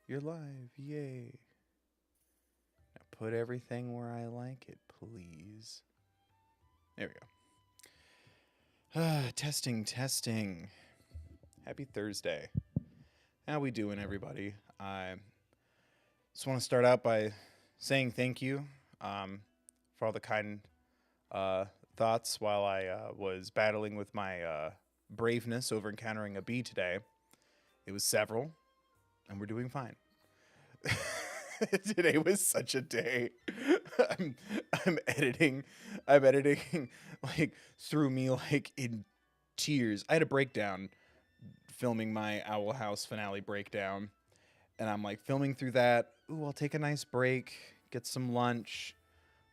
You're live. Yay. Now put everything where I like it, please. There we go. Testing, testing. Happy Thursday. How we doing, everybody? I just want to start out by saying thank you for all the kind thoughts while I was battling with my braveness over encountering a bee today. It was several, and we're doing fine. Today was such a day. I'm editing like through me like in tears. I had a breakdown filming my Owl House finale breakdown, and I'm like filming through that. Ooh, I'll take a nice break, get some lunch,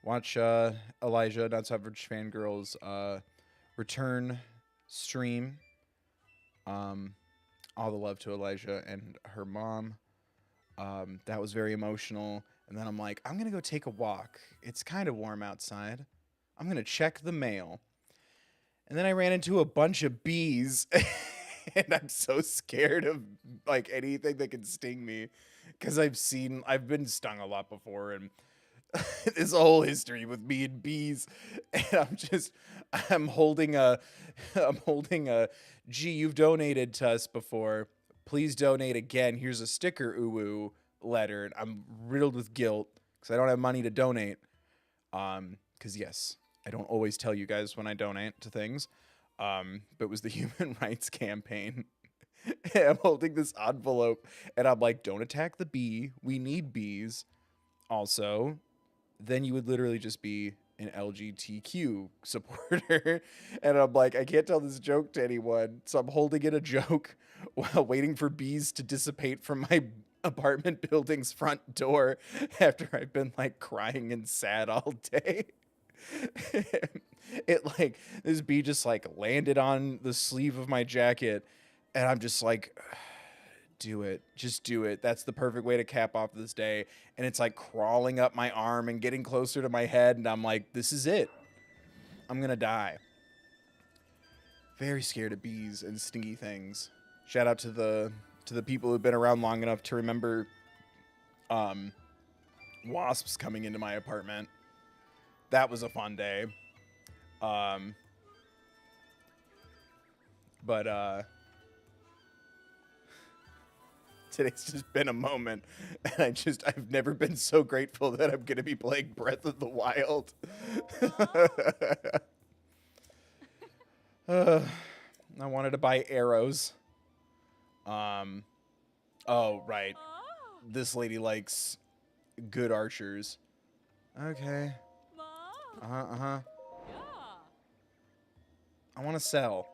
watch Elijah, Not So Average Fangirls return stream. All the love to Elijah and her mom. That was very emotional. And then I'm like, I'm going to go take a walk. It's kind of warm outside. I'm going to check the mail. And then I ran into a bunch of bees. And I'm so scared of like anything that can sting me. Because I've been stung a lot before. And this whole history with me and bees. And I'm holding a, gee, you've donated to us before. Please donate again. Here's a sticker, ooh letter. And I'm riddled with guilt because I don't have money to donate. Because yes, I don't always tell you guys when I donate to things. But it was the Human Rights Campaign. And I'm holding this envelope and I'm like, don't attack the bee. We need bees. Also, then you would literally just be an LGBTQ supporter. And I'm like, I can't tell this joke to anyone. So I'm holding it a joke while waiting for bees to dissipate from my apartment building's front door after I've been like crying and sad all day. This bee just like landed on the sleeve of my jacket. And I'm just like, do it. Just do it. That's the perfect way to cap off this day. And it's like crawling up my arm and getting closer to my head. And I'm like, this is it. I'm going to die. Very scared of bees and stinky things. Shout out to the people who've been around long enough to remember wasps coming into my apartment. That was a fun day. Today's just been a moment, and I've never been so grateful that I'm going to be playing Breath of the Wild. I wanted to buy arrows. Oh, right. This lady likes good archers. Okay. I want to sell.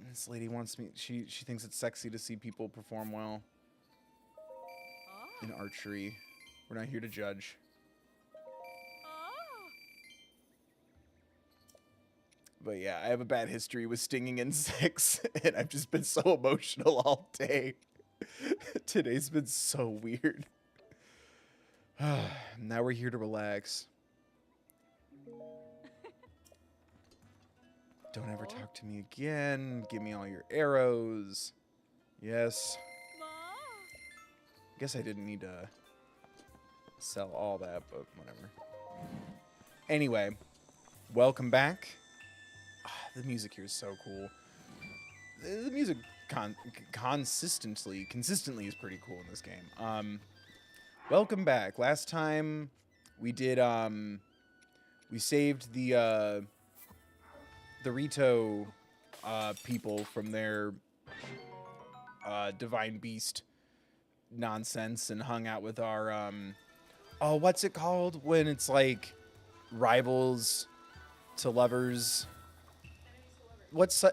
This lady wants me. She thinks it's sexy to see people perform well in archery. We're not here to judge. But yeah, I have a bad history with stinging insects, and I've just been so emotional all day. Today's been so weird. Now we're here to relax. Don't ever talk to me again. Give me all your arrows. Yes. Guess I didn't need to sell all that, but whatever. Anyway, welcome back. The music here is so cool. The music consistently is pretty cool in this game. Welcome back. Last time we did we saved the Rito people from their divine beast nonsense and hung out with our oh, what's it called when it's like rivals to lovers? What's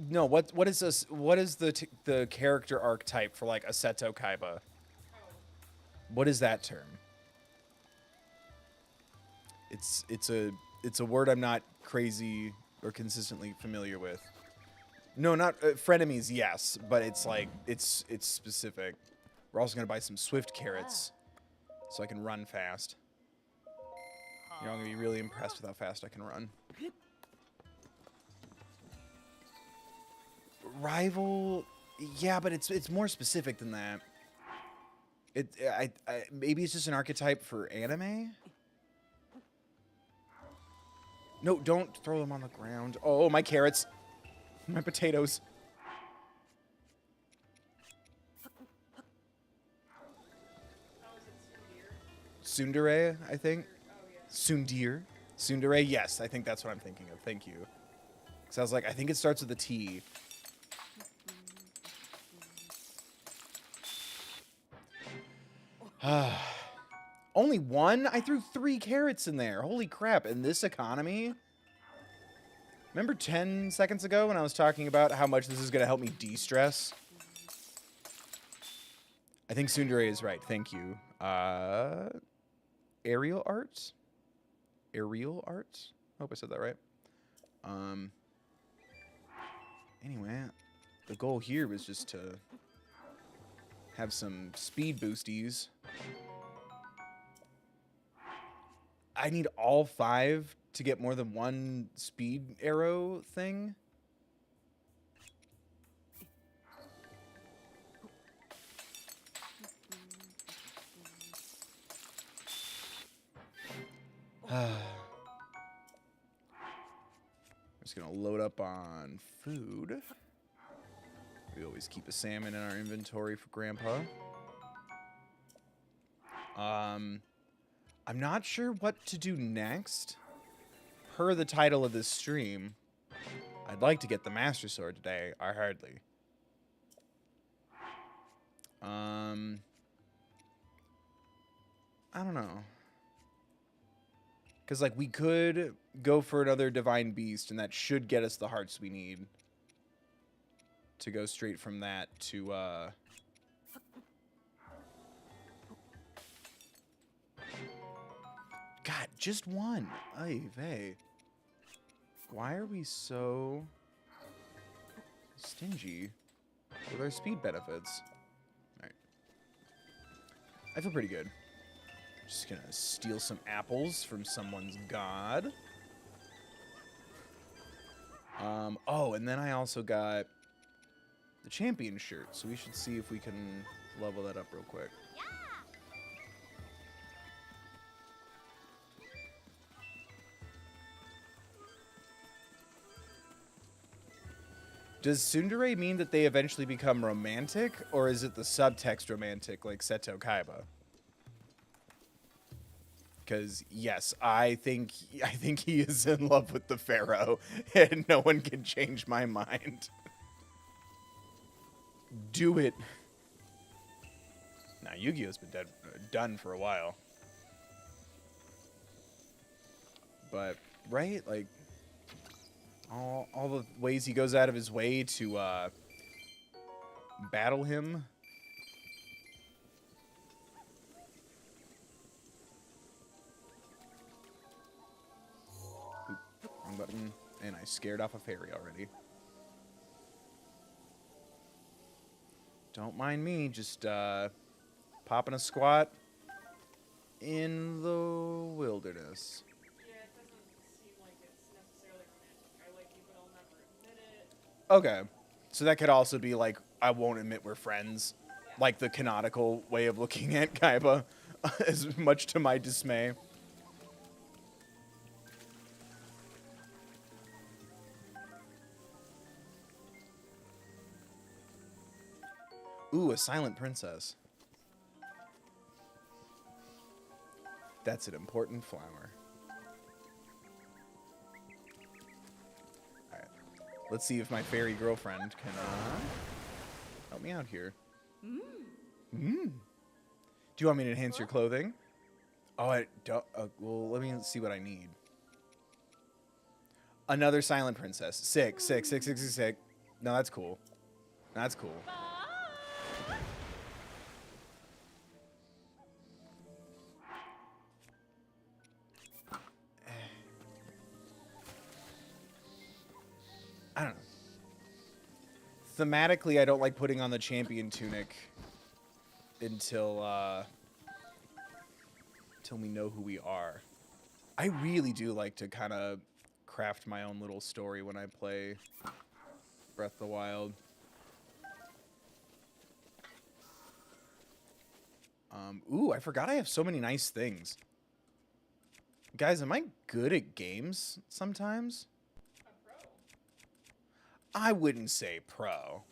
no, what is this? What is the character archetype for like Aseto Kaiba? What is that term? It's a word I'm not crazy or consistently familiar with. No, not frenemies, yes, but it's like it's specific. We're also gonna buy some swift carrots so I can run fast. You're all gonna be really impressed with how fast I can run. Rival Yeah, but it's more specific than that. Maybe it's just an archetype for anime? No, don't throw them on the ground. Oh, my carrots. My potatoes. Tsundere, I think. Sundir. Tsundere, yes, I think that's what I'm thinking of. Thank you. Because I was like, I think it starts with a T. Only one? I threw 3 carrots in there. Holy crap. In this economy? Remember 10 seconds ago when I was talking about how much this is going to help me de-stress? I think Tsundere is right. Thank you. Aerial arts? Aerial arts? I hope I said that right. Anyway, the goal here was just to have some speed boosties. I need all 5 to get more than 1 speed arrow thing. I'm just gonna load up on food. We always keep a salmon in our inventory for Grandpa. I'm not sure what to do next. Per the title of this stream, I'd like to get the Master Sword today. I hardly. I don't know. Because, like, we could go for another Divine Beast, and that should get us the hearts we need to go straight from that to, God, just one. Ay vey. Why are we so stingy with our speed benefits? Alright. I feel pretty good. Just gonna steal some apples from someone's god. Oh, and then I also got the champion shirt, so we should see if we can level that up real quick. Does tsundere mean that they eventually become romantic, or is it the subtext romantic like Seto Kaiba? Because yes, I think he is in love with the pharaoh, and no one can change my mind. Do it. Nah, Yu-Gi-Oh's been done for a while. But right, like. All the ways he goes out of his way to battle him. Oop, wrong button. And I scared off a fairy already. Don't mind me, just popping a squat in the wilderness. Okay, so that could also be like, I won't admit we're friends, like the canonical way of looking at Kaiba, as much to my dismay. Ooh, a silent princess. That's an important flower. Let's see if my fairy girlfriend can help me out here. Do you want me to enhance your clothing? Oh, I don't. Well, let me see what I need. Another silent princess. Sick. No, that's cool. That's cool. I don't know. Thematically, I don't like putting on the champion tunic until we know who we are. I really do like to kind of craft my own little story when I play Breath of the Wild. Ooh, I forgot I have so many nice things. Guys, am I good at games sometimes? I wouldn't say pro.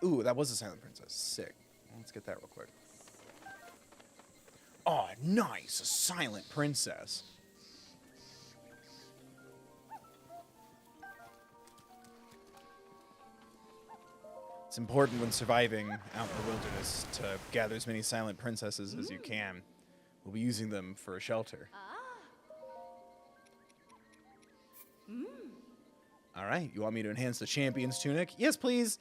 Ooh, that was a Silent Princess. Sick. Let's get that real quick. Oh, nice. A Silent Princess. It's important when surviving out in the wilderness to gather as many silent princesses as you can. We'll be using them for a shelter. All right, you want me to enhance the champion's tunic? Yes, please.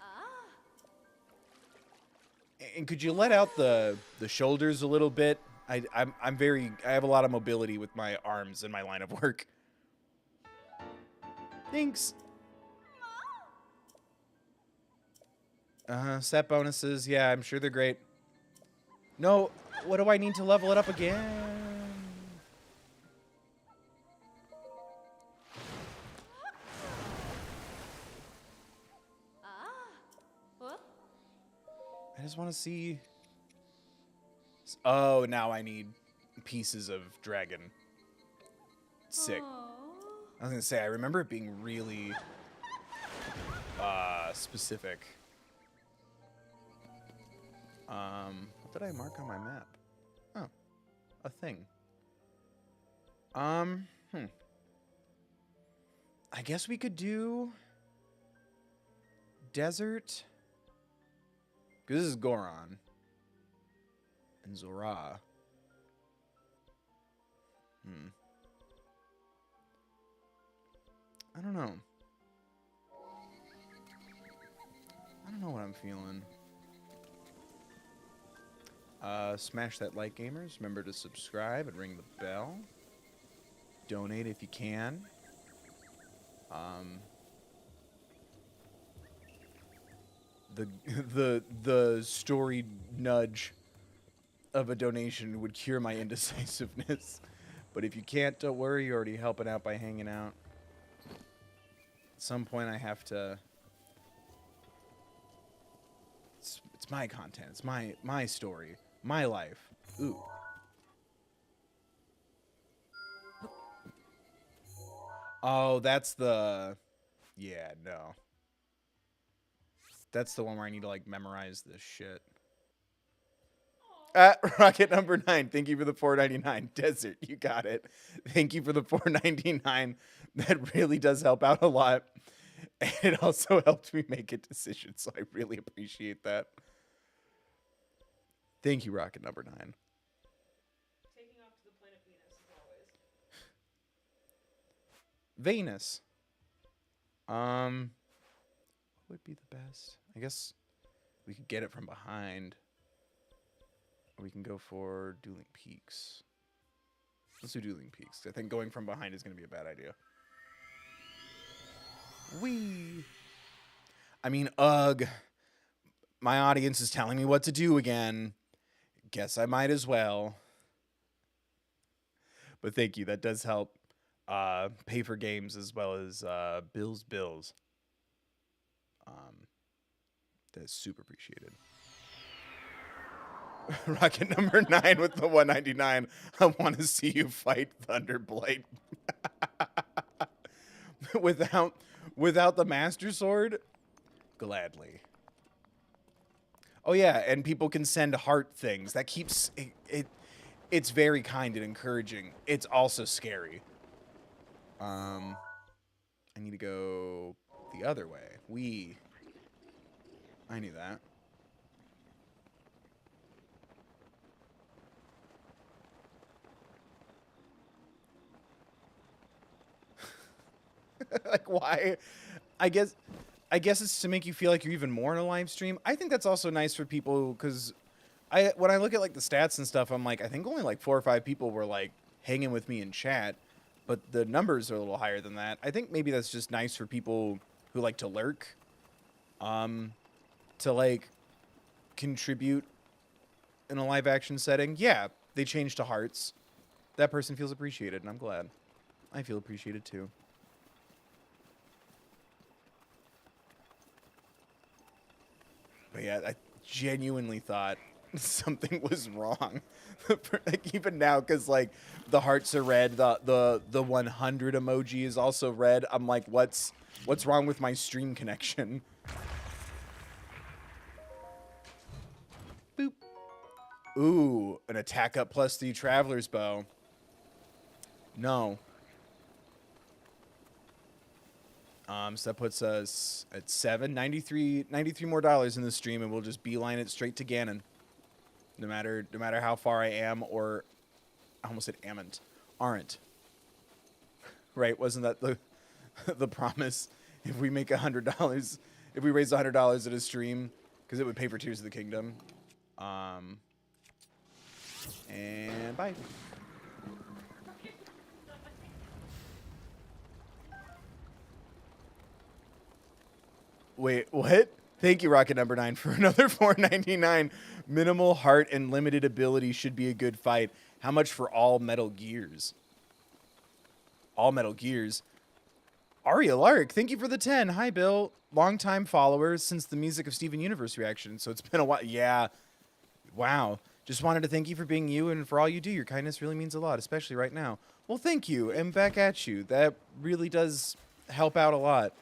And could you let out the shoulders a little bit? I have a lot of mobility with my arms in my line of work. Thanks. Set bonuses. Yeah, I'm sure they're great. No, what do I need to level it up again? I just want to see. Oh, now I need pieces of dragon. Sick. I was going to say, I remember it being really specific. What did I mark on my map? Oh, a thing. I guess we could do desert. Because this is Goron. And Zora. I don't know. I don't know what I'm feeling. Smash that like, gamers. Remember to subscribe and ring the bell. Donate if you can. The story nudge of a donation would cure my indecisiveness. But if you can't, don't worry. You're already helping out by hanging out. At some point, I have to. It's my content. It's my story. My life. Ooh. Oh, that's the... Yeah, no. That's the one where I need to, like, memorize this shit. Rocket number 9. Thank you for the $4.99. Desert, you got it. Thank you for the $4.99. That really does help out a lot. And it also helped me make a decision, so I really appreciate that. Thank you, Rocket number 9. Taking off to the planet Venus, as always. Venus. What would be the best? I guess we could get it from behind. Or we can go for Dueling Peaks. Let's do Dueling Peaks. I think going from behind is going to be a bad idea. Whee! I mean, ugh. My audience is telling me what to do again. Guess I might as well. But thank you. That does help pay for games as well as bills. That's super appreciated. Rocket number 9 with the $1.99. I want to see you fight Thunderblight. without the Master Sword? Gladly. Oh yeah, and people can send heart things. That keeps it's very kind and encouraging. It's also scary. I need to go the other way. I knew that. Like, why? I guess it's to make you feel like you're even more in a live stream. I think that's also nice for people because when I look at like the stats and stuff, I'm like, I think only like 4 or 5 people were like hanging with me in chat, but the numbers are a little higher than that. I think maybe that's just nice for people who like to lurk, to like contribute in a live action setting. Yeah, they change to hearts. That person feels appreciated, and I'm glad. I feel appreciated too. yeah, I genuinely thought something was wrong. Like, even now, because like the hearts are red, the 100 emoji is also red. I'm like, what's wrong with my stream connection? Boop. Ooh, an attack up +3 traveler's bow. No. So that puts us at 93 more dollars in the stream, and we'll just beeline it straight to Ganon. No matter how far I am, or I almost said aren't. Right? Wasn't that the the promise? If we make $100, if we raise $100 at a stream, because it would pay for Tears of the Kingdom. And bye. Wait, what? Thank you, Rocket Number 9, for another $4.99. Minimal heart and limited ability should be a good fight. How much for all Metal Gears? All Metal Gears. Aria Lark, thank you for the 10. Hi, Bill. Longtime followers since the Music of Steven Universe reaction, so it's been a while. Yeah. Wow. Just wanted to thank you for being you and for all you do. Your kindness really means a lot, especially right now. Well, thank you, and back at you. That really does help out a lot.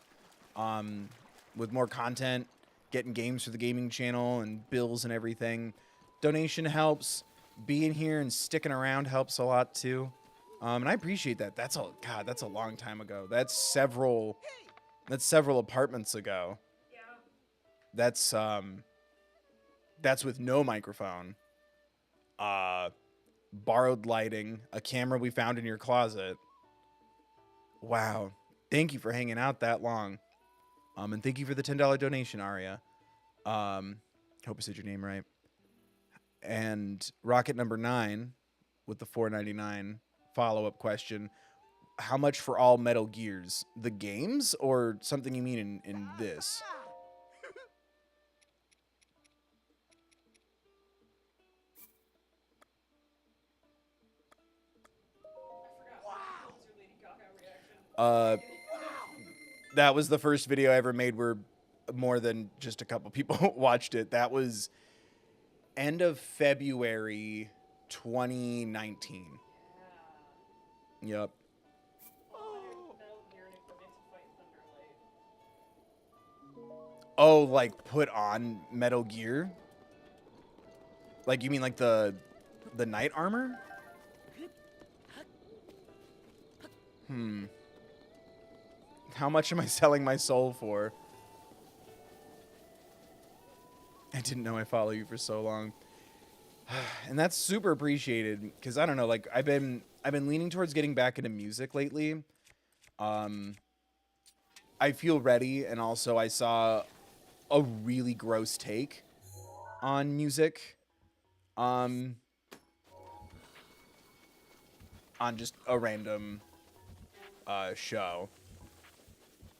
With more content, getting games for the gaming channel and bills and everything. Donation helps. Being here and sticking around helps a lot too. And I appreciate that. That's a long time ago. That's several apartments ago. Yeah. That's with no microphone. Borrowed lighting, a camera we found in your closet. Wow. Thank you for hanging out that long. And thank you for the $10 donation, Aria. Hope I said your name right. And Rocket Number 9 with the $4.99 follow-up question. How much for all Metal Gears? The games or something you mean in this? That was the first video I ever made where more than just a couple people watched it. That was end of February 2019. Yep. Oh, like put on Metal Gear? Like, you mean like the knight armor? How much am I selling my soul for? I didn't know I follow you for so long. And that's super appreciated, because I don't know, like I've been leaning towards getting back into music lately. I feel ready, and also I saw a really gross take on music. On just a random show.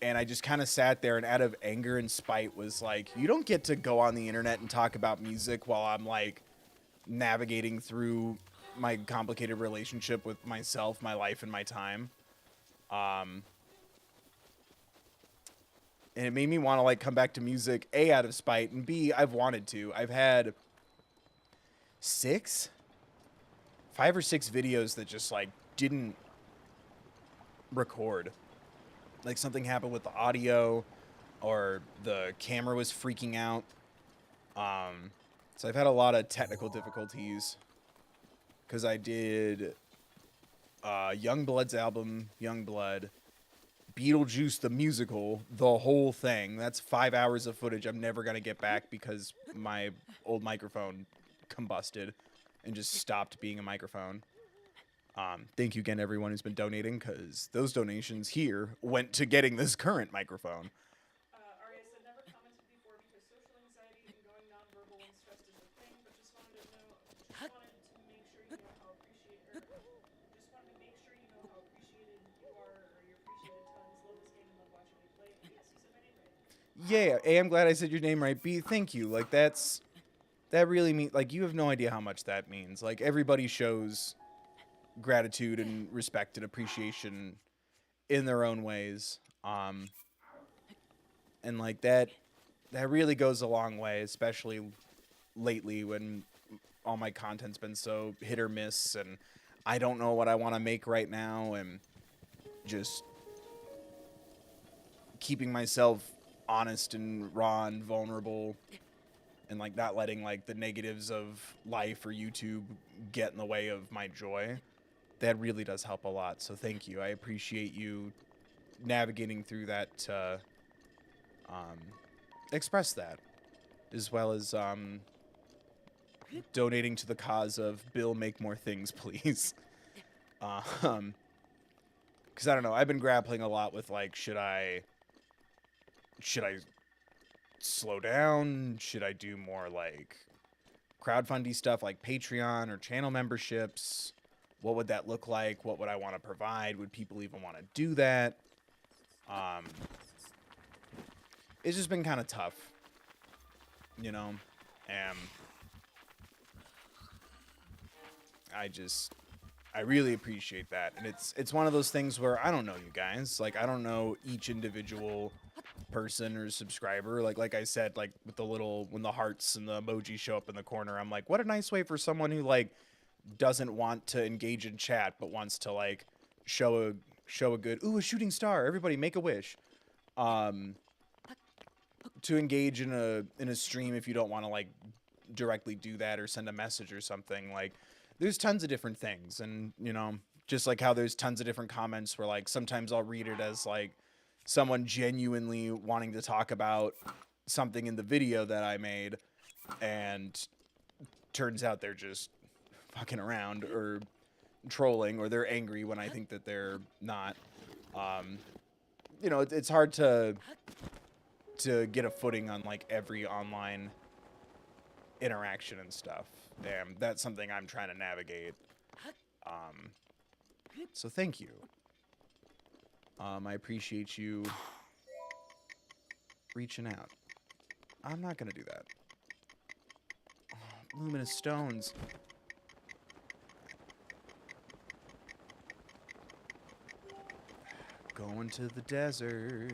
And I just kind of sat there and out of anger and spite was like, you don't get to go on the internet and talk about music while I'm like navigating through my complicated relationship with myself, my life, and my time. And it made me want to like come back to music, A, out of spite, and B, I've wanted to. I've had 5 or 6 videos that just like didn't record. Like something happened with the audio, or the camera was freaking out. So I've had a lot of technical difficulties, because I did Youngblood's album, Youngblood, Beetlejuice the musical, the whole thing. That's 5 hours of footage I'm never gonna get back because my old microphone combusted and just stopped being a microphone. Thank you again, everyone who's been donating, because those donations here went to getting this current microphone. Arya said never commented before because social anxiety and going nonverbal when stressed is a thing, but just wanted to make sure you know how appreciated you are, or you're appreciated tons. Love this game and love watching you play. And yes, you said my name right. Yeah, A, I'm glad I said your name right. B, thank you. Like, that really means, like, you have no idea how much that means. Like, everybody shows gratitude and respect and appreciation in their own ways. And like that, that really goes a long way, especially lately when all my content's been so hit or miss and I don't know what I want to make right now, and just keeping myself honest and raw and vulnerable, and like not letting like the negatives of life or YouTube get in the way of my joy. That really does help a lot. So thank you. I appreciate you navigating through that to express that, as well as donating to the cause of Bill make more things, please. Because I don't know, I've been grappling a lot with like, should I slow down? Should I do more like crowdfunding stuff like Patreon or channel memberships? What would that look like? What would I want to provide? Would people even want to do that? It's just been kind of tough, you know, and I really appreciate that. And it's one of those things where I don't know you guys. Like, I don't know each individual person or subscriber. Like I said, like with the little, when the hearts and the emojis show up in the corner, I'm like, what a nice way for someone who like doesn't want to engage in chat but wants to like show a good, ooh, a shooting star, everybody make a wish. To engage in a stream if you don't want to like directly do that or send a message or something. Like, there's tons of different things, and you know, just like how there's tons of different comments where like sometimes I'll read it as like someone genuinely wanting to talk about something in the video that I made, and turns out they're just fucking around or trolling, or they're angry when I think that they're not. You know, it's hard to get a footing on like every online interaction and stuff. And that's something I'm trying to navigate. So thank you. I appreciate you reaching out. I'm not gonna do that. Oh, luminous stones. Going to the desert.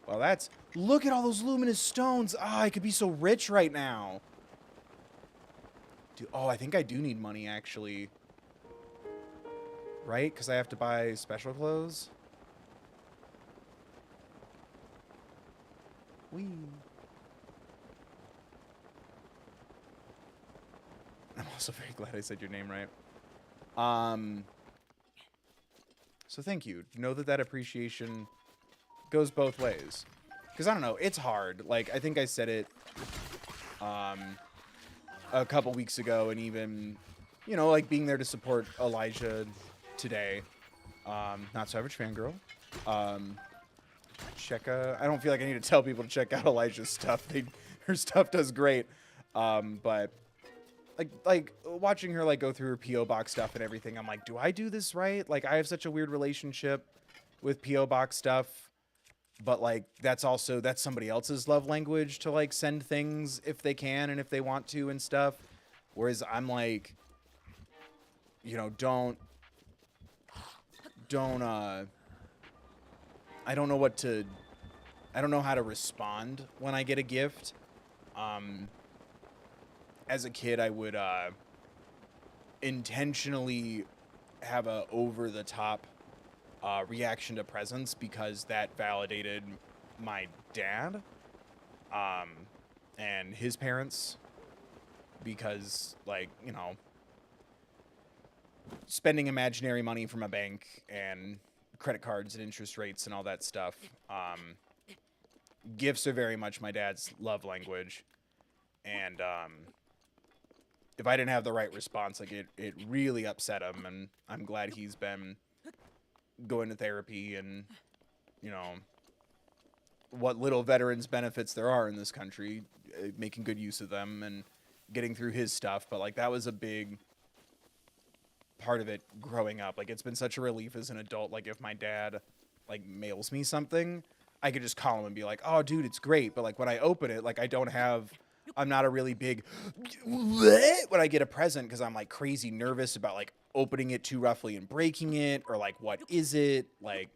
Well, that's... Look at all those luminous stones. Ah, I could be so rich right now. Dude, oh, I think I do need money, actually. Right? Because I have to buy special clothes? Whee. I'm also very glad I said your name right. So thank you. Know that appreciation goes both ways. Because, I don't know, it's hard. Like, I think I said it a couple weeks ago, and even, you know, like, being there to support Elijah today. Not so average fangirl. I don't feel like I need to tell people to check out Elijah's stuff. Her stuff does great. But, like, watching her, like, go through her P.O. Box stuff and everything, I'm like, do I do this right? Like, I have such a weird relationship with P.O. Box stuff. But, like, that's somebody else's love language to, like, send things if they can and if they want to and stuff. Whereas I'm like, you know, I don't know how to respond when I get a gift. As a kid, I would, intentionally have a over-the-top reaction to presents because that validated my dad and his parents, because, like, you know, spending imaginary money from a bank and credit cards and interest rates and all that stuff, gifts are very much my dad's love language. And if I didn't have the right response, like, it really upset him, and I'm glad he's been going to therapy and, you know, what little veterans benefits there are in this country, making good use of them and getting through his stuff. But, like, that was a big part of it growing up. Like, it's been such a relief as an adult. Like, if my dad, like, mails me something, I could just call him and be like, oh, dude, it's great. But, like, when I open it, like, I'm not a really big when I get a present, because I'm, like, crazy nervous about, like, opening it too roughly and breaking it, or, like, what is it? Like,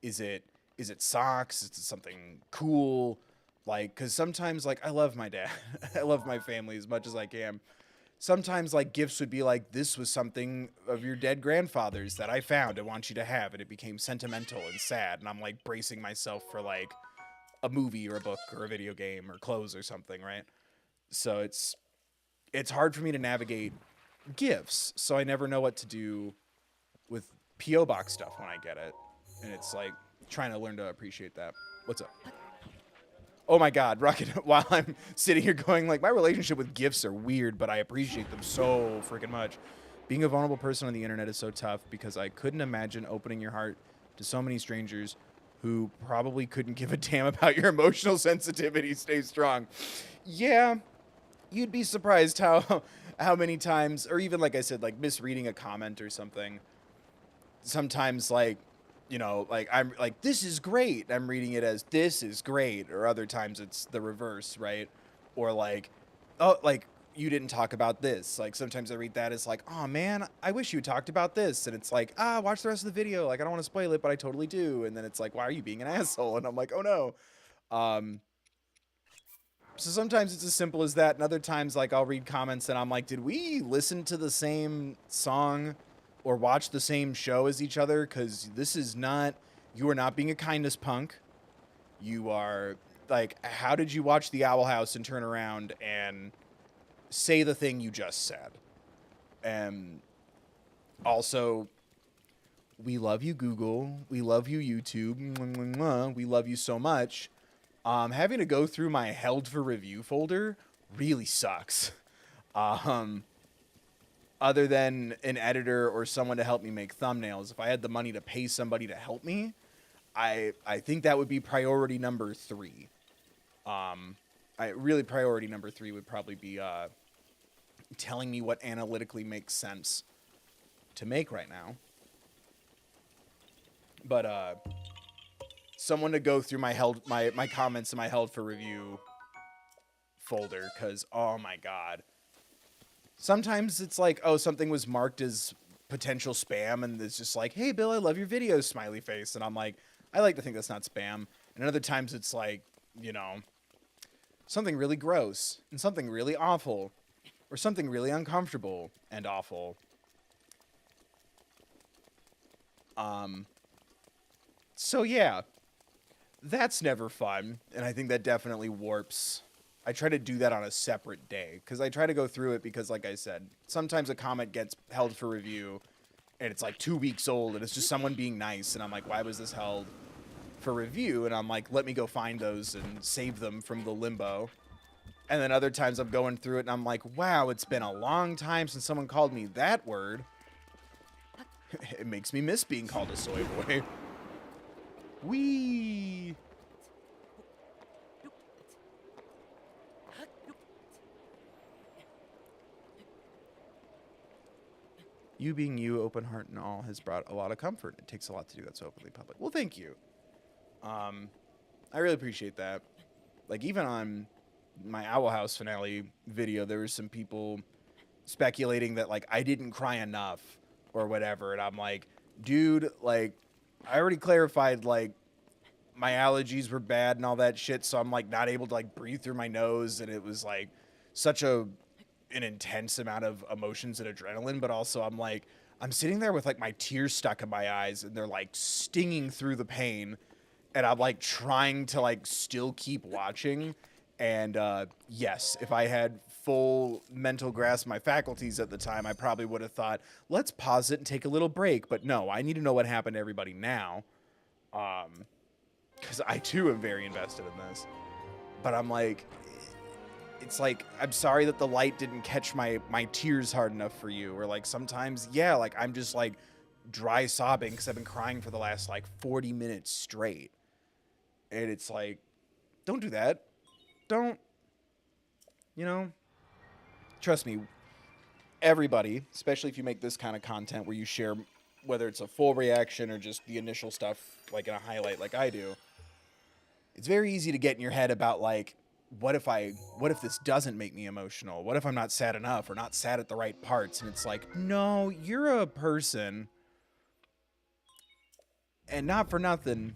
is it Is it socks? Is it something cool? Like, because sometimes, like, I love my dad. I love my family as much as I can. Sometimes, like, gifts would be like, this was something of your dead grandfather's that I found. I want you to have. And it became sentimental and sad. And I'm, like, bracing myself for, like, a movie or a book or a video game or clothes or something, right? So it's hard for me to navigate gifts. So I never know what to do with P.O. Box stuff when I get it. And it's, like, trying to learn to appreciate that. What's up? Oh my God, Rocket, while I'm sitting here going like, my relationship with gifts are weird, but I appreciate them so freaking much. Being a vulnerable person on the internet is so tough because I couldn't imagine opening your heart to so many strangers who probably couldn't give a damn about your emotional sensitivity. Stay strong. Yeah, you'd be surprised how many times, or even like I said, like misreading a comment or something. Sometimes like, you know, like I'm like, this is great. I'm reading it as this is great. Or other times it's the reverse, right? Or like, oh, like you didn't talk about this. Like sometimes I read that as like, oh man, I wish you talked about this. And it's like, watch the rest of the video. Like I don't want to spoil it, but I totally do. And then it's like, why are you being an asshole? And I'm like, oh no. So sometimes it's as simple as that. And other times like I'll read comments and I'm like, did we listen to the same song or watch the same show as each other? Because this is not, you are not being a kindness punk. You are, like, how did you watch The Owl House and turn around and say the thing you just said? And also, we love you, Google. We love you, YouTube. We love you so much. Having to go through my held for review folder really sucks. Other than an editor or someone to help me make thumbnails, if I had the money to pay somebody to help me, I think that would be priority number 3. Priority number 3 would probably be telling me what analytically makes sense to make right now. But someone to go through my comments in my held for review folder, because oh my God. Sometimes it's like, oh, something was marked as potential spam, and it's just like, hey, Bill, I love your videos, smiley face. And I'm like, I like to think that's not spam. And other times it's like, you know, something really gross and something really awful or something really uncomfortable and awful. So yeah, that's never fun. And I think that definitely warps. I try to do that on a separate day because I try to go through it because, like I said, sometimes a comment gets held for review and it's like 2 weeks old and it's just someone being nice. And I'm like, why was this held for review? And I'm like, let me go find those and save them from the limbo. And then other times I'm going through it and I'm like, wow, it's been a long time since someone called me that word. It makes me miss being called a soy boy. Wee. You being you, open heart and all, has brought a lot of comfort. It takes a lot to do that so openly public. Well, thank you. I really appreciate that. Like, even on my Owl House finale video, there were some people speculating that, like, I didn't cry enough or whatever. And I'm like, dude, like, I already clarified, like, my allergies were bad and all that shit. So I'm, like, not able to, like, breathe through my nose. And it was, like, such an intense amount of emotions and adrenaline. But also I'm, like, I'm sitting there with, like, my tears stuck in my eyes. And they're, like, stinging through the pain. And I'm, like, trying to, like, still keep watching. And, yes, if I had full mental grasp of my faculties at the time, I probably would have thought, let's pause it and take a little break. But no, I need to know what happened to everybody now. Because I, too, am very invested in this. But I'm like, it's like, I'm sorry that the light didn't catch my tears hard enough for you. Or, like, sometimes, yeah, like, I'm just, like, dry sobbing because I've been crying for the last, like, 40 minutes straight. And it's like, don't do that. Don't, you know, trust me, everybody, especially if you make this kind of content where you share, whether it's a full reaction or just the initial stuff, like in a highlight like I do, it's very easy to get in your head about, like, what if this doesn't make me emotional? What if I'm not sad enough or not sad at the right parts? And it's like, no, you're a person. And not for nothing,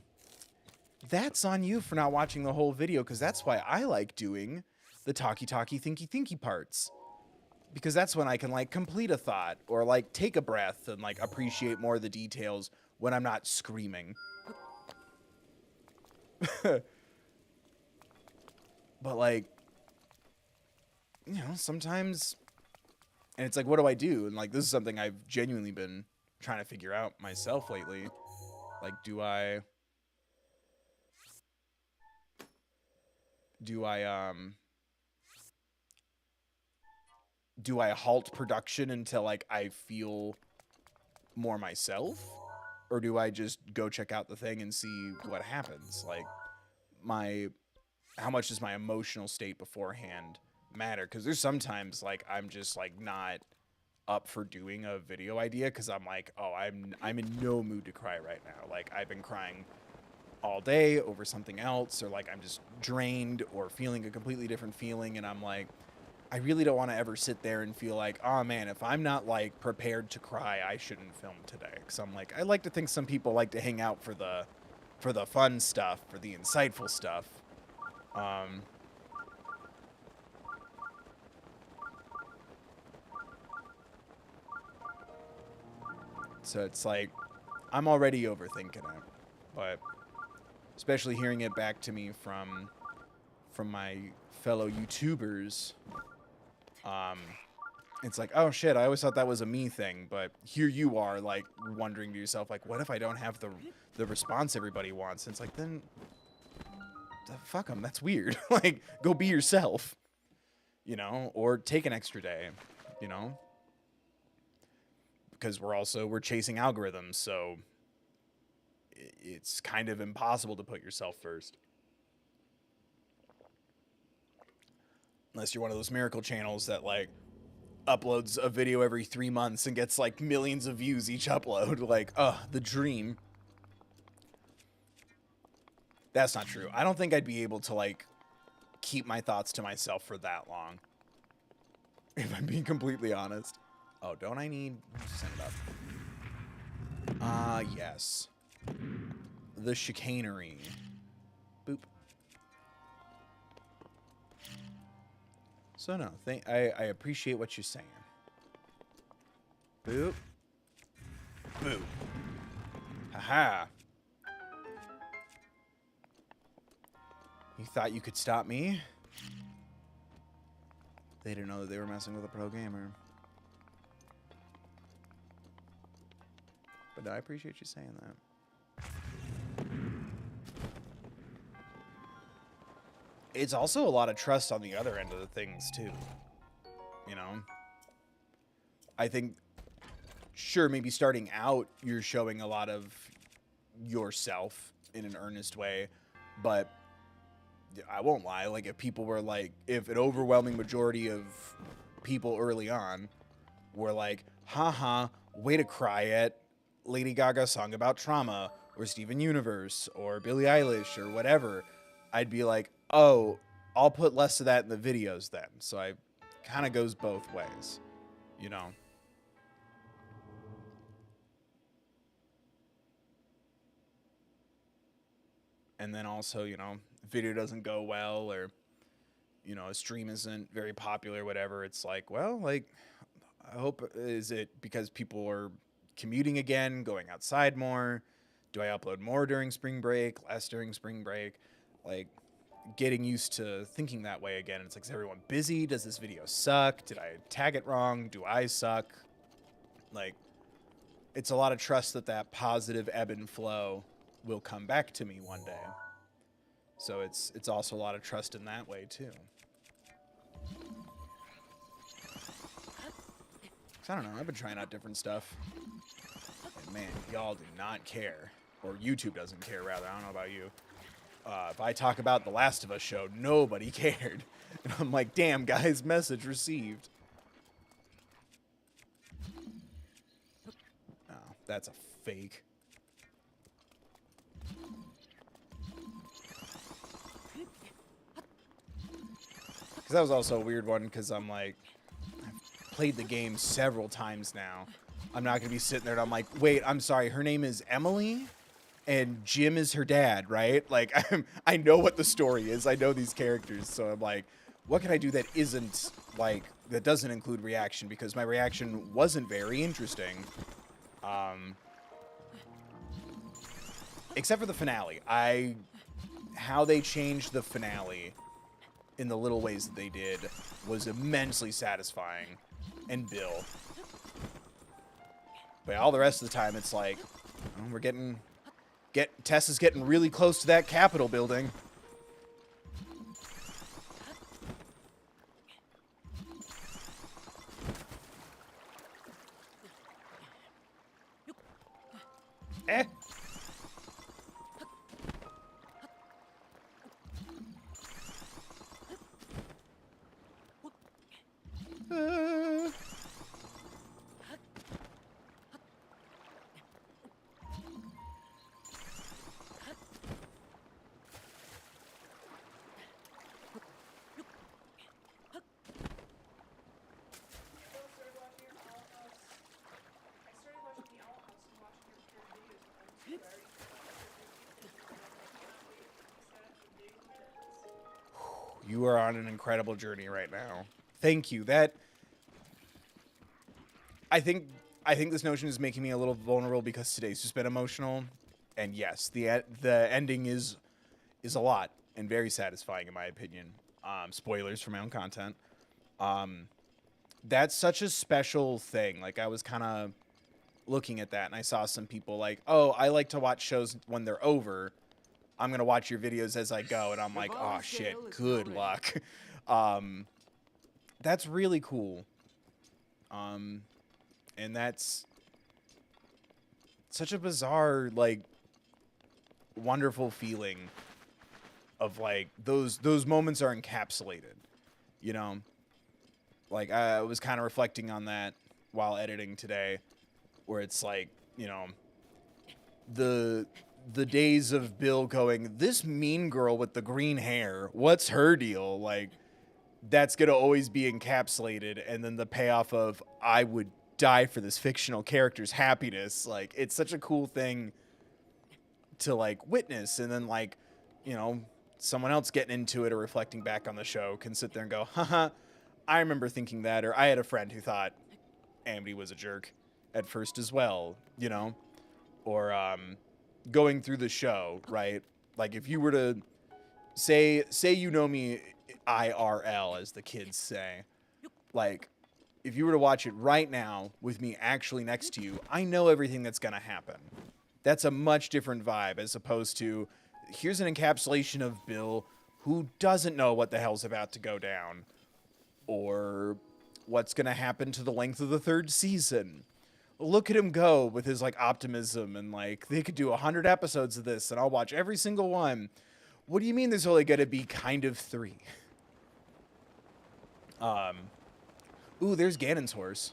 that's on you for not watching the whole video, because that's why I like doing the talky thinky parts. Because that's when I can like complete a thought or like take a breath and like appreciate more of the details when I'm not screaming. But like, you know, sometimes, and it's like, what do I do? And like, this is something I've genuinely been trying to figure out myself lately. Like, do I halt production until like I feel more myself, or do I just go check out the thing and see what happens? Like, how much does my emotional state beforehand matter? Because there's sometimes like I'm just like not up for doing a video idea because I'm like, oh, I'm in no mood to cry right now. Like, I've been crying all day over something else, or like I'm just drained or feeling a completely different feeling, and I'm like, I really don't want to ever sit there and feel like, oh man, if I'm not like prepared to cry, I shouldn't film today. Because I'm like, I like to think some people like to hang out for the fun stuff, for the insightful stuff. So it's like, I'm already overthinking it, but especially hearing it back to me from my fellow YouTubers, it's like, oh shit, I always thought that was a me thing, but here you are, like, wondering to yourself, like, what if I don't have the response everybody wants? And it's like, then, fuck them, that's weird. Like, go be yourself, you know, or take an extra day, you know? Because we're chasing algorithms, so it's kind of impossible to put yourself first. Unless you're one of those miracle channels that, like, uploads a video every 3 months and gets, like, millions of views each upload. Like, the dream. That's not true. I don't think I'd be able to, like, keep my thoughts to myself for that long. If I'm being completely honest. Oh, don't I need... Send it up. Yes. The chicanery. Boop. So no, I appreciate what you're saying. Boop. Boop. Haha. You thought you could stop me? They didn't know that they were messing with a pro gamer. But I appreciate you saying that. It's also a lot of trust on the other end of the things, too. You know? I think, sure, maybe starting out, you're showing a lot of yourself in an earnest way, but I won't lie, like, if people were like, if an overwhelming majority of people early on were like, haha, way to cry at Lady Gaga's song about trauma, or Steven Universe, or Billie Eilish, or whatever, I'd be like, oh, I'll put less of that in the videos then. So I kind of goes both ways, you know? And then also, you know, video doesn't go well, or, you know, a stream isn't very popular, whatever. It's like, well, like, I hope, is it because people are commuting again, going outside more? Do I upload more during spring break, less during spring break? Like, getting used to thinking that way again. It's like, is everyone busy? Does this video suck? Did I tag it wrong? Do I suck? Like, it's a lot of trust that that positive ebb and flow will come back to me one day. So it's also a lot of trust in that way too. I don't know, I've been trying out different stuff. And man, y'all do not care. Or YouTube doesn't care, rather. I don't know about you. If I talk about the Last of Us show, nobody cared. And I'm like, damn, guys, message received. Oh, that's a fake. Because that was also a weird one, because I'm like, I've played the game several times now. I'm not going to be sitting there and I'm like, wait, I'm sorry, her name is Emily? and Jim is her dad, right? Like, I know what the story is. I know these characters, so I'm like, what can I do that isn't like that doesn't include reaction? Because my reaction wasn't very interesting, except for the finale. How they changed the finale in the little ways that they did was immensely satisfying. And Bill. But all the rest of the time, it's like, we're Tess is getting really close to that Capitol building. Eh. You are on an incredible journey right now. Thank you. I think this notion is making me a little vulnerable because today's just been emotional. And yes, the ending is a lot and very satisfying in my opinion. Spoilers for my own content. That's such a special thing. Like, I was kind of looking at that and I saw some people like, oh, I like to watch shows when they're over. I'm going to watch your videos as I go. And I'm like, oh, shit, good luck. That's really cool. And that's such a bizarre, like, wonderful feeling of, like, those moments are encapsulated, you know? Like, I was kind of reflecting on that while editing today, where it's like, you know, the days of Bill going, this mean girl with the green hair, what's her deal? Like, that's going to always be encapsulated. And then the payoff of, I would die for this fictional character's happiness. Like, it's such a cool thing to, like, witness. And then, like, you know, someone else getting into it or reflecting back on the show can sit there and go, haha, I remember thinking that. Or I had a friend who thought Amity was a jerk at first as well, you know? Or, going through the show, right? Like, if you were to say you know me IRL, as the kids say, like, if you were to watch it right now with me actually next to you, I know everything that's gonna happen. That's a much different vibe as opposed to, here's an encapsulation of Bill who doesn't know what the hell's about to go down or what's gonna happen to the length of the third season. Look at him go with his, like, optimism and, like, they could do 100 episodes of this and I'll watch every single one. What do you mean there's only going to be kind of 3? Ooh, there's Ganon's horse.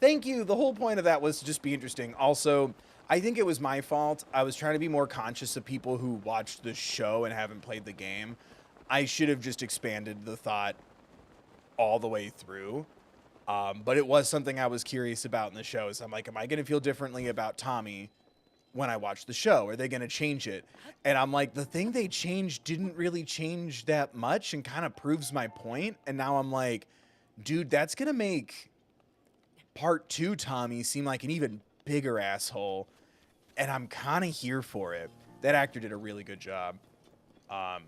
Thank you. The whole point of that was to just be interesting. Also, I think it was my fault. I was trying to be more conscious of people who watched the show and haven't played the game. I should have just expanded the thought all the way through. But it was something I was curious about in the show. So I'm like, am I going to feel differently about Tommy when I watch the show? Are they going to change it? And I'm like, the thing they changed didn't really change that much and kind of proves my point. And now I'm like, dude, that's going to make part 2 Tommy seem like an even bigger asshole. And I'm kind of here for it. That actor did a really good job. I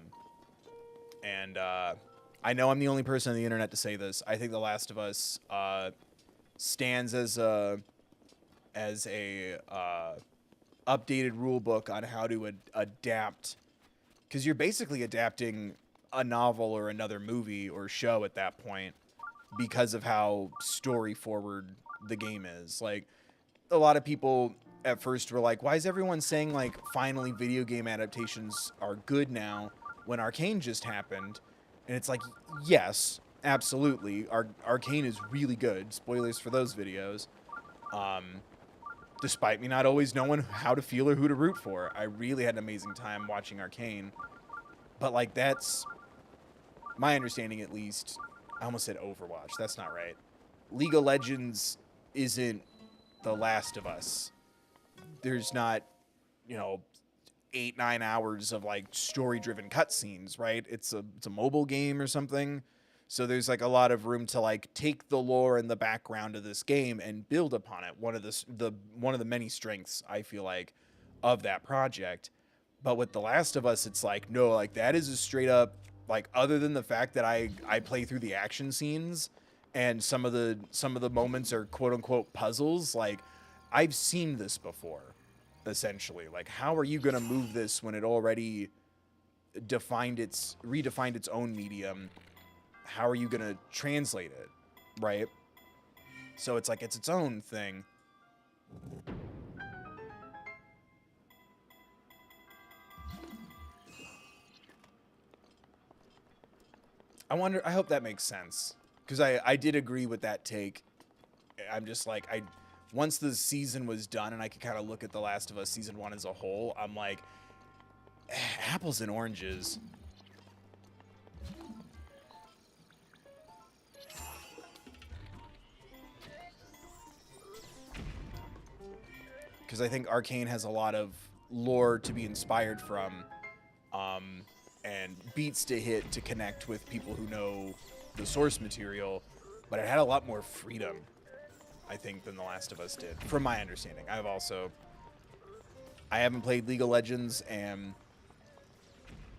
know I'm the only person on the internet to say this. I think The Last of Us stands as a updated rule book on how to adapt, because you're basically adapting a novel or another movie or show at that point because of how story forward the game is. Like, a lot of people at first were like, why is everyone saying, like, finally video game adaptations are good now when Arcane just happened? And it's like, yes, absolutely. Arcane is really good. Spoilers for those videos. Despite me not always knowing how to feel or who to root for. I really had an amazing time watching Arcane. But, like, that's my understanding at least, I almost said Overwatch. That's not right. League of Legends isn't The Last of Us. There's not, you know, 8-9 hours of like story driven cutscenes, right? It's a mobile game or something. So there's like a lot of room to like take the lore and the background of this game and build upon it. One of the many strengths I feel like of that project. But with The Last of Us, it's like no, like that is a straight up like other than the fact that I play through the action scenes and some of the moments are quote unquote puzzles, like I've seen this before essentially. Like how are you going to move this when it already redefined its own medium? How are you going to translate it, right? So it's like it's its own thing. I hope that makes sense because I did agree with that take. I'm just like once the season was done and I could kind of look at The Last of Us season 1 as a whole, I'm like apples and oranges. Because I think Arcane has a lot of lore to be inspired from, and beats to hit to connect with people who know the source material, but it had a lot more freedom, I think, than The Last of Us did, from my understanding. I haven't played League of Legends, and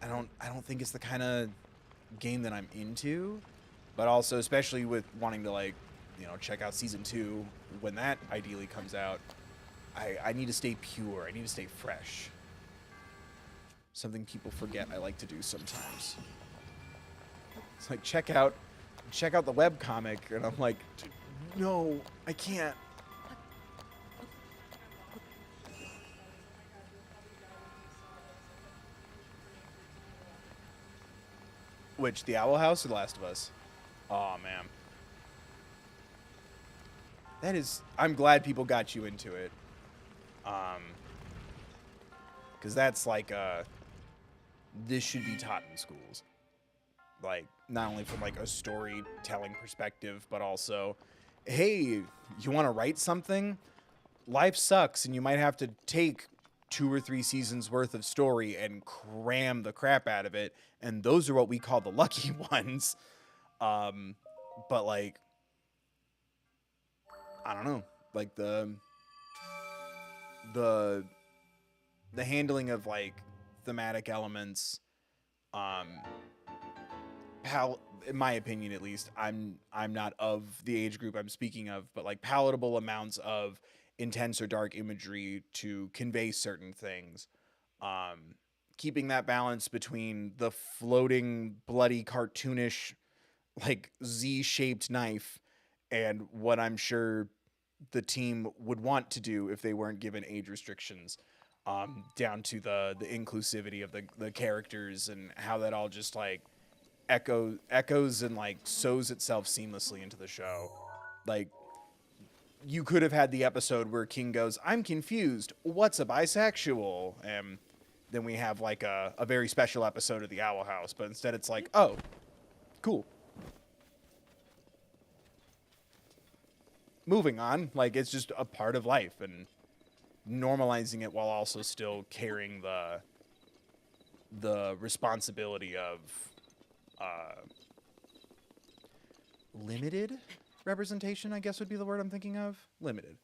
I don't think it's the kind of game that I'm into, but also especially with wanting to like, check out season 2 when that ideally comes out. I need to stay pure. I need to stay fresh. Something people forget I like to do sometimes. It's like check out the webcomic, and I'm like, no, I can't. Which, the Owl House or The Last of Us? Oh man. I'm glad people got you into it. Because that's like this should be taught in schools, like not only from like a storytelling perspective, but also, hey, you want to write something? Life sucks and you might have to take 2 or 3 seasons worth of story and cram the crap out of it, and those are what we call the lucky ones. But like, I don't know, like the handling of like thematic elements, um in my opinion at least, I'm not of the age group I'm speaking of, but like palatable amounts of intense or dark imagery to convey certain things, keeping that balance between the floating bloody cartoonish like Z-shaped knife and what I'm sure the team would want to do if they weren't given age restrictions, down to the inclusivity of the characters and how that all just like echoes and like sews itself seamlessly into the show. Like you could have had the episode where King goes, "I'm confused. What's a bisexual?" And then we have like a very special episode of the Owl House, but instead it's like, "Oh, cool." Moving on, like it's just a part of life and normalizing it while also still carrying the responsibility of limited representation, I guess would be the word I'm thinking of. Limited.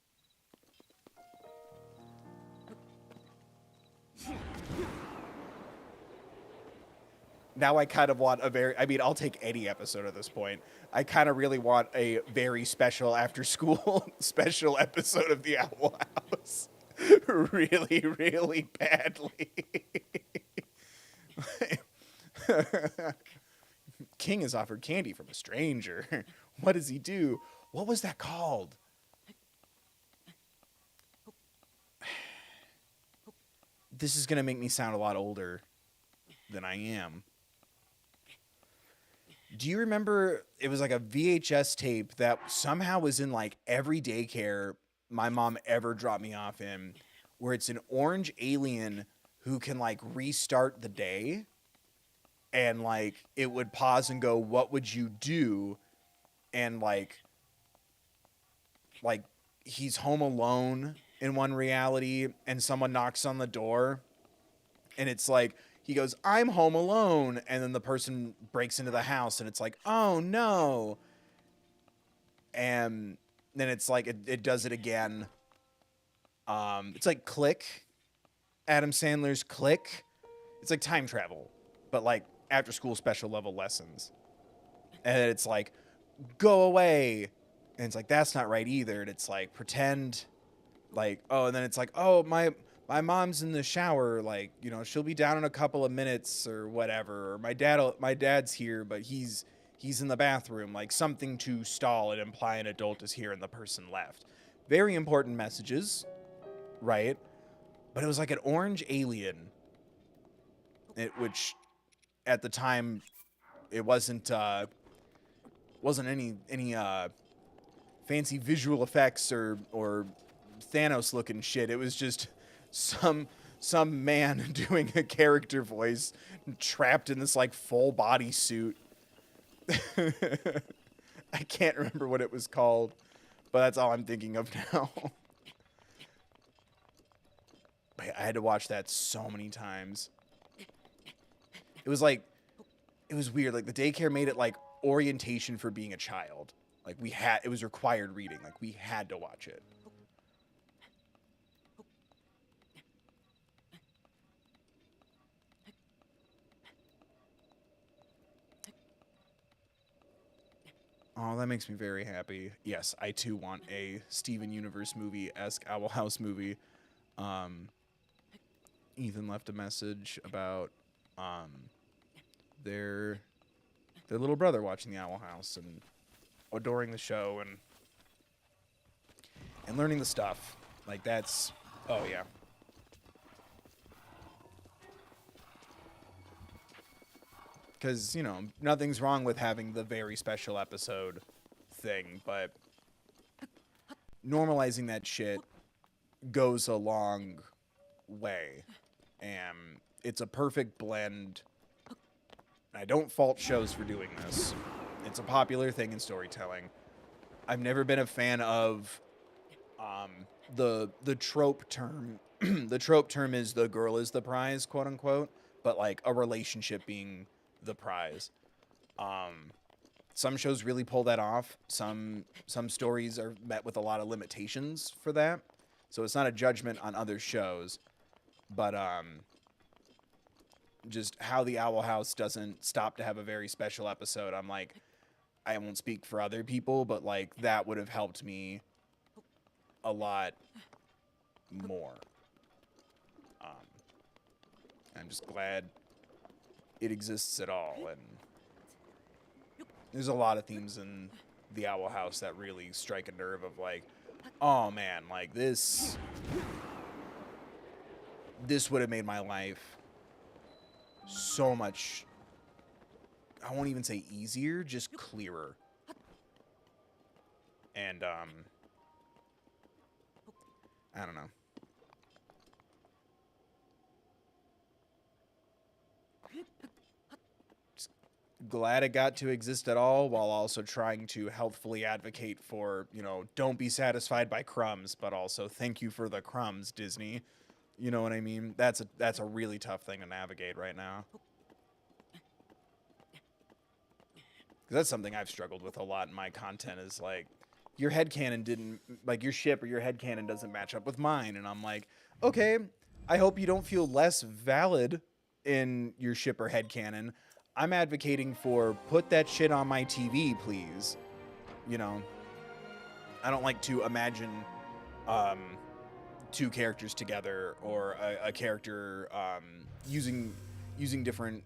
Now I kind of want I'll take any episode at this point. I kind of really want a very special after school special episode of the Owl House. Really, really badly. King is offered candy from a stranger. What does he do? What was that called? This is going to make me sound a lot older than I am. Do you remember it was like a VHS tape that somehow was in like every daycare my mom ever dropped me off in, where it's an orange alien who can like restart the day? and like it would pause and go, what would you do? And like he's home alone in one reality and someone knocks on the door and it's like he goes, I'm home alone, and then the person breaks into the house and it's like, oh no. And then it's like it does it again. It's like Click, Adam Sandler's Click. It's like time travel, but like after school special level lessons. And it's like, go away. And it's like, that's not right either. And it's like, pretend like, oh, and then it's like, oh, my mom's in the shower, like, you know, she'll be down in a couple of minutes or whatever. Or my dad's here, but he's in the bathroom, like something to stall and imply an adult is here and the person left. Very important messages, right? But it was like an orange alien, which at the time it wasn't any fancy visual effects or Thanos looking shit. It was just some man doing a character voice trapped in this like full body suit. I can't remember what it was called, but that's all I'm thinking of now. I had to watch that so many times. It was weird. Like the daycare made it like orientation for being a child. Like it was required reading. Like we had to watch it. Oh, that makes me very happy. Yes, I too want a Steven Universe movie-esque Owl House movie. Ethan left a message about their little brother watching the Owl House and adoring the show and learning the stuff. Like that's, oh yeah. Because, you know, nothing's wrong with having the very special episode thing, but normalizing that shit goes a long way. And it's a perfect blend. I don't fault shows for doing this. It's a popular thing in storytelling. I've never been a fan of the trope term. The trope term is the girl is the prize, quote unquote, but like a relationship being the prize. Some shows really pull that off. Some stories are met with a lot of limitations for that. So it's not a judgment on other shows, but just how the Owl House doesn't stop to have a very special episode. I'm like, I won't speak for other people, but like that would have helped me a lot more. I'm just glad it exists at all, and there's a lot of themes in the Owl House that really strike a nerve of like, oh man, like this would have made my life so much, I won't even say easier, just clearer. And I don't know. Glad it got to exist at all, while also trying to healthfully advocate for, you know, don't be satisfied by crumbs, but also thank you for the crumbs, Disney. You know what I mean? That's a really tough thing to navigate right now. Because that's something I've struggled with a lot in my content is like, your headcanon didn't, like your ship or your headcanon doesn't match up with mine. And I'm like, okay, I hope you don't feel less valid in your ship or headcanon. I'm advocating for put that shit on my TV, please. You know, I don't like to imagine two characters together or a character using different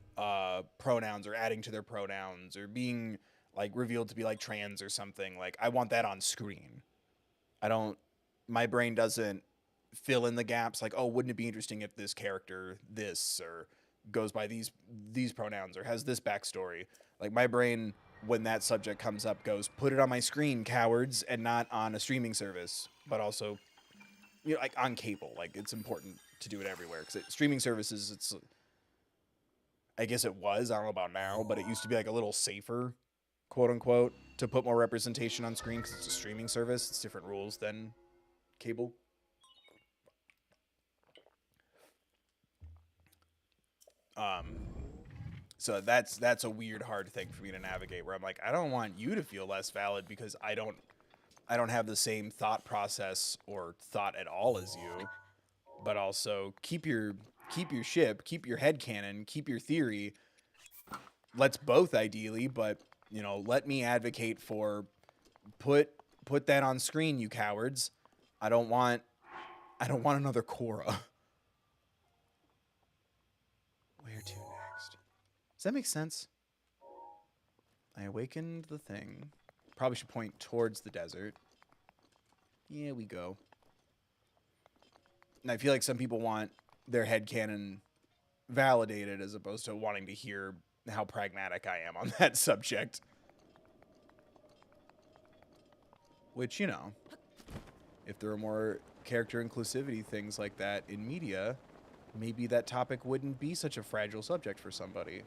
pronouns or adding to their pronouns or being like revealed to be like trans or something. Like I want that on screen. My brain doesn't fill in the gaps like, oh, wouldn't it be interesting if this character this or goes by these pronouns or has this backstory. Like my brain, when that subject comes up, goes, put it on my screen, cowards, and not on a streaming service, but also, you know, like on cable. Like it's important to do it everywhere because streaming services, I guess it was. I don't know about now, but it used to be like a little safer, quote unquote, to put more representation on screen because it's a streaming service. It's different rules than cable. Um, so that's a weird, hard thing for me to navigate. Where I'm like, I don't want you to feel less valid because I don't have the same thought process or thought at all as you. But also keep your ship, keep your headcanon, keep your theory. Let's both ideally, but you know, let me advocate for put that on screen, you cowards. I don't want another Korra. Where to next? Does that make sense? I awakened the thing. Probably should point towards the desert. Yeah, we go. And I feel like some people want their headcanon validated as opposed to wanting to hear how pragmatic I am on that subject. Which, you know, if there were more character inclusivity things like that in media, maybe that topic wouldn't be such a fragile subject for somebody.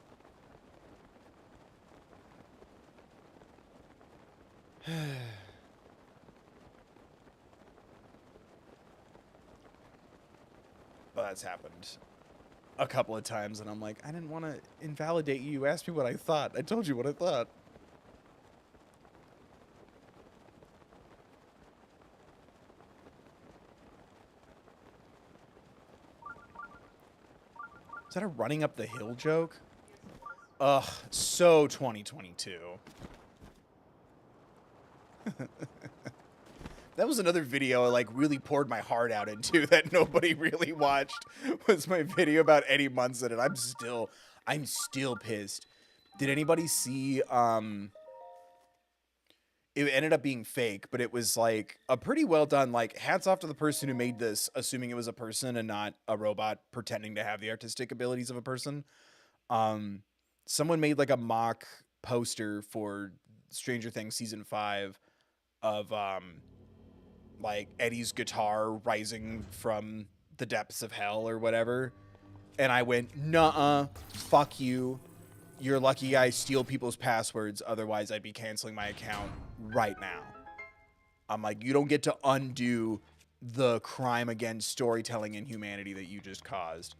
Well, that's happened a couple of times, and I'm like, I didn't want to invalidate you. You asked me what I thought. I told you what I thought. Is that a running up the hill joke? Ugh, so 2022. That was another video I like really poured my heart out into that nobody really watched. Was my video about Eddie Munson, and I'm still pissed. Did anybody see it ended up being fake, but it was like a pretty well done, like hats off to the person who made this, assuming it was a person and not a robot pretending to have the artistic abilities of a person. Someone made like a mock poster for Stranger Things season 5 of like Eddie's guitar rising from the depths of hell or whatever. And I went, nuh-uh, fuck you. You're lucky I steal people's passwords. Otherwise, I'd be canceling my account right now. I'm like, you don't get to undo the crime against storytelling and humanity that you just caused.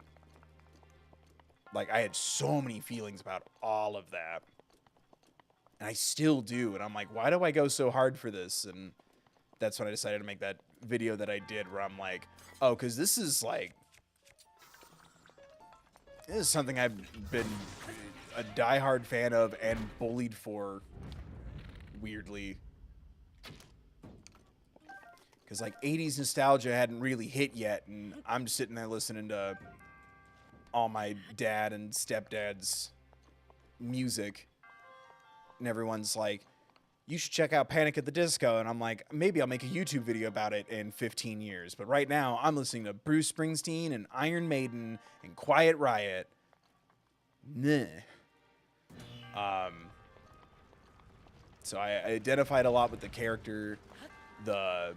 Like, I had so many feelings about all of that. And I still do. And I'm like, why do I go so hard for this? And that's when I decided to make that video that I did where I'm like, oh, because this is something I've been a diehard fan of and bullied for, weirdly. Because, like, 80s nostalgia hadn't really hit yet, and I'm just sitting there listening to all my dad and stepdad's music. And everyone's like, you should check out Panic at the Disco. And I'm like, maybe I'll make a YouTube video about it in 15 years. But right now, I'm listening to Bruce Springsteen and Iron Maiden and Quiet Riot. Meh. So I identified a lot with the character, the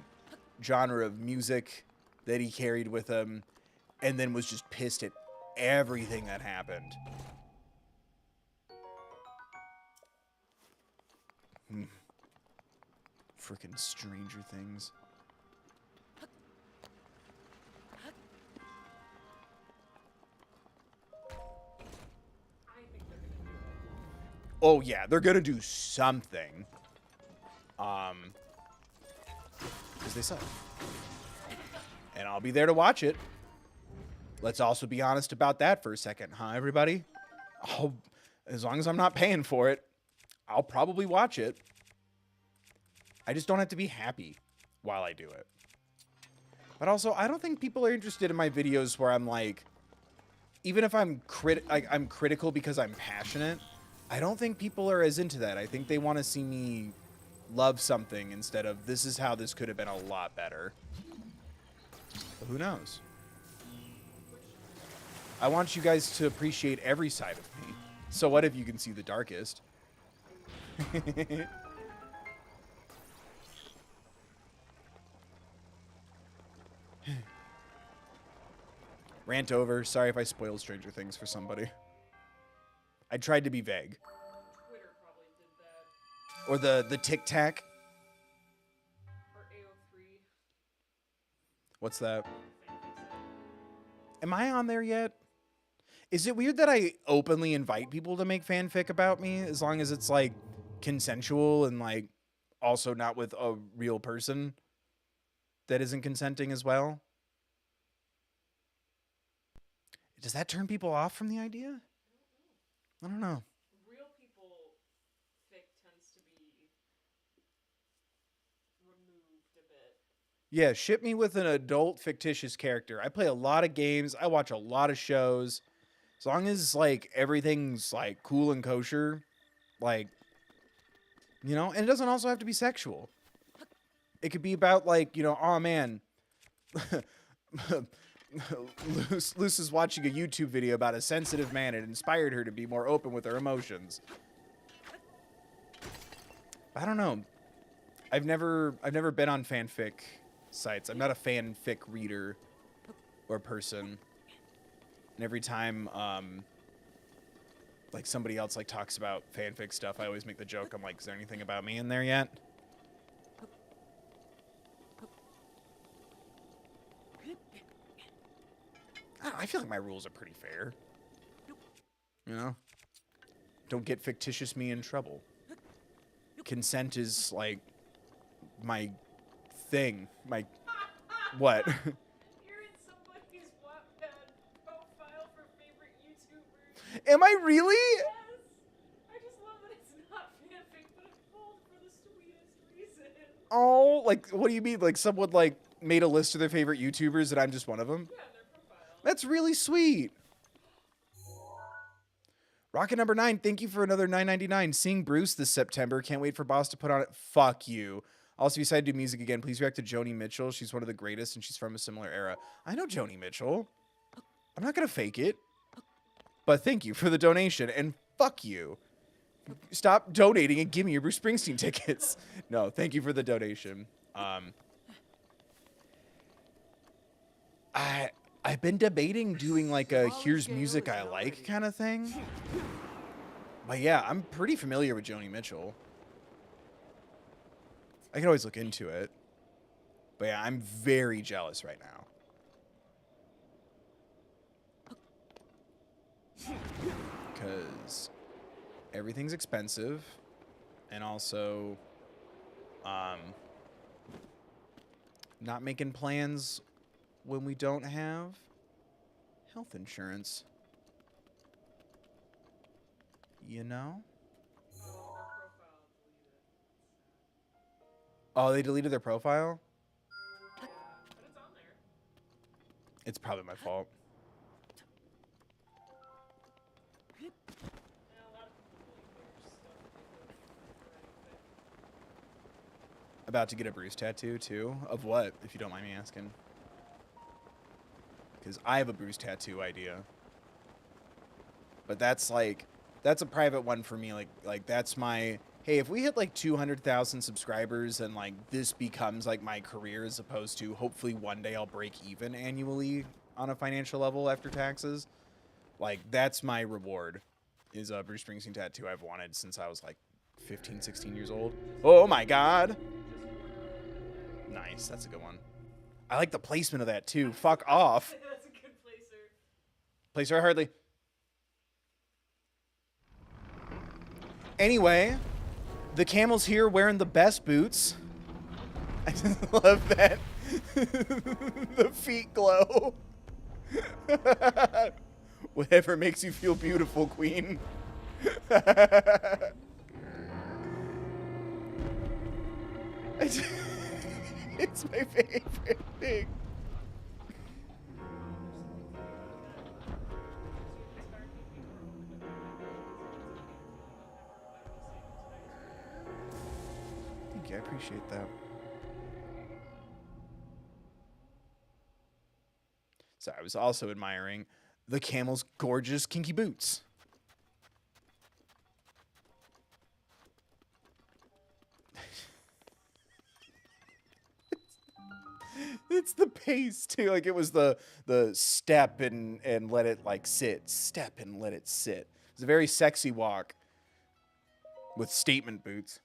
genre of music that he carried with him, and then was just pissed at everything that happened. Frickin' Stranger Things. Oh yeah, they're gonna do something. Because they suck. And I'll be there to watch it. Let's also be honest about that for a second, huh, everybody? As long as I'm not paying for it, I'll probably watch it. I just don't have to be happy while I do it. But also, I don't think people are interested in my videos where I'm like, even if I'm critical because I'm passionate, I don't think people are as into that. I think they want to see me love something instead of this is how this could have been a lot better. But who knows? I want you guys to appreciate every side of me. So what if you can see the darkest? Rant over. Sorry if I spoiled Stranger Things for somebody. I tried to be vague. Twitter probably did that. Or the Tic Tac. Or AO3. What's that? Fanfic site. Am I on there yet? Is it weird that I openly invite people to make fanfic about me as long as it's like consensual and like also not with a real person that isn't consenting as well? Does that turn people off from the idea? I don't know. Real people fic tends to be removed a bit. Yeah, ship me with an adult fictitious character. I play a lot of games. I watch a lot of shows. As long as like everything's like cool and kosher, like, you know, and it doesn't also have to be sexual. It could be about like, you know, oh man, Luce is watching a YouTube video about a sensitive man. It inspired her to be more open with her emotions. I don't know. I've never been on fanfic sites. I'm not a fanfic reader or person. And every time like somebody else like talks about fanfic stuff, I always make the joke. I'm like, is there anything about me in there yet? I feel like my rules are pretty fair. You know? Don't get fictitious me in trouble. Consent is like my thing. My what? You're in somebody's Wattpad profile for favorite YouTubers. Am I really? Yes! I just love that it's not fanfic, but it's pulled for the sweetest reason. Oh, like what do you mean? Like someone like made a list of their favorite YouTubers and I'm just one of them? Yeah, their profile. That's really sweet. Rocket number 9, thank you for another $9.99. Seeing Bruce this September. Can't wait for Boss to put on it. Fuck you. Also, if you decide to do music again, please react to Joni Mitchell. She's one of the greatest, and she's from a similar era. I know Joni Mitchell. I'm not going to fake it. But thank you for the donation, and fuck you. Stop donating and give me your Bruce Springsteen tickets. No, thank you for the donation. I've been debating doing like a here's music I like kind of thing. But yeah, I'm pretty familiar with Joni Mitchell. I can always look into it. But yeah, I'm very jealous right now. Because everything's expensive. And also, not making plans when we don't have health insurance. You know? Oh, they deleted their profile? Yeah, but it's on there. It's probably my fault. Yeah, a lot of people delete their stuff if they go for anything. About to get a Bruce tattoo, too? Of what, if you don't mind me asking? Because I have a Bruce tattoo idea. But that's like, that's a private one for me. Like that's my, hey, if we hit like 200,000 subscribers and like this becomes like my career as opposed to hopefully one day I'll break even annually on a financial level after taxes. Like that's my reward is a Bruce Springsteen tattoo I've wanted since I was like 15, 16 years old. Oh my God. Nice. That's a good one. I like the placement of that too. Fuck off. That's a good placer. Placer hardly. Anyway, the camel's here wearing the best boots. I just love that. The feet glow. Whatever makes you feel beautiful, queen. It's my favorite thing. Thank you, I appreciate that. So I was also admiring the camel's gorgeous kinky boots. It's the pace too. Like it was the step and let it like sit. Step and let it sit. It's a very sexy walk with statement boots.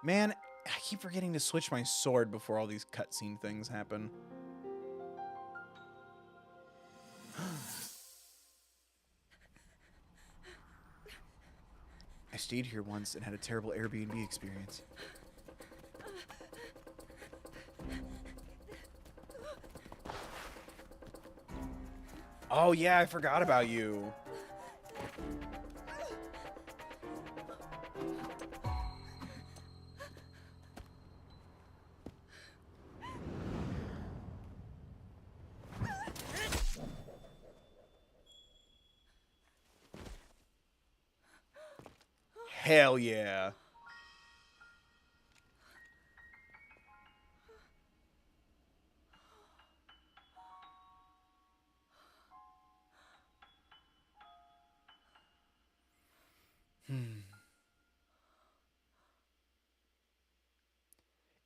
Man, I keep forgetting to switch my sword before all these cutscene things happen. I stayed here once and had a terrible Airbnb experience. Oh yeah, I forgot about you. Hell yeah.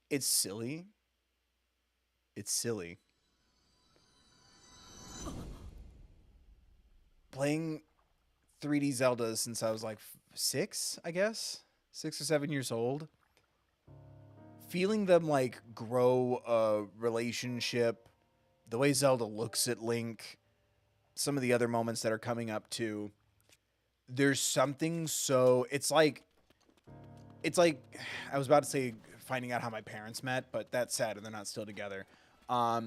It's silly. It's silly. Playing 3D Zelda since I was like 6, I guess. 6 or 7 years old. Feeling them like grow a relationship, the way Zelda looks at Link, some of the other moments that are coming up too. There's something so it's like I was about to say finding out how my parents met, but that's sad and they're not still together.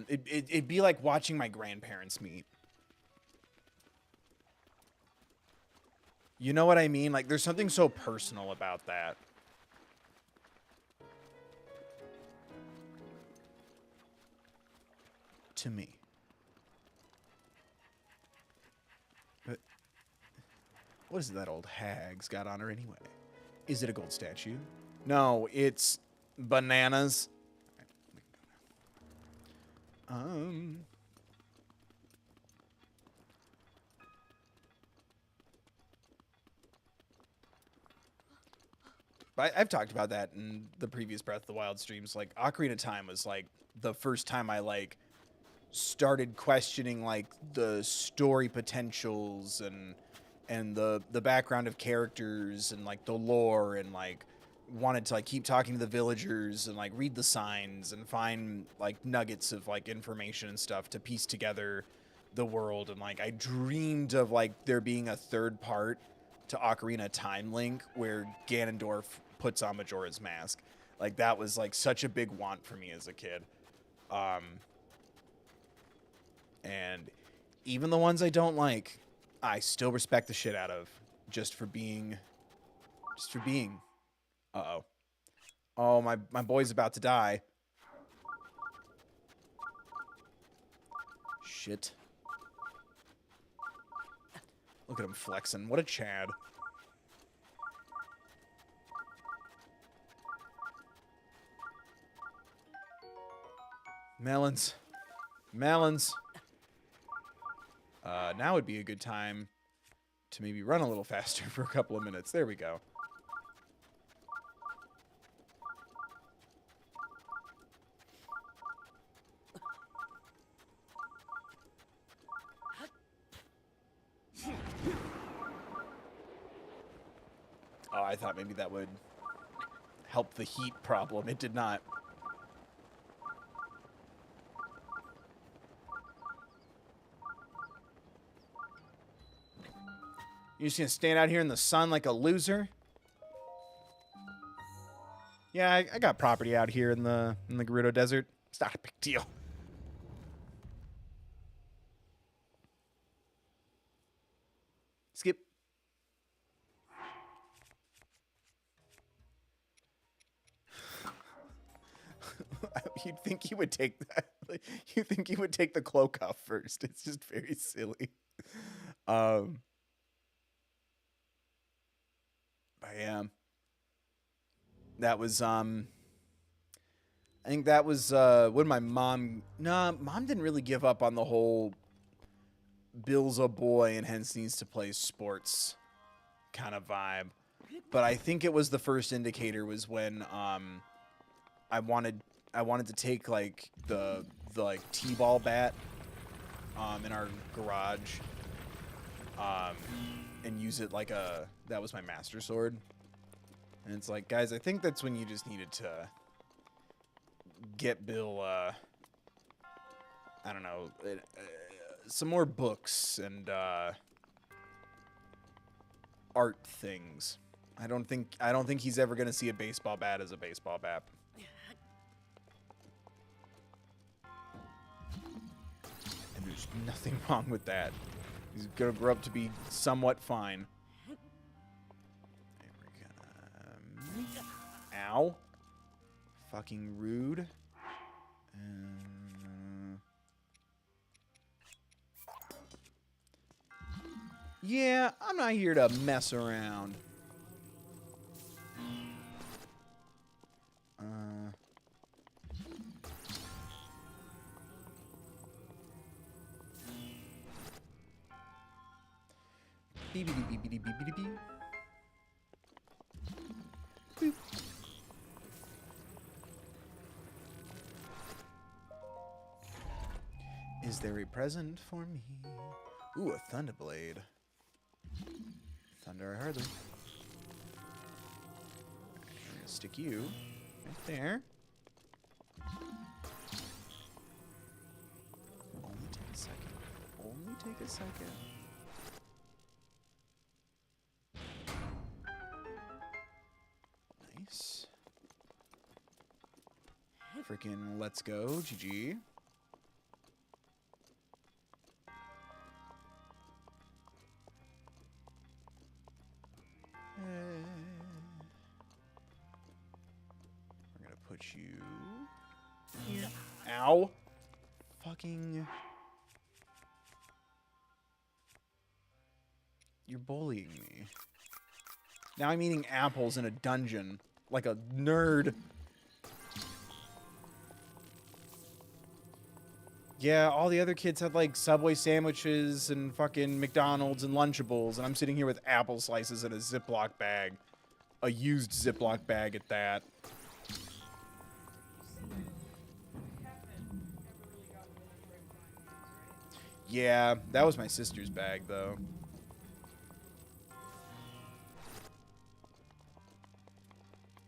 It'd be like watching my grandparents meet. You know what I mean? Like there's something so personal about that. To me. But what is it that old hag's got on her anyway? Is it a gold statue? No, it's bananas. I've talked about that in the previous Breath of the Wild streams. Like Ocarina of Time was like the first time I like started questioning like the story potentials and the background of characters and like the lore, and like wanted to like keep talking to the villagers and like read the signs and find like nuggets of like information and stuff to piece together the world. And like I dreamed of like there being a third part to Ocarina of Time Link where Ganondorf puts on Majora's Mask. Like that was like such a big want for me as a kid. And even the ones I don't like, I still respect the shit out of just for being. Uh-oh. Oh, my boy's about to die. Shit. Look at him flexing. What a Chad. Melons. Melons. Now would be a good time to maybe run a little faster for a couple of minutes. There we go. Oh, I thought maybe that would help the heat problem. It did not. You're just gonna stand out here in the sun like a loser? Yeah, I got property out here in the Gerudo Desert. It's not a big deal. Skip. You'd think he would take that. You'd think he would take the cloak off first. It's just very silly. I am. That was I think that was when my mom. Nah, mom didn't really give up on the whole Bill's a boy and hence needs to play sports kind of vibe. But I think it was the first indicator was when I wanted to take like the like T-ball bat in our garage and use it like that was my master sword. And it's like, guys, I think that's when you just needed to get Bill I don't know, some more books and art things. I don't think he's ever going to see a baseball bat as a baseball bat. And there's nothing wrong with that. He's going to grow up to be somewhat fine. We're gonna... Ow. Fucking rude. Yeah, I'm not here to mess around. Is there a present for me? Ooh, a Thunderblade. Thunder, hardly. I'm gonna stick you right there. Only take a second. Only take a second. Nice. Freaking let's go, GG. We're gonna put you here. Ow! Fucking... You're bullying me. Now I'm eating apples in a dungeon. Like a nerd. Yeah, all the other kids had like Subway sandwiches and fucking McDonald's and Lunchables, and I'm sitting here with apple slices in a Ziploc bag. A used Ziploc bag at that. Yeah, that was my sister's bag, though.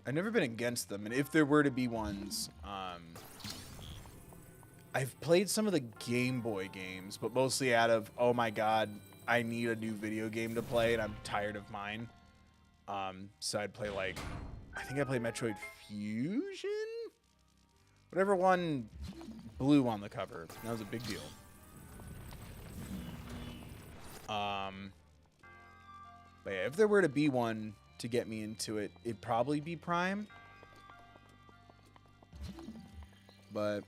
I've never been against them, and if there were to be ones, I've played some of the Game Boy games, but mostly out of, oh my god, I need a new video game to play, and I'm tired of mine. So I'd play, like, I think I played Metroid Fusion? Whatever one blue on the cover. That was a big deal. But yeah, if there were to be one to get me into it, it'd probably be Prime. But,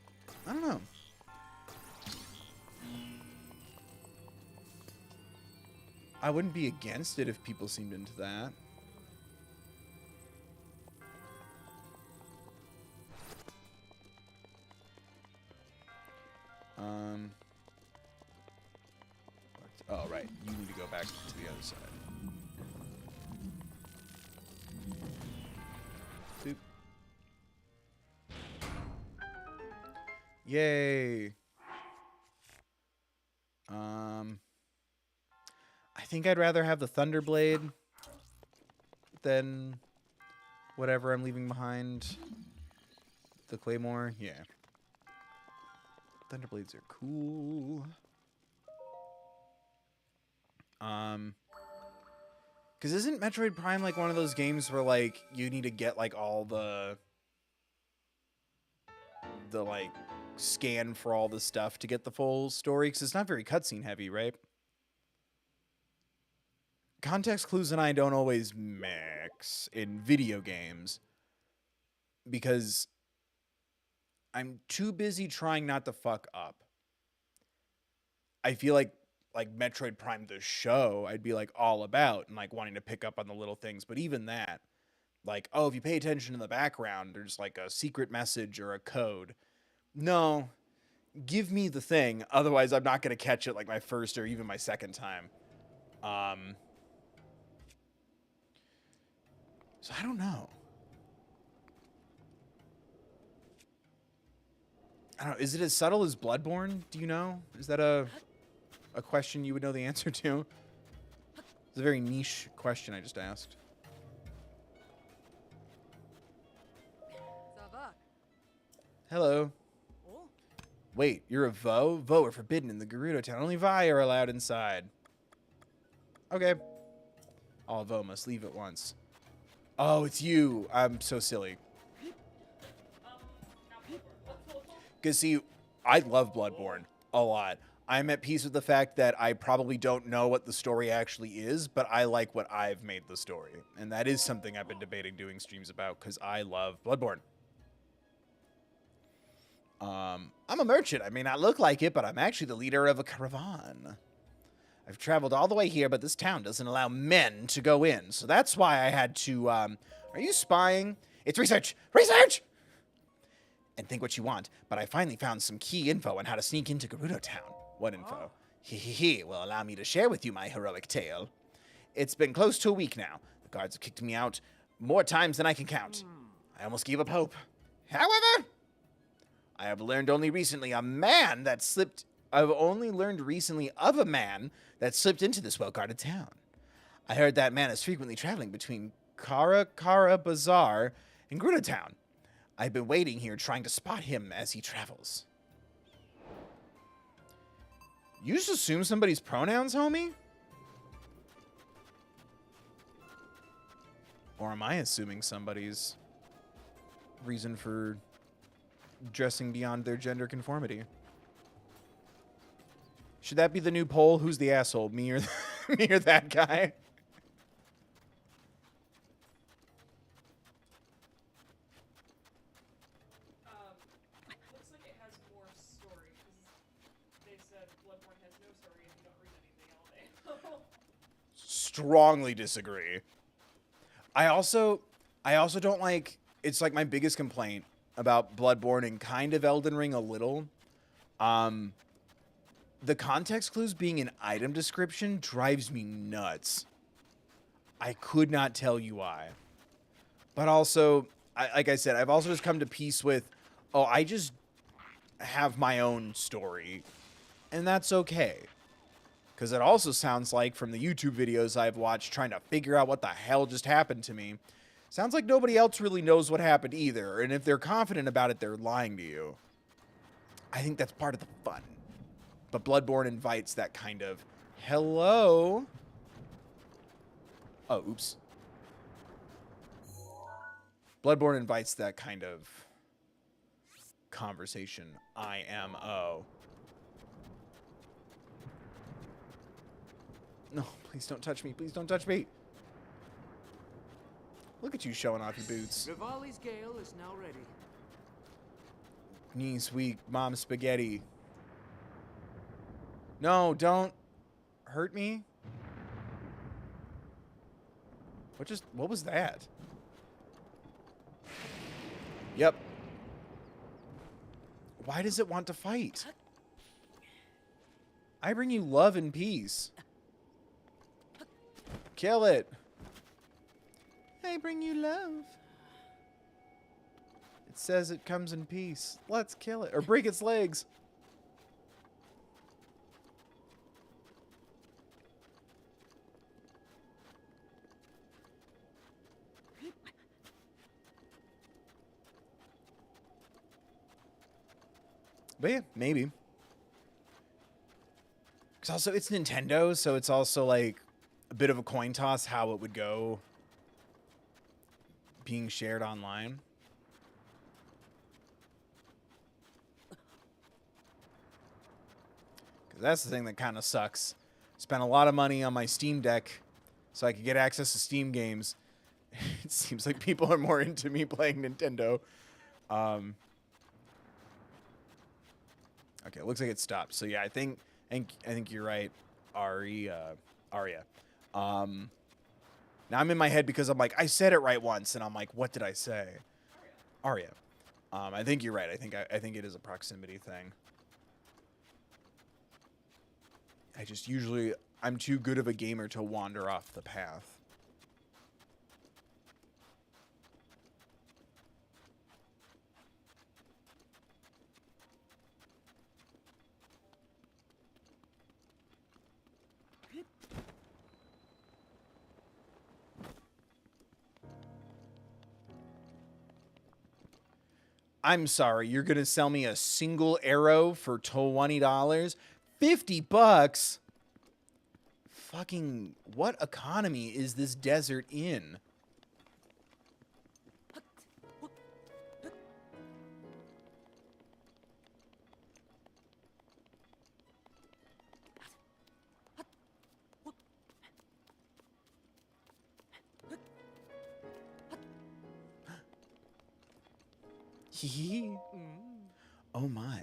I don't know. I wouldn't be against it if people seemed into that. Oh, right. You need to go back to the other side. Boop. Yay. I think I'd rather have the Thunderblade than whatever I'm leaving behind. The Claymore, yeah. Thunderblades are cool. Because isn't Metroid Prime like one of those games where like you need to get like all the like scan for all the stuff to get the full story? Because it's not very cutscene heavy, right? Context clues and I don't always mix in video games because I'm too busy trying not to fuck up. I feel like Metroid Prime the show, I'd be like all about and like wanting to pick up on the little things. But even that, like, oh, if you pay attention in the background, there's like a secret message or a code. No, give me the thing. Otherwise, I'm not going to catch it like my first or even my second time. So I don't know. I don't know. Is it as subtle as Bloodborne? Do you know? Is that a question you would know the answer to? It's a very niche question I just asked. Hello. Wait, you're a Vo? Vo are forbidden in the Gerudo town. Only Vi are allowed inside. Okay. All Vo must leave at once. Oh, it's you. I'm so silly. Because, see, I love Bloodborne a lot. I'm at peace with the fact that I probably don't know what the story actually is, but I like what I've made the story. And that is something I've been debating doing streams about, because I love Bloodborne. I'm a merchant. I may not look like it, but I'm actually the leader of a caravan. I've traveled all the way here, but this town doesn't allow men to go in. So that's why I had to, are you spying? It's research! Research! And think what you want, but I finally found some key info on how to sneak into Gerudo town. What info? Well, allow me to share with you my heroic tale. It's been close to a week now. The guards have kicked me out more times than I can count. I almost gave up hope. However, I have learned only recently of a man that slipped into this well-guarded town. I heard that man is frequently traveling between Kara Bazaar and Gerudo town. I've been waiting here trying to spot him as he travels. You just assume somebody's pronouns, homie? Or am I assuming somebody's reason for dressing beyond their gender conformity? Should that be the new poll? Who's the asshole? Me or me or that guy? Looks like it has more story, because they said Bloodborne has no story and you don't read anything all day. Strongly disagree. I also don't like, it's like my biggest complaint about Bloodborne and kind of Elden Ring a little. The context clues being an item description drives me nuts. I could not tell you why. But also, like I said, I've also just come to peace with, oh, I just have my own story. And that's okay. Because it also sounds like, from the YouTube videos I've watched trying to figure out what the hell just happened to me, sounds like nobody else really knows what happened either. And if they're confident about it, they're lying to you. I think that's part of the fun. But Bloodborne invites that kind of, hello? Oh, oops. Bloodborne invites that kind of conversation. IMO. No, please don't touch me. Please don't touch me. Look at you showing off your boots. Rivali's Gale is now ready. Knee sweet mom spaghetti. No, don't hurt me. What was that? Yep. Why does it want to fight? I bring you love and peace. Kill it. I bring you love. It says it comes in peace. Let's kill it. Or break its legs. But yeah, maybe. Because also, it's Nintendo, so it's also like a bit of a coin toss how it would go being shared online. Because that's the thing that kind of sucks. Spent a lot of money on my Steam Deck so I could get access to Steam games. It seems like people are more into me playing Nintendo. Okay, it looks like it stopped. So yeah, I think you're right, Arya. Now I'm in my head because I'm like, I said it right once, and I'm like, what did I say? Arya. I think you're right. I think it is a proximity thing. I just usually, I'm too good of a gamer to wander off the path. I'm sorry, you're gonna sell me a single arrow for $20? $50? Fucking, what economy is this desert in? Oh my.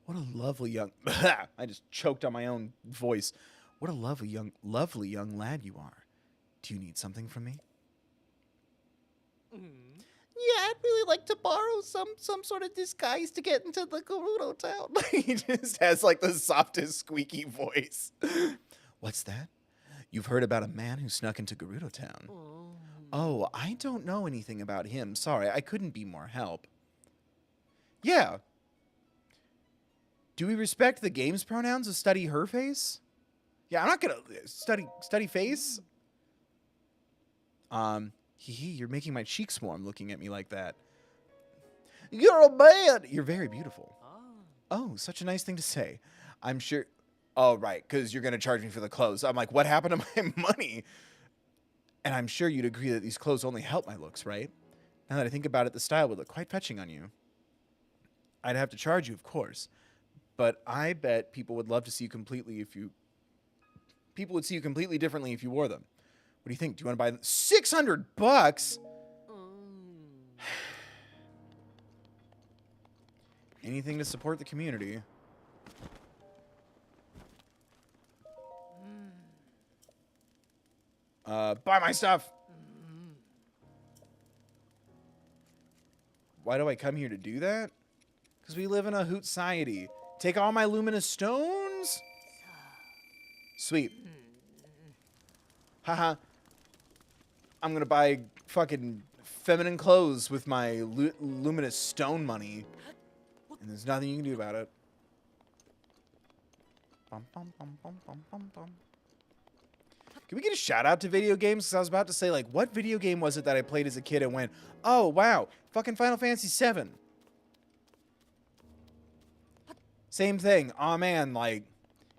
What a lovely young... I just choked on my own voice. What a lovely young lad you are. Do you need something from me? Yeah, I'd really like to borrow some sort of disguise to get into the Gerudo town. He just has like the softest squeaky voice. What's that? You've heard about a man who snuck into Gerudo town. Oh, I don't know anything about him. Sorry, I couldn't be more help. Yeah. Do we respect the game's pronouns of study her face? Yeah, I'm not gonna study face. You're making my cheeks warm looking at me like that. You're a man. You're very beautiful. Oh, such a nice thing to say. I'm sure. Oh, right, because you're gonna charge me for the clothes. I'm like, what happened to my money? And I'm sure you'd agree that these clothes only help my looks, right? Now that I think about it, the style would look quite fetching on you. I'd have to charge you, of course. But I bet people would love to see you completely if you... People would see you completely differently if you wore them. What do you think? Do you want to buy them? $600? Anything to support the community. Buy my stuff! Why do I come here to do that? Because we live in a hoot society. Take all my luminous stones? Sweet. Haha. I'm going to buy fucking feminine clothes with my luminous stone money. And there's nothing you can do about it. Bum, bum, bum, bum, bum, bum, bum. Can we get a shout out to video games? Because I was about to say, like, what video game was it that I played as a kid and went, oh, wow, fucking Final Fantasy VII. Same thing. Aw, man, like,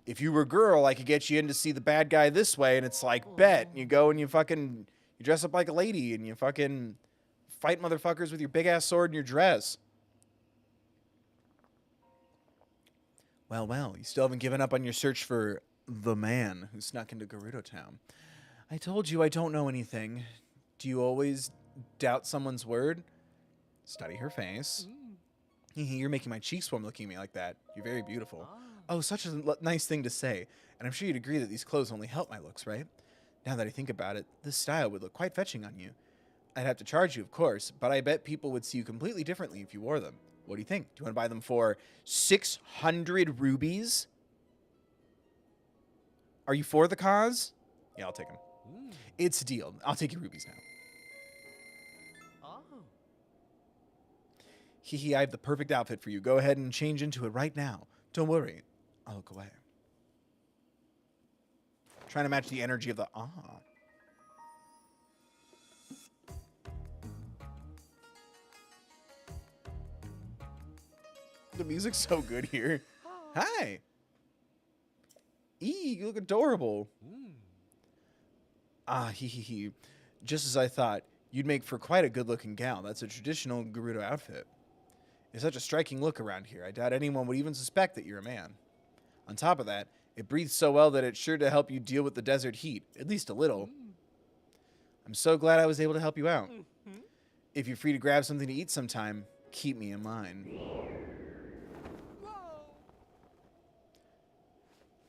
if you were a girl, I could get you in to see the bad guy this way, and it's like, bet. You go and you dress up like a lady, and you fucking fight motherfuckers with your big-ass sword and your dress. Well, you still haven't given up on your search for the man who snuck into Gerudo Town. I told you I don't know anything. Do you always doubt someone's word? Study her face. You're making my cheeks warm looking at me like that. You're very beautiful. Oh, such a nice thing to say. And I'm sure you'd agree that these clothes only help my looks, right? Now that I think about it, this style would look quite fetching on you. I'd have to charge you, of course, but I bet people would see you completely differently if you wore them. What do you think? Do you want to buy them for 600 rubies? Are you for the cause? Yeah, I'll take them. It's a deal. I'll take your rubies now. I have the perfect outfit for you. Go ahead and change into it right now. Don't worry. I'll look away. Trying to match the energy of the The music's so good here. Hi. You look adorable. Just as I thought, you'd make for quite a good-looking gal. That's a traditional Gerudo outfit. It's such a striking look around here. I doubt anyone would even suspect that you're a man. On top of that, it breathes so well that it's sure to help you deal with the desert heat, at least a little. I'm so glad I was able to help you out. If you're free to grab something to eat sometime, keep me in mind.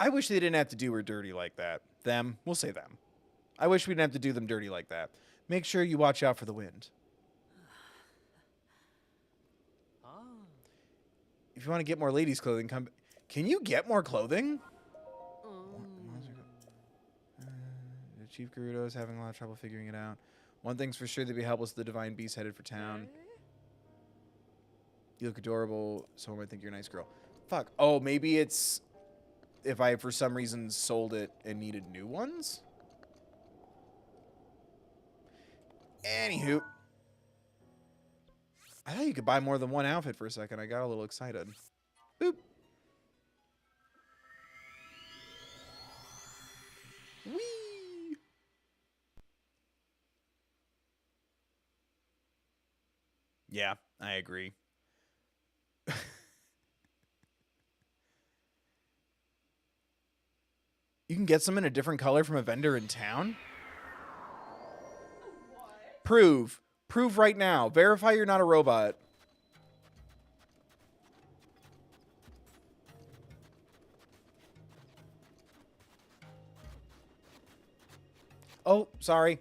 I wish they didn't have to do her dirty like that. Them. We'll say them. I wish we didn't have to do them dirty like that. Make sure you watch out for the wind. If you want to get more ladies' clothing, come... Can you get more clothing? Chief Gerudo is having a lot of trouble figuring it out. One thing's for sure, they'd be helpless if the divine beast headed for town. You look adorable. Someone might think you're a nice girl. Fuck. Oh, maybe it's if I, for some reason, sold it and needed new ones? Anywho. I thought you could buy more than one outfit for a second. I got a little excited. Boop. Whee! Yeah, I agree. You can get some in a different color from a vendor in town? What? Prove. Prove right now. Verify you're not a robot. Oh, sorry.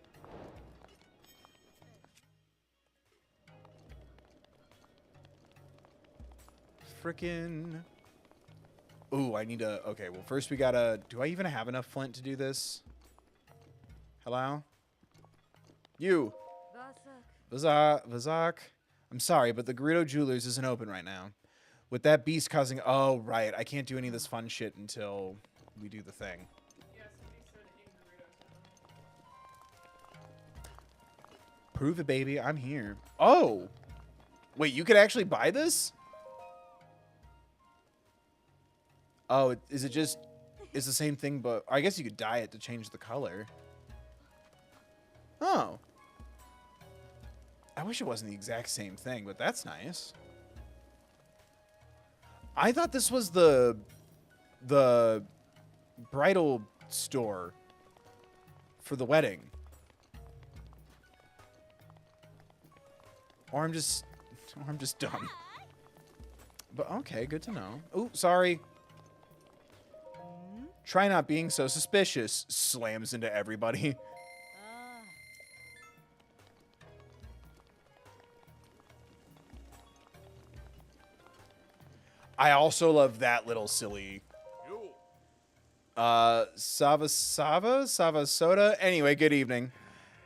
Frickin'. Ooh, I need to... Okay, well, first we gotta... Do I even have enough flint to do this? Hello? You. Vazak. I'm sorry, but the Gerudo Jewelers isn't open right now. With that beast causing... Oh, right. I can't do any of this fun shit until we do the thing. Yeah, somebody said in Gerudo town. Prove it, baby. I'm here. Oh! Wait, you could actually buy this? Oh, is it just... It's the same thing, but... I guess you could dye it to change the color. Oh. I wish it wasn't the exact same thing, but that's nice. I thought this was the bridal store for the wedding. Or I'm just dumb. But okay, good to know. Oh, sorry. Try not being so suspicious. Slams into everybody. I also love that little silly. Sava Soda. Anyway, good evening.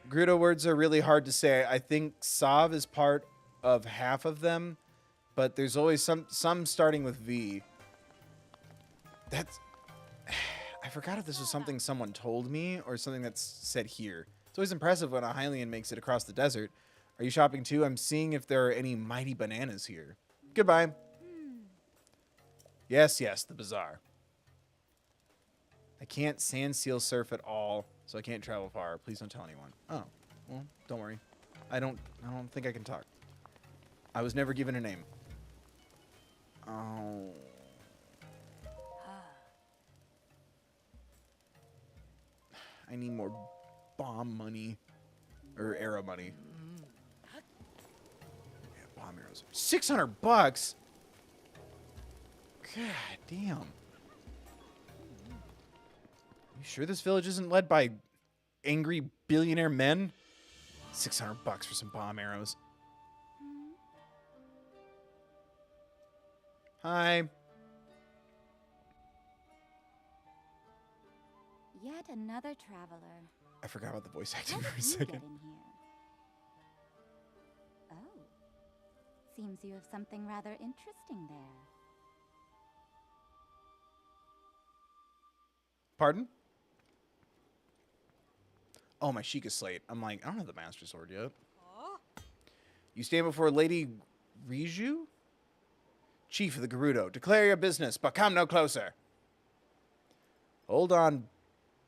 Gerudo words are really hard to say. I think Sav is part of half of them, but there's always some starting with V. That's... I forgot if this was something someone told me or something that's said here. It's always impressive when a Hylian makes it across the desert. Are you shopping too? I'm seeing if there are any mighty bananas here. Goodbye. Yes, the bazaar. I can't sand seal surf at all, so I can't travel far. Please don't tell anyone. Oh, well, don't worry. I don't think I can talk. I was never given a name. Oh. I need more bomb money. Or arrow money. Yeah, bomb arrows. $600? God damn. You sure this village isn't led by angry billionaire men? $600 for some bomb arrows. Hi. Yet another traveler. I forgot about the voice acting How for a did you second. get in here? Oh. Seems you have something rather interesting there. Pardon? Oh, my Sheikah slate. I'm like, I don't have the Master Sword yet. You stand before Lady Riju? Chief of the Gerudo. Declare your business, but come no closer. Hold on,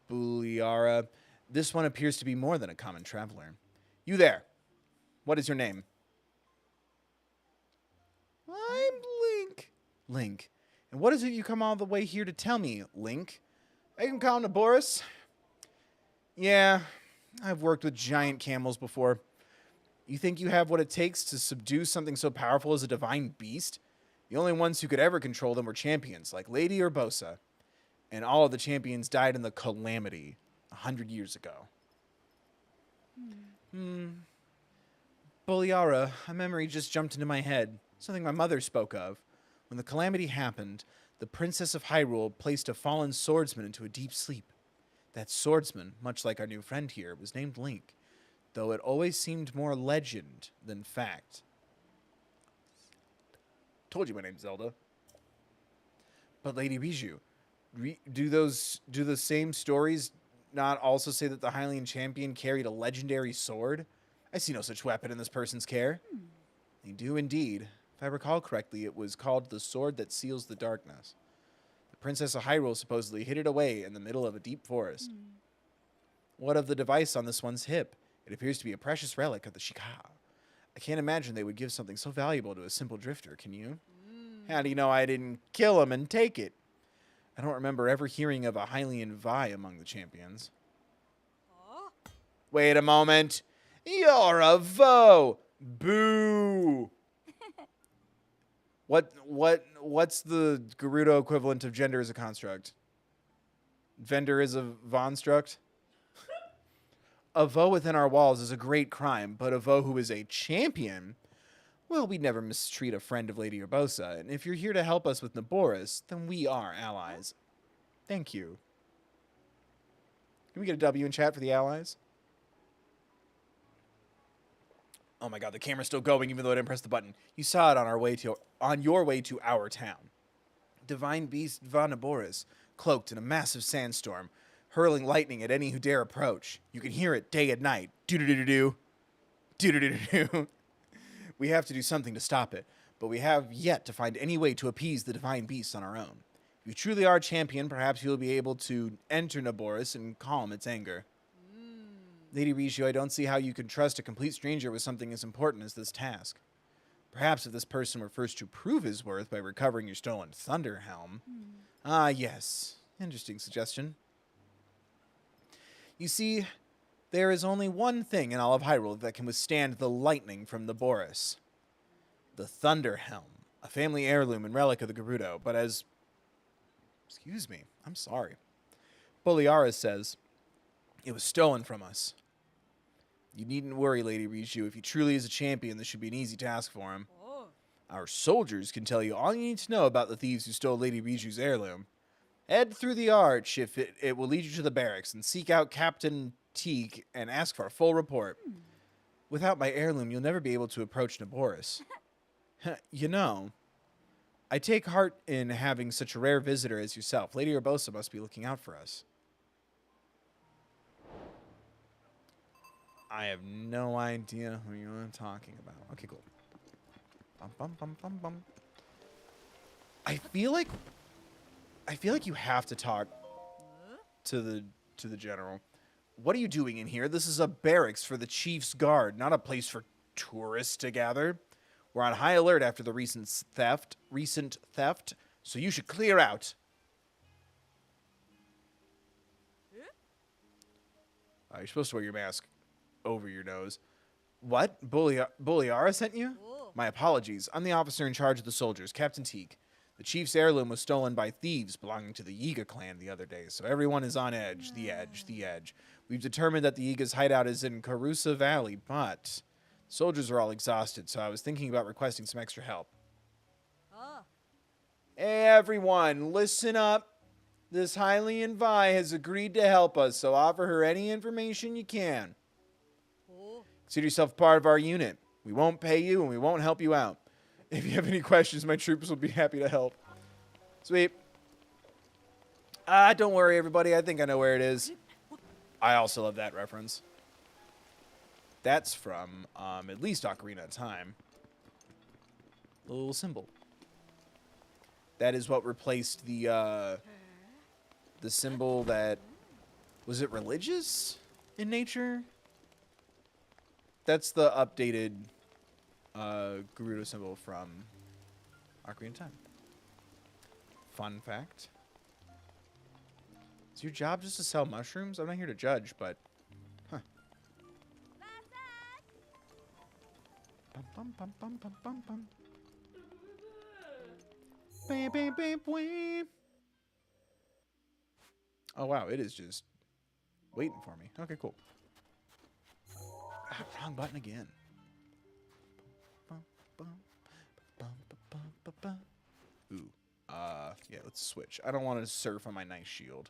Buliara. This one appears to be more than a common traveler. You there. What is your name? I'm Link. Link. And what is it you come all the way here to tell me, Link? I can call him to Boris. Yeah, I've worked with giant camels before. You think you have what it takes to subdue something so powerful as a divine beast? The only ones who could ever control them were champions, like Lady Urbosa. And all of the champions died in the Calamity 100 years ago. Boliara, a memory just jumped into my head. Something my mother spoke of. When the Calamity happened, the Princess of Hyrule placed a fallen swordsman into a deep sleep. That swordsman, much like our new friend here, was named Link, though it always seemed more legend than fact. Told you my name's Zelda. But Lady Bijou, do the same stories not also say that the Hylian champion carried a legendary sword? I see no such weapon in this person's care. They do indeed. If I recall correctly, it was called the Sword That Seals the Darkness. The Princess of Hyrule supposedly hid it away in the middle of a deep forest. What of the device on this one's hip? It appears to be a precious relic of the Sheikah. I can't imagine they would give something so valuable to a simple drifter, can you? How do you know I didn't kill him and take it? I don't remember ever hearing of a Hylian Vi among the champions. Wait a moment. You're a Vo! Boo! What's the Gerudo equivalent of gender as a construct? Vendor is a Vonstruct? A Vo within our walls is a great crime, but a Vo who is a champion, well, we'd never mistreat a friend of Lady Urbosa, and if you're here to help us with Naboris, then we are allies. Thank you. Can we get a W in chat for the allies? Oh my god, the camera's still going even though I didn't press the button. You saw it on your way to our town. Divine beast Vanaboris, cloaked in a massive sandstorm, hurling lightning at any who dare approach. You can hear it day and night. Do-do-do-do-do. Do-do-do-do-do. We have to do something to stop it, but we have yet to find any way to appease the divine beast on our own. If you truly are a champion, perhaps you'll be able to enter Naboris and calm its anger. Lady Regio, I don't see how you can trust a complete stranger with something as important as this task. Perhaps if this person were first to prove his worth by recovering your stolen Thunder Helm. Ah, yes. Interesting suggestion. You see, there is only one thing in all of Hyrule that can withstand the lightning from the Boris. The Thunder Helm, a family heirloom and relic of the Gerudo, but as... Excuse me, I'm sorry. Boliara says, it was stolen from us. You needn't worry, Lady Riju. If he truly is a champion, this should be an easy task for him. Our soldiers can tell you all you need to know about the thieves who stole Lady Riju's heirloom. Head through the arch if it will lead you to the barracks and seek out Captain Teague and ask for a full report. Without my heirloom, you'll never be able to approach Naboris. You know, I take heart in having such a rare visitor as yourself. Lady Urbosa must be looking out for us. I have no idea who you're talking about. Okay, cool. Bum, bum, bum, bum, bum. I feel like you have to talk to the general. What are you doing in here? This is a barracks for the chief's guard, not a place for tourists to gather. We're on high alert after the recent theft, so you should clear out. You're supposed to wear your mask over your nose. What? Boliara sent you? My apologies. I'm the officer in charge of the soldiers, Captain Teague. The chief's heirloom was stolen by thieves belonging to the Yiga clan the other day, so everyone is on edge, the edge. We've determined that the Yiga's hideout is in Karusa Valley, but soldiers are all exhausted, so I was thinking about requesting some extra help. Hey, everyone, listen up. This Hylian Vi has agreed to help us, so offer her any information you can. Consider yourself part of our unit. We won't pay you, and we won't help you out. If you have any questions, my troopers will be happy to help. Sweet. Don't worry, everybody. I think I know where it is. I also love that reference. That's from, at least Ocarina of Time. The little symbol. That is what replaced the symbol that... Was it religious in nature? That's the updated Gerudo symbol from Ocarina of Time. Fun fact. Is your job just to sell mushrooms? I'm not here to judge, but... Huh. Bum, bum, bum, bum, bum, bum, bum. Bam, bam, bam, bam. Oh, wow. It is just waiting for me. Okay, cool. Wrong button again. Ooh. Yeah, let's switch. I don't want to surf on my nice shield.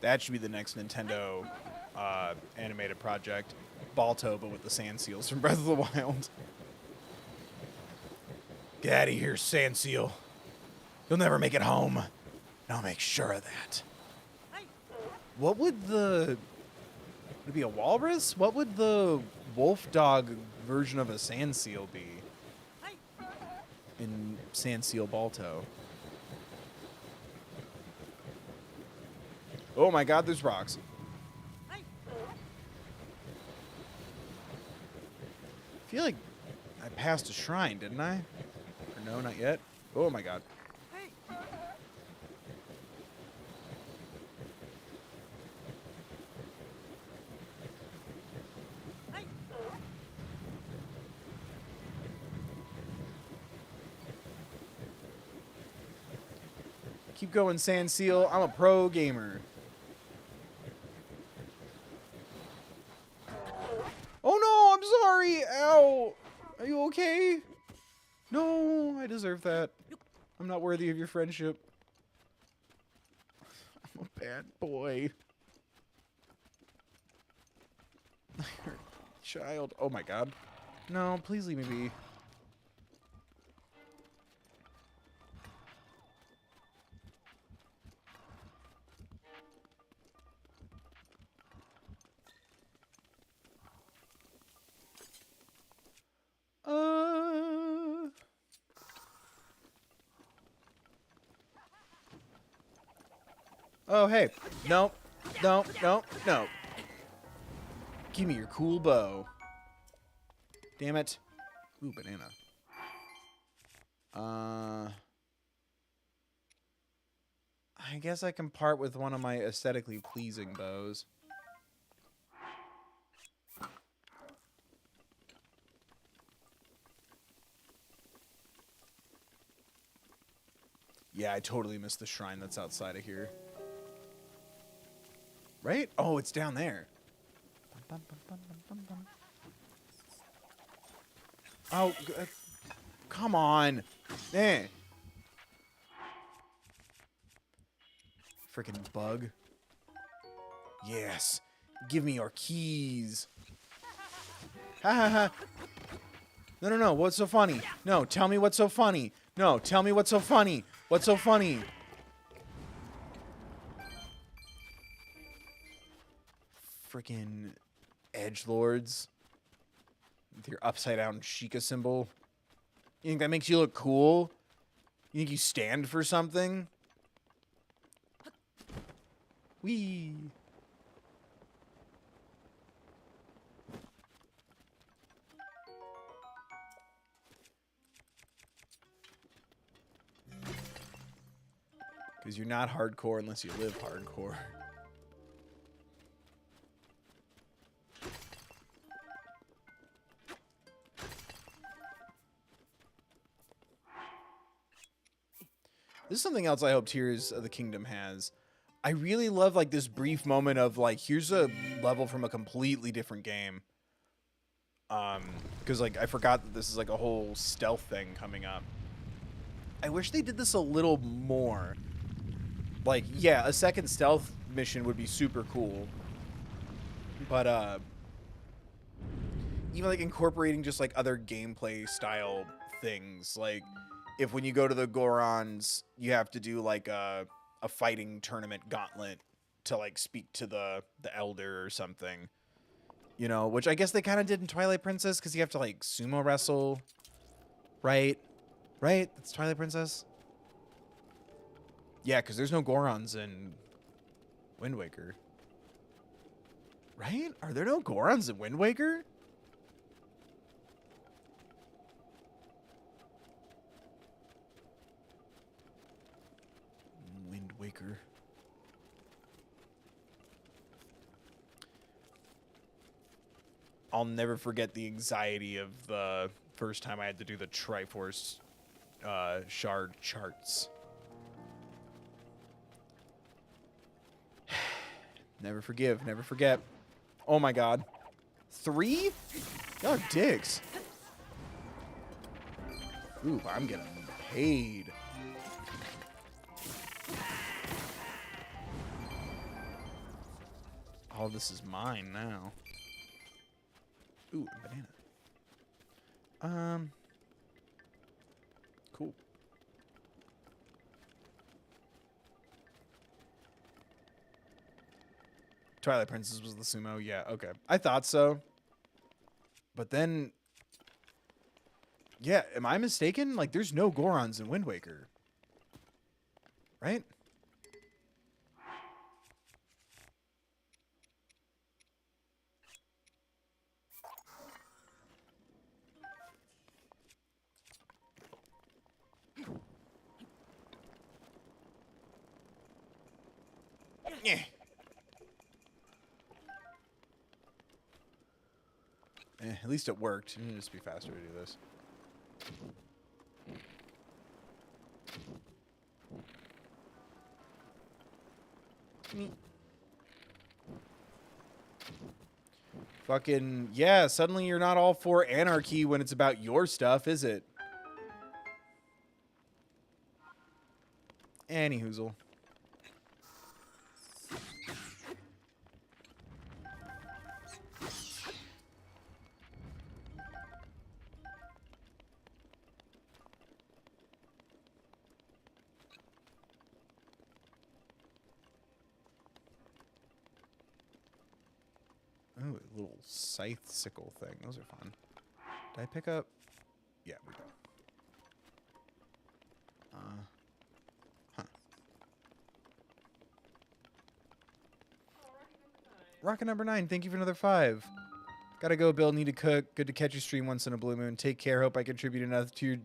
That should be the next Nintendo animated project. Balto, but with the sand seals from Breath of the Wild. Get out of here, sand seal. You'll never make it home. And I'll make sure of that. What would the... Would it be a walrus? What would the wolf dog version of a sand seal be? In Sand Seal Balto. Oh my god, there's rocks. I feel like I passed a shrine, didn't I? Or no, not yet. Oh my god. Keep going, Sand Seal. I'm a pro gamer. Oh no, I'm sorry. Ow. Are you okay? No, I deserve that. I'm not worthy of your friendship. I'm a bad boy. Child. Oh my god. No, please leave me be. Oh, hey. Nope. Nope. Nope. Nope. Give me your cool bow. Damn it. Ooh, banana. I guess I can part with one of my aesthetically pleasing bows. Yeah, I totally missed the shrine that's outside of here. Right? Oh, it's down there. Oh, come on. Eh. Freaking bug. Yes. Give me your keys. Ha ha ha. No, no, no. What's so funny? No, tell me what's so funny. No, tell me what's so funny. What's so funny? Freaking edgelords with your upside down Sheikah symbol. You think that makes you look cool? You think you stand for something? Whee! Because you're not hardcore unless you live hardcore. This is something else I hope Tears of the Kingdom has. I really love like this brief moment of like, here's a level from a completely different game. Because like I forgot that this is like a whole stealth thing coming up. I wish they did this a little more. Like, yeah, a second stealth mission would be super cool. But even like incorporating just like other gameplay style things, like if when you go to the Gorons, you have to do like a fighting tournament gauntlet to like speak to the elder or something, you know, which I guess they kind of did in Twilight Princess because you have to like sumo wrestle, right? That's Twilight Princess. Yeah, because there's no Gorons in Wind Waker, right? Are there no Gorons in Wind Waker? Wind Waker. I'll never forget the anxiety of the first time I had to do the Triforce shard charts. Never forgive, never forget. Oh my god. 3? Y'all are dicks. Ooh, I'm getting paid. All this is mine now. Ooh, a banana. Cool. Twilight Princess was the sumo. Yeah, okay. I thought so. But then... Yeah, am I mistaken? Like, there's no Gorons in Wind Waker. Right? Yeah. At least it worked. It'd just be faster to do this. Fucking, yeah, suddenly you're not all for anarchy when it's about your stuff, is it? Anyhoozle. Oh, a little scythe sickle thing. Those are fun. Did I pick up? Yeah, we go. Huh. Rocket number 9. Thank you for another 5. Gotta go, Bill. Need to cook. Good to catch your stream once in a blue moon. Take care. Hope I contribute enough to your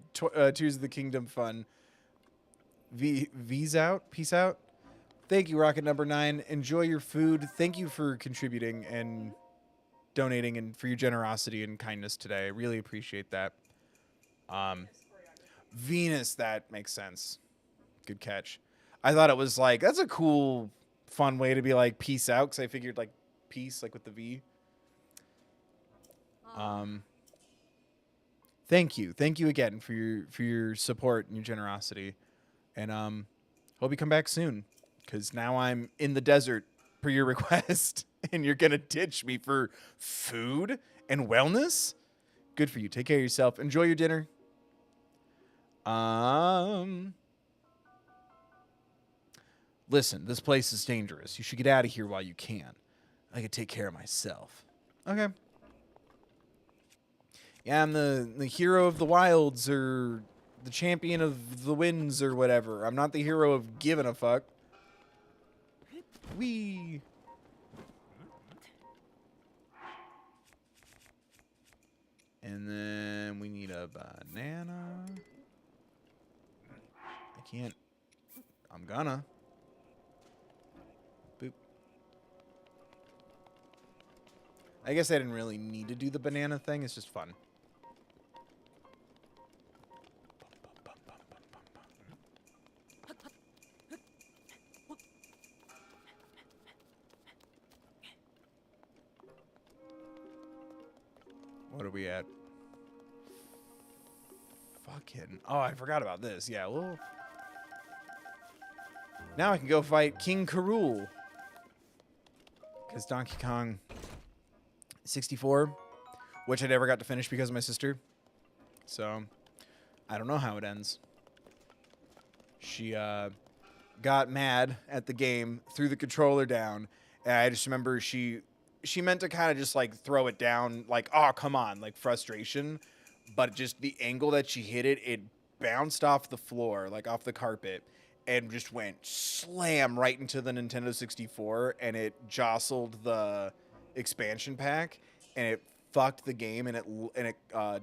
Tears of the Kingdom fun. V's out. Peace out. Thank you, Rocket number 9. Enjoy your food. Thank you for contributing and donating and for your generosity and kindness today. I really appreciate that. Venus, that makes sense. Good catch. I thought it was like, that's a cool, fun way to be like, peace out, because I figured like peace, like with the V. Thank you. Thank you again for your support and your generosity. And hope you come back soon, because now I'm in the desert per your request, and you're going to ditch me for food and wellness? Good for you. Take care of yourself. Enjoy your dinner. Listen, this place is dangerous. You should get out of here while you can. I can take care of myself. Okay. Yeah, I'm the hero of the wilds, or the champion of the winds, or whatever. I'm not the hero of giving a fuck. Whee! And then we need a banana. I can't. I'm gonna. Boop. I guess I didn't really need to do the banana thing. It's just fun. What are we at? Fucking... Oh, I forgot about this. Yeah, well... Now I can go fight King K. Rool. Because Donkey Kong 64, which I never got to finish because of my sister. So, I don't know how it ends. She got mad at the game, threw the controller down, and I just remember she meant to kind of just like throw it down, like, oh, come on, like frustration. But just the angle that she hit it, it bounced off the floor, like off the carpet, and just went slam right into the Nintendo 64, and it jostled the expansion pack, and it fucked the game, and it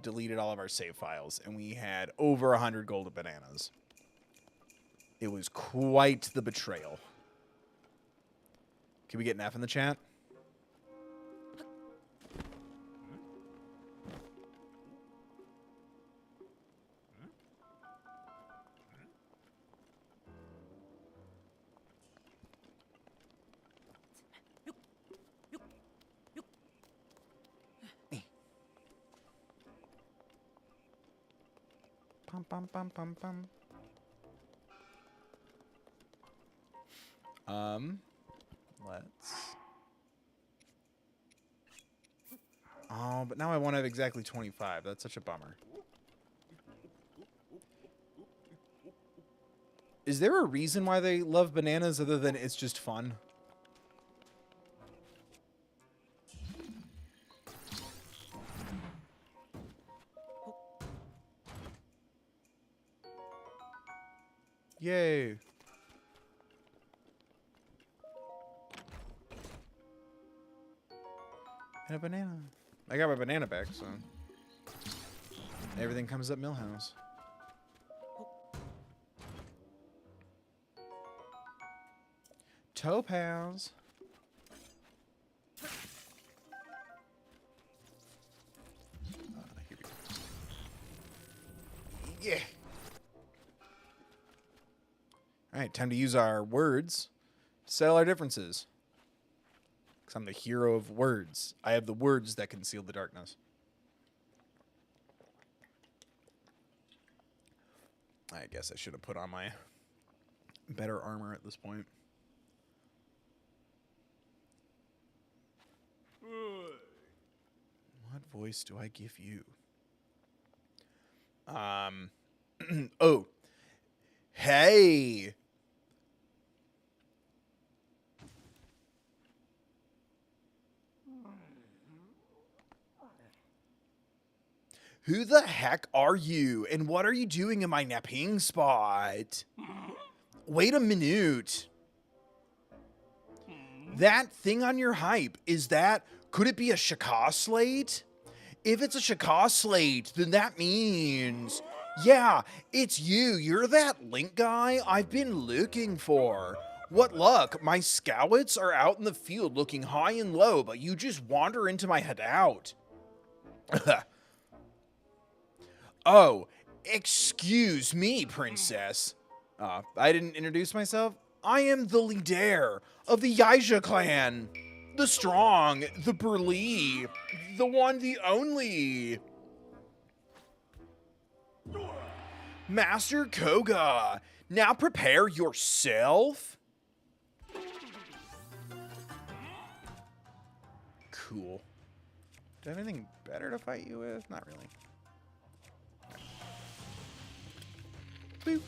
deleted all of our save files, and we had over 100 golden bananas. It was quite the betrayal. Can we get an F in the chat? Pum, pum, pum, pum, pum. Let's Oh, but now I want to have exactly 25. That's such a bummer. Is there a reason why they love bananas other than it's just fun? Yay. And a banana. I got my banana back, so everything comes up Millhouse. Topaz. Here we go. Yeah. All right, time to use our words to settle our differences. Because I'm the hero of words. I have the words that conceal the darkness. I guess I should have put on my better armor at this point. What voice do I give you? Oh. Hey. Who the heck are you? And what are you doing in my napping spot? Wait a minute. That thing on your hype, could it be a Shaka slate? If it's a Shaka slate, then that means, yeah, it's you. You're that Link guy I've been looking for. What luck, my scouts are out in the field looking high and low, but you just wander into my hideout. Oh, excuse me, princess. I didn't introduce myself. I am the leader of the Yaija clan. The strong, the burly, the one, the only. Master Koga, now prepare yourself. Cool. Do I have anything better to fight you with? Not really. Boop.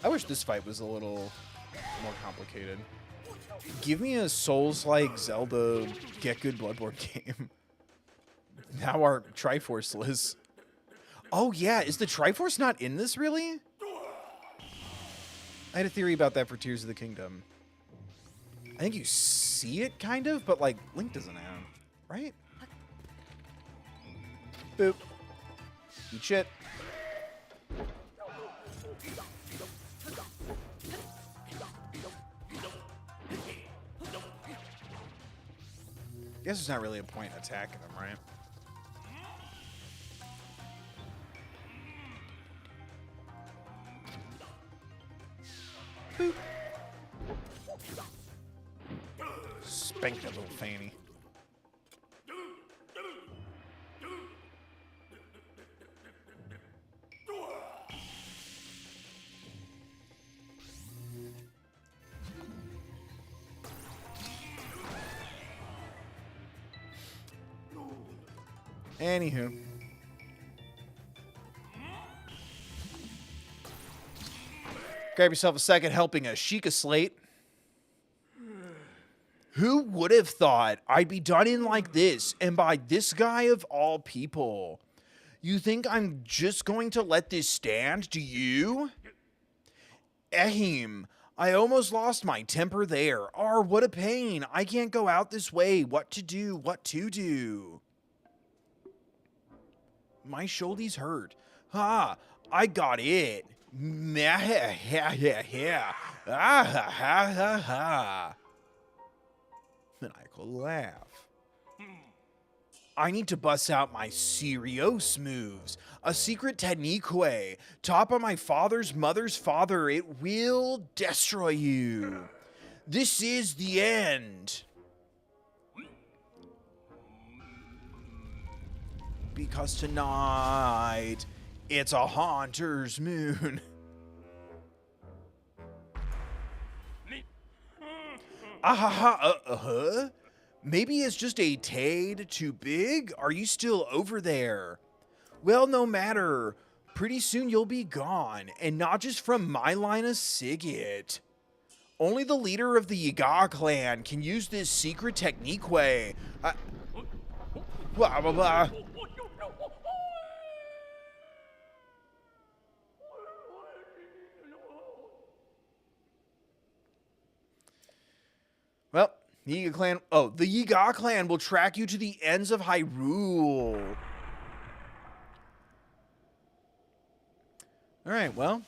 I wish this fight was a little more complicated. Give me a Souls-like Zelda Get Good Bloodborne game. Now our Triforce-less. Oh yeah, is the Triforce not in this really? I had a theory about that for Tears of the Kingdom. I think you see it kind of, but like Link doesn't have, right? Boop. Eat shit. Guess there's not really a point in attacking them, right? Boop. Spank that little fanny. Anywho. Grab yourself a second helping a Sheikah slate. Who would have thought I'd be done in like this, and by this guy of all people? You think I'm just going to let this stand, do you? Ehim, I almost lost my temper there. Arr, what a pain. I can't go out this way. What to do, what to do. My shoulders hurt. Ha, I got it. Maniacal laugh. I need to bust out my serious moves. A secret technique. Top of my father's mother's father. It will destroy you. This is the end. because tonight it's a haunter's moon. Ahaha, maybe it's just a tad too big? Are you still over there? Well, no matter. Pretty soon you'll be gone, and not just from my line of sight. Only the leader of the Yaga clan can use this secret technique way. Blah, blah, blah. Well, the Yiga clan. Oh, the Yiga clan will track you to the ends of Hyrule. All right, well,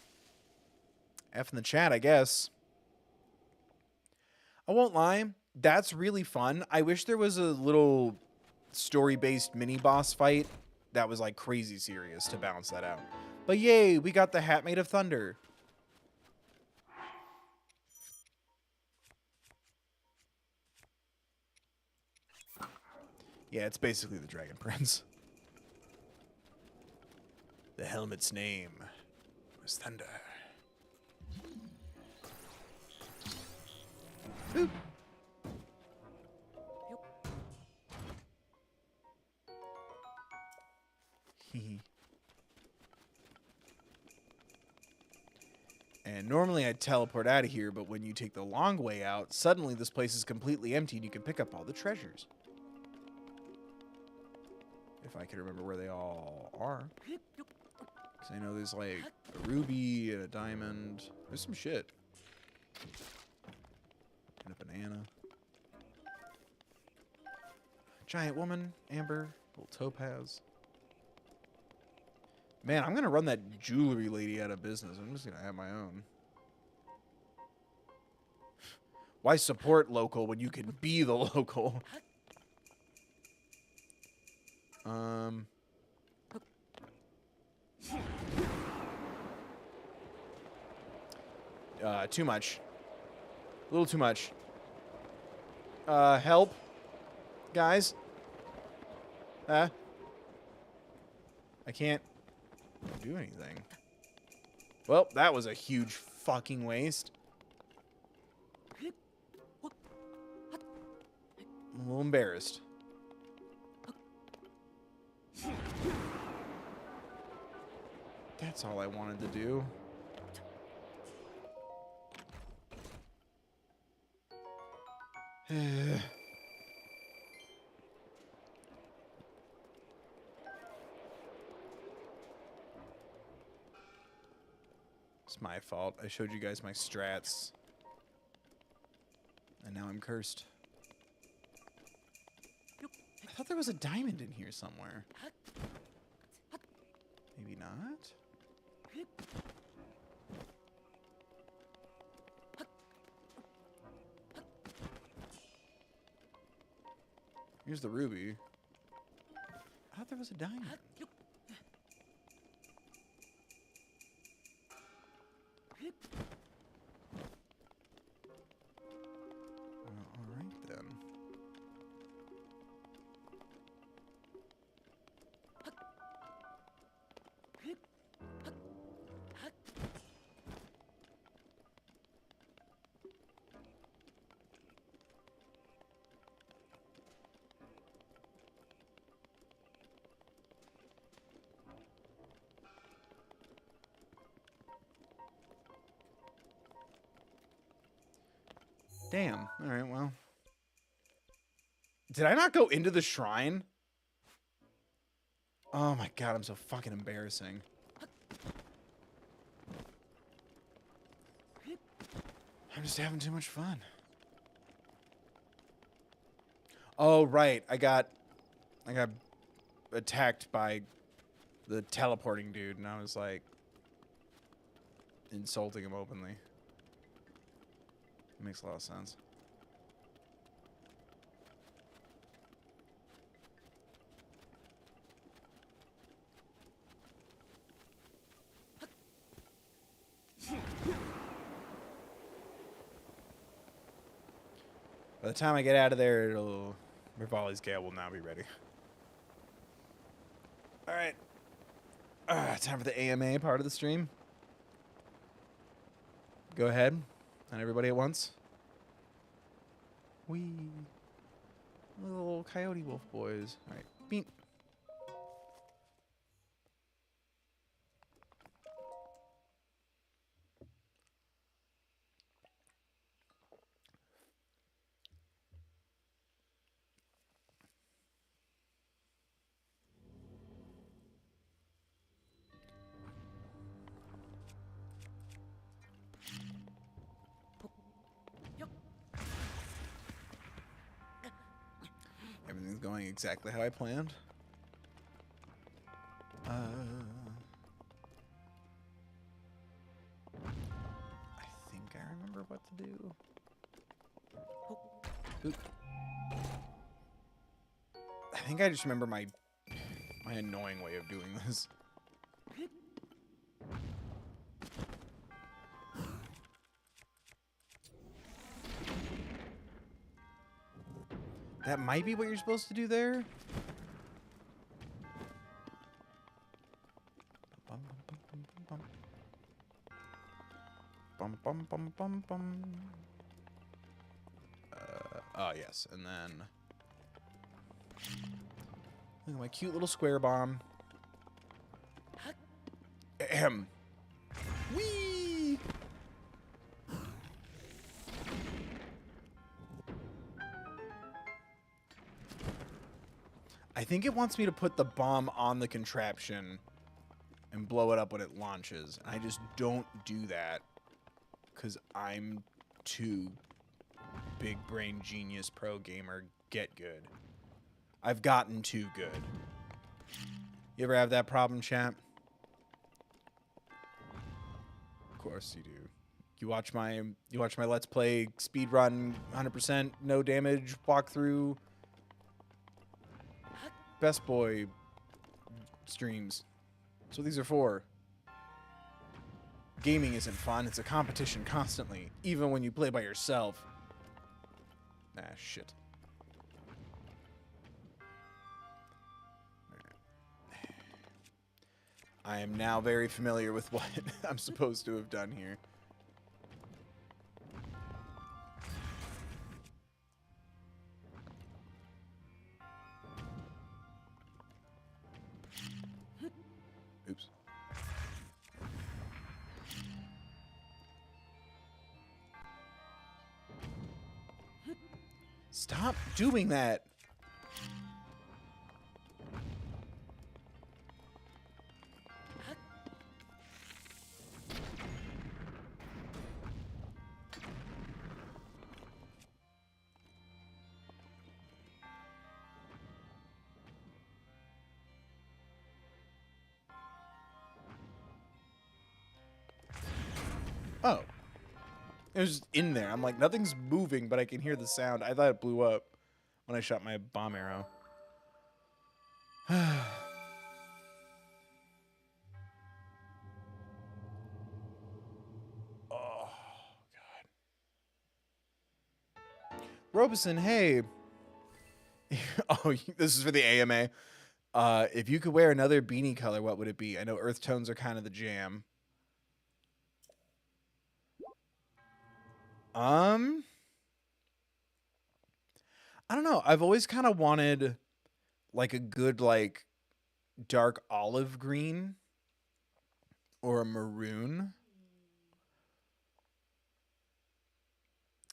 F in the chat, I guess. I won't lie, that's really fun. I wish there was a little story-based mini-boss fight that was like crazy serious to balance that out. But yay, we got the hat made of thunder. Yeah, it's basically the Dragon Prince. The helmet's name was Thunder. Boop. And normally I'd teleport out of here, but when you take the long way out, suddenly this place is completely empty and you can pick up all the treasures. If I can remember where they all are. Because I know there's like a ruby and a diamond. There's some shit. And a banana. Giant woman, amber, little topaz. Man, I'm going to run that jewelry lady out of business. I'm just going to have my own. Why support local when you can be the local? Too much. A little too much. Help. Guys. I can't do anything. Well, that was a huge fucking waste. I'm a little embarrassed. That's all I wanted to do. It's my fault. I showed you guys my strats. And now I'm cursed. I thought there was a diamond in here somewhere. Maybe not? Here's the ruby. I thought there was a diamond. Alright then. Damn. Alright, well. Did I not go into the shrine? Oh my god, I'm so fucking embarrassing. I'm just having too much fun. Oh, right. I got attacked by the teleporting dude, and I was like insulting him openly. Makes a lot of sense. By the time I get out of there, Rivali's Gale will now be ready. All right. Time for the AMA part of the stream. Go ahead. Not everybody at once. Wee. Little coyote wolf boys. All right. Beep. Everything's going exactly how I planned. I think I remember what to do. Oop. I think I just remember my annoying way of doing this. That might be what you're supposed to do there. Bum, bum, bum, bum, bum. Oh, yes. And then... Look at my cute little square bomb. Ahem. Whee! I think it wants me to put the bomb on the contraption and blow it up when it launches. I just don't do that because I'm too big brain genius pro gamer get good. I've gotten too good. You ever have that problem, champ? Of course you do. You watch my Let's Play speedrun 100% no damage walkthrough Best Boy streams. That's what these are for. Gaming isn't fun. It's a competition constantly, even when you play by yourself. Ah, shit. I am now very familiar with what I'm supposed to have done here. Oops. Stop doing that. Oh. It was in there. I'm like, nothing's moving, but I can hear the sound. I thought it blew up when I shot my bomb arrow. Oh, God. Robeson, hey. Oh, this is for the AMA. If you could wear another beanie color, what would it be? I know earth tones are kind of the jam. I don't know. I've always kind of wanted like a good like dark olive green or a maroon.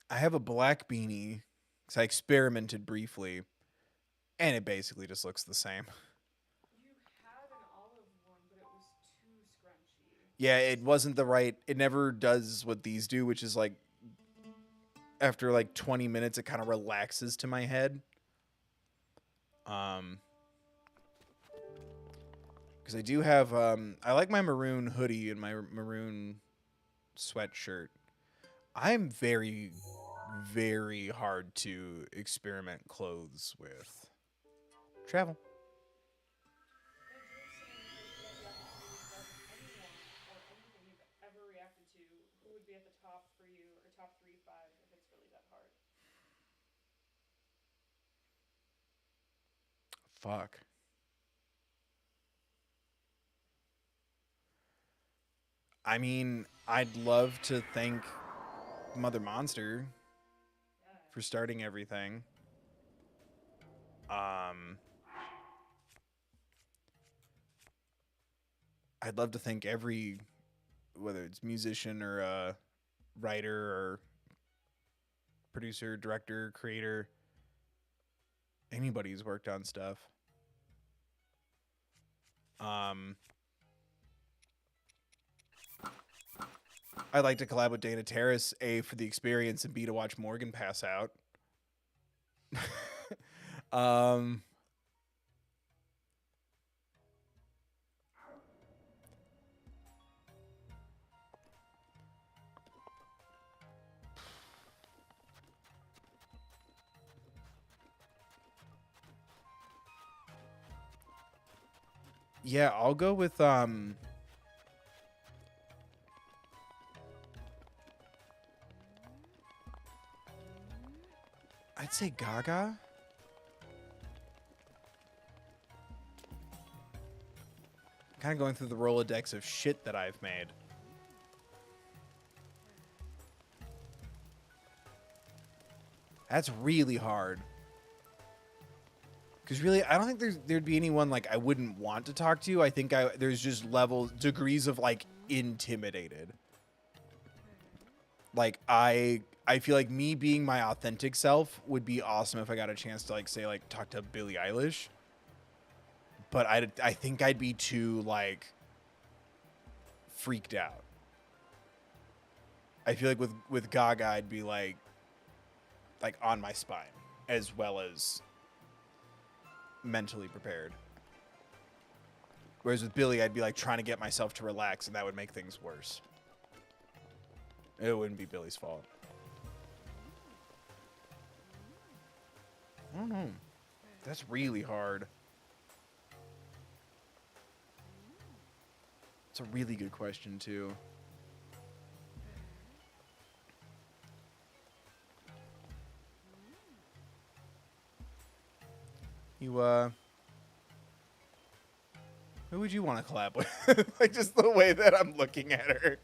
I have a black beanie because I experimented briefly, and it basically just looks the same. You had an olive one, but it was too scrunchy. Yeah, it wasn't the right... It never does what these do, which is like... After like 20 minutes, it kind of relaxes to my head. Because I do have... I like my maroon hoodie and my maroon sweatshirt. I'm very, very hard to experiment clothes with. Travel. Anything you've ever reacted to, who would be at the top for you, or top 3, 5, if it's really that hard? Fuck. I mean, I'd love to thank Mother Monster for starting everything. I'd love to thank every, whether it's musician or writer or producer, director, creator, anybody who's worked on stuff. I'd like to collab with Dana Terrace, A, for the experience, and B, to watch Morgan pass out. Yeah, I'll go with I'd say Gaga. Kind of going through the Rolodex of shit that I've made. That's really hard. Because really, I don't think there'd be anyone like I wouldn't want to talk to. I think there's just degrees of like intimidated. Like I feel like me being my authentic self would be awesome if I got a chance to like say like talk to Billie Eilish. But I think I'd be too like freaked out. I feel like with Gaga I'd be like on my spine as well as mentally prepared. Whereas with Billie, I'd be like trying to get myself to relax, and that would make things worse. It wouldn't be Billie's fault. I don't know. That's really hard. It's a really good question, too. Who would you want to collab with? Like, just the way that I'm looking at her.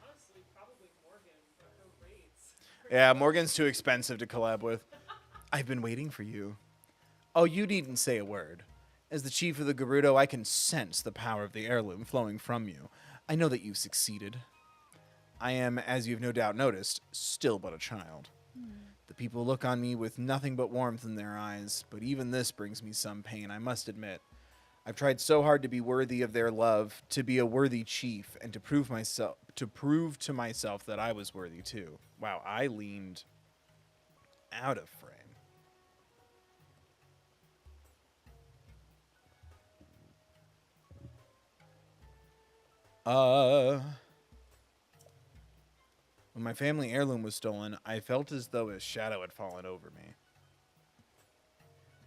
Honestly, probably Morgan for her rates. Yeah, Morgan's too expensive to collab with. I've been waiting for you. Oh, you needn't say a word. As the chief of the Gerudo, I can sense the power of the heirloom flowing from you. I know that you've succeeded. I am, as you've no doubt noticed, still but a child. The people look on me with nothing but warmth in their eyes, but even this brings me some pain, I must admit. I've tried so hard to be worthy of their love, to be a worthy chief, and to prove to myself that I was worthy too. Wow, I leaned out of frame. When my family heirloom was stolen, I felt as though a shadow had fallen over me.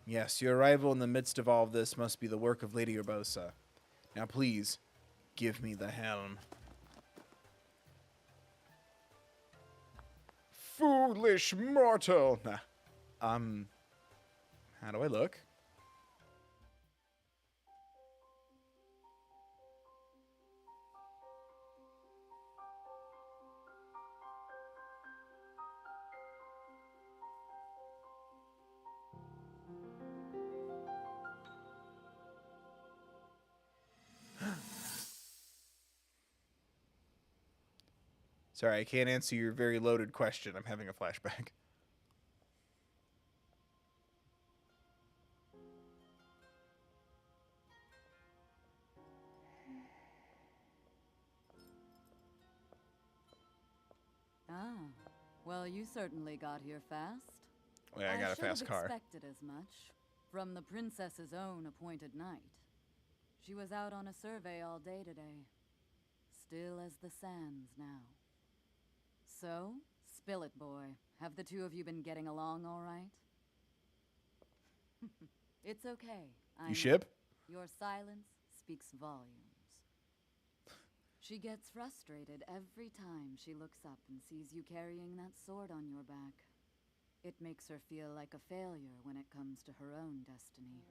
Yes, your arrival in the midst of all of this must be the work of Lady Urbosa. Now please, give me the helm. Foolish mortal! Nah. How do I look? Sorry, I can't answer your very loaded question. I'm having a flashback. Ah, well, you certainly got here fast. Oh, yeah, I got a fast car. I expected as much from the princess's own appointed knight. She was out on a survey all day today. Still as the sands now. So, spill it, boy. Have the two of you been getting along all right? It's okay. You ship? Your silence speaks volumes. She gets frustrated every time she looks up and sees you carrying that sword on your back. It makes her feel like a failure when it comes to her own destiny.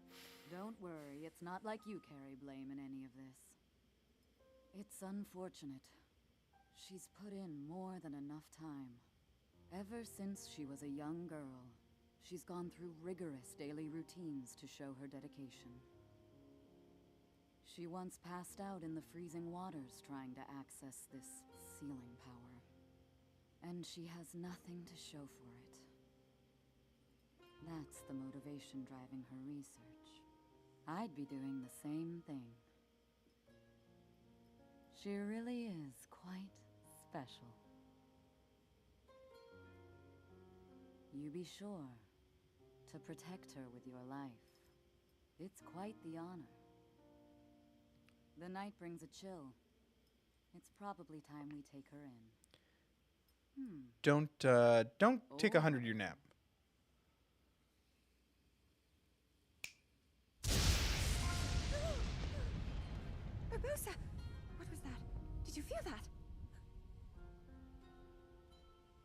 Don't worry, it's not like you carry blame in any of this. It's unfortunate. She's put in more than enough time. Ever since she was a young girl, she's gone through rigorous daily routines to show her dedication. She once passed out in the freezing waters trying to access this sealing power. And she has nothing to show for it. That's the motivation driving her research. I'd be doing the same thing. She really is quite special. You be sure to protect her with your life. It's quite the honor. The night brings a chill. It's probably time we take her in. Don't take a 100-year nap. Barbosa! What was that? Did you feel that?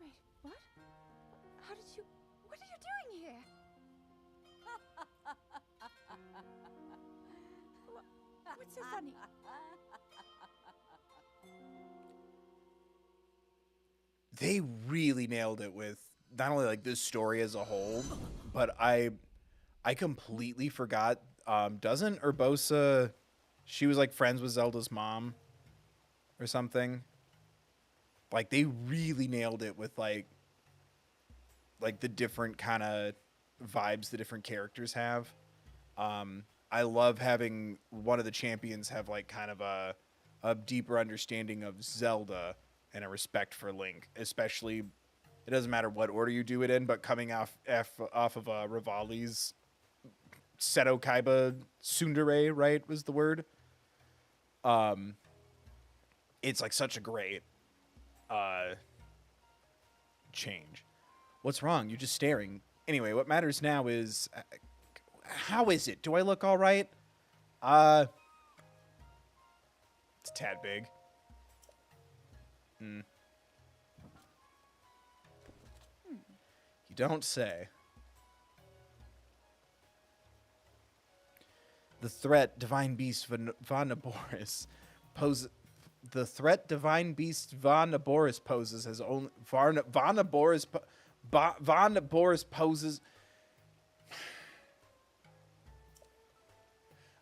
Wait, what? How did you... What are you doing here? What's so funny? They really nailed it with not only like this story as a whole, but I completely forgot. Doesn't Urbosa... She was like friends with Zelda's mom or something. Like they really nailed it with like the different kind of vibes the different characters have. I love having one of the champions have like kind of a deeper understanding of Zelda and a respect for Link, especially it doesn't matter what order you do it in, but coming off of Rivali's Seto Kaiba Tsundere, right, was the word. It's like such a great change. What's wrong? You're just staring. Anyway, what matters now is how is it? Do I look all right? It's a tad big. You don't say. The threat Divine Beast Vanaboris poses. The threat Divine Beast Vanaboris poses has only Vanaboris poses.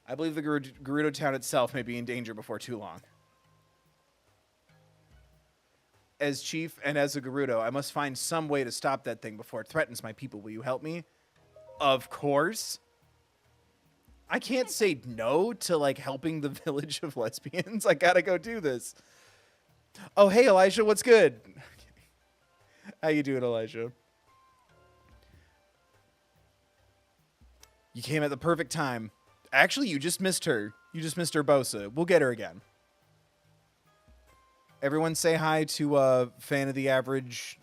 I believe the Gerudo town itself may be in danger before too long. As chief and as a Gerudo, I must find some way to stop that thing before it threatens my people. Will you help me? Of course. I can't say no to, like, helping the village of lesbians. I gotta go do this. Oh, hey, Elijah, what's good? How you doing, Elijah? You came at the perfect time. Actually, you just missed her. You just missed her, Bosa. We'll get her again. Everyone say hi to fan of the average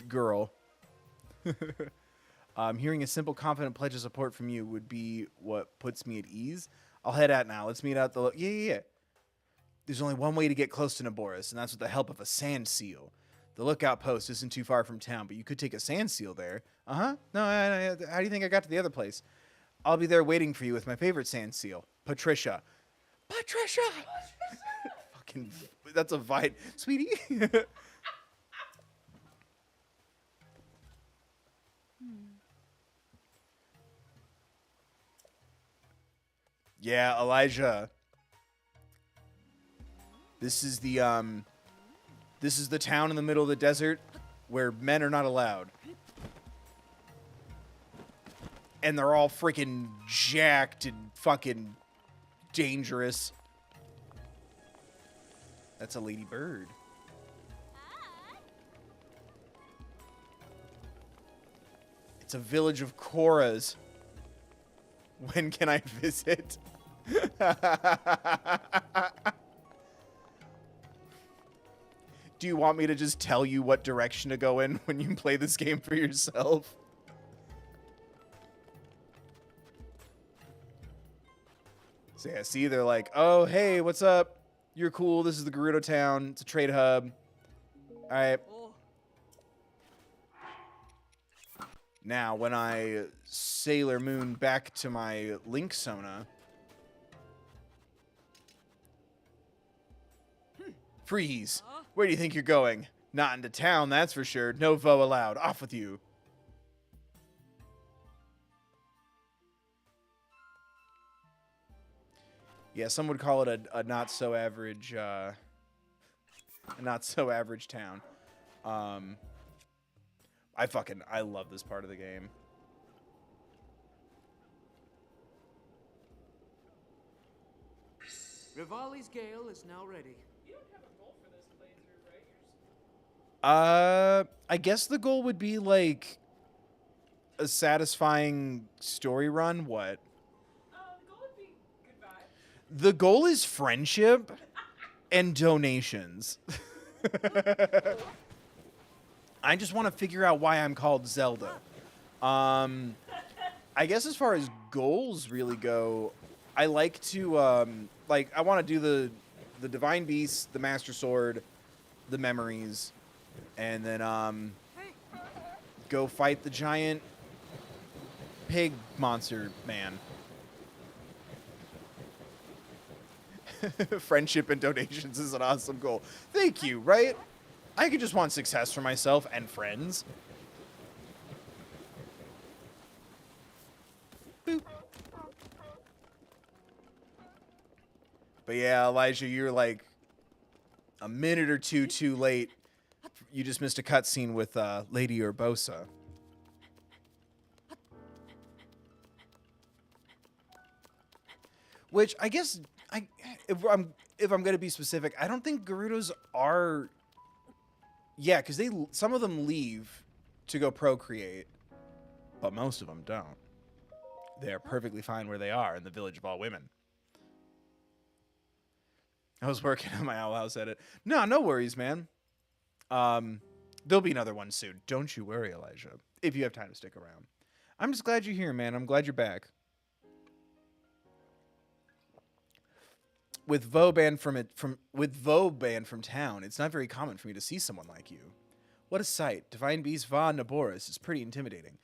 girl. Hearing a simple, confident pledge of support from you would be what puts me at ease. I'll head out now. Let's meet out the... Yeah. There's only one way to get close to Naboris, and that's with the help of a sand seal. The lookout post isn't too far from town, but you could take a sand seal there. Uh-huh. No, how do you think I got to the other place? I'll be there waiting for you with my favorite sand seal, Patricia. Patricia! Fucking... That's a vite. Sweetie? Yeah, Elijah. This is the town in the middle of the desert where men are not allowed. And they're all freaking jacked and fucking dangerous. That's a lady bird. It's a village of Koras. When can I visit? Do you want me to just tell you what direction to go in when you play this game for yourself? So yeah, see, they're like, oh, hey, what's up? You're cool. This is the Gerudo town. It's a trade hub. All right. Now, when I Sailor Moon back to my Link Sona... Freeze! Where do you think you're going? Not into town, that's for sure. No voe allowed. Off with you. Yeah, some would call it a not so average town. I love this part of the game. Rivali's Gale is now ready. You don't have a goal for this playthrough, right? You're just... I guess the goal would be like a satisfying story run. What? The goal would be goodbye. The goal is friendship and donations. I just want to figure out why I'm called Zelda. I guess as far as goals really go, I like to I want to do the Divine Beast, the Master Sword, the Memories, and then go fight the giant pig monster man. Friendship and donations is an awesome goal. Thank you, right? I could just want success for myself and friends. Boop. But yeah, Elijah, you're like a minute or two too late. You just missed a cutscene with Lady Urbosa. Which I guess if I'm gonna be specific, I don't think Gerudos are. Yeah, because some of them leave to go procreate, but most of them don't. They are perfectly fine where they are in the village of all women. I was working on my Owl House edit. No worries, man. There'll be another one soon. Don't you worry, Elijah. If you have time to stick around. I'm just glad you're here, man. I'm glad you're back. With Vo banned from town, it's not very common for me to see someone like you. What a sight. Divine Beast Va Naboris is pretty intimidating.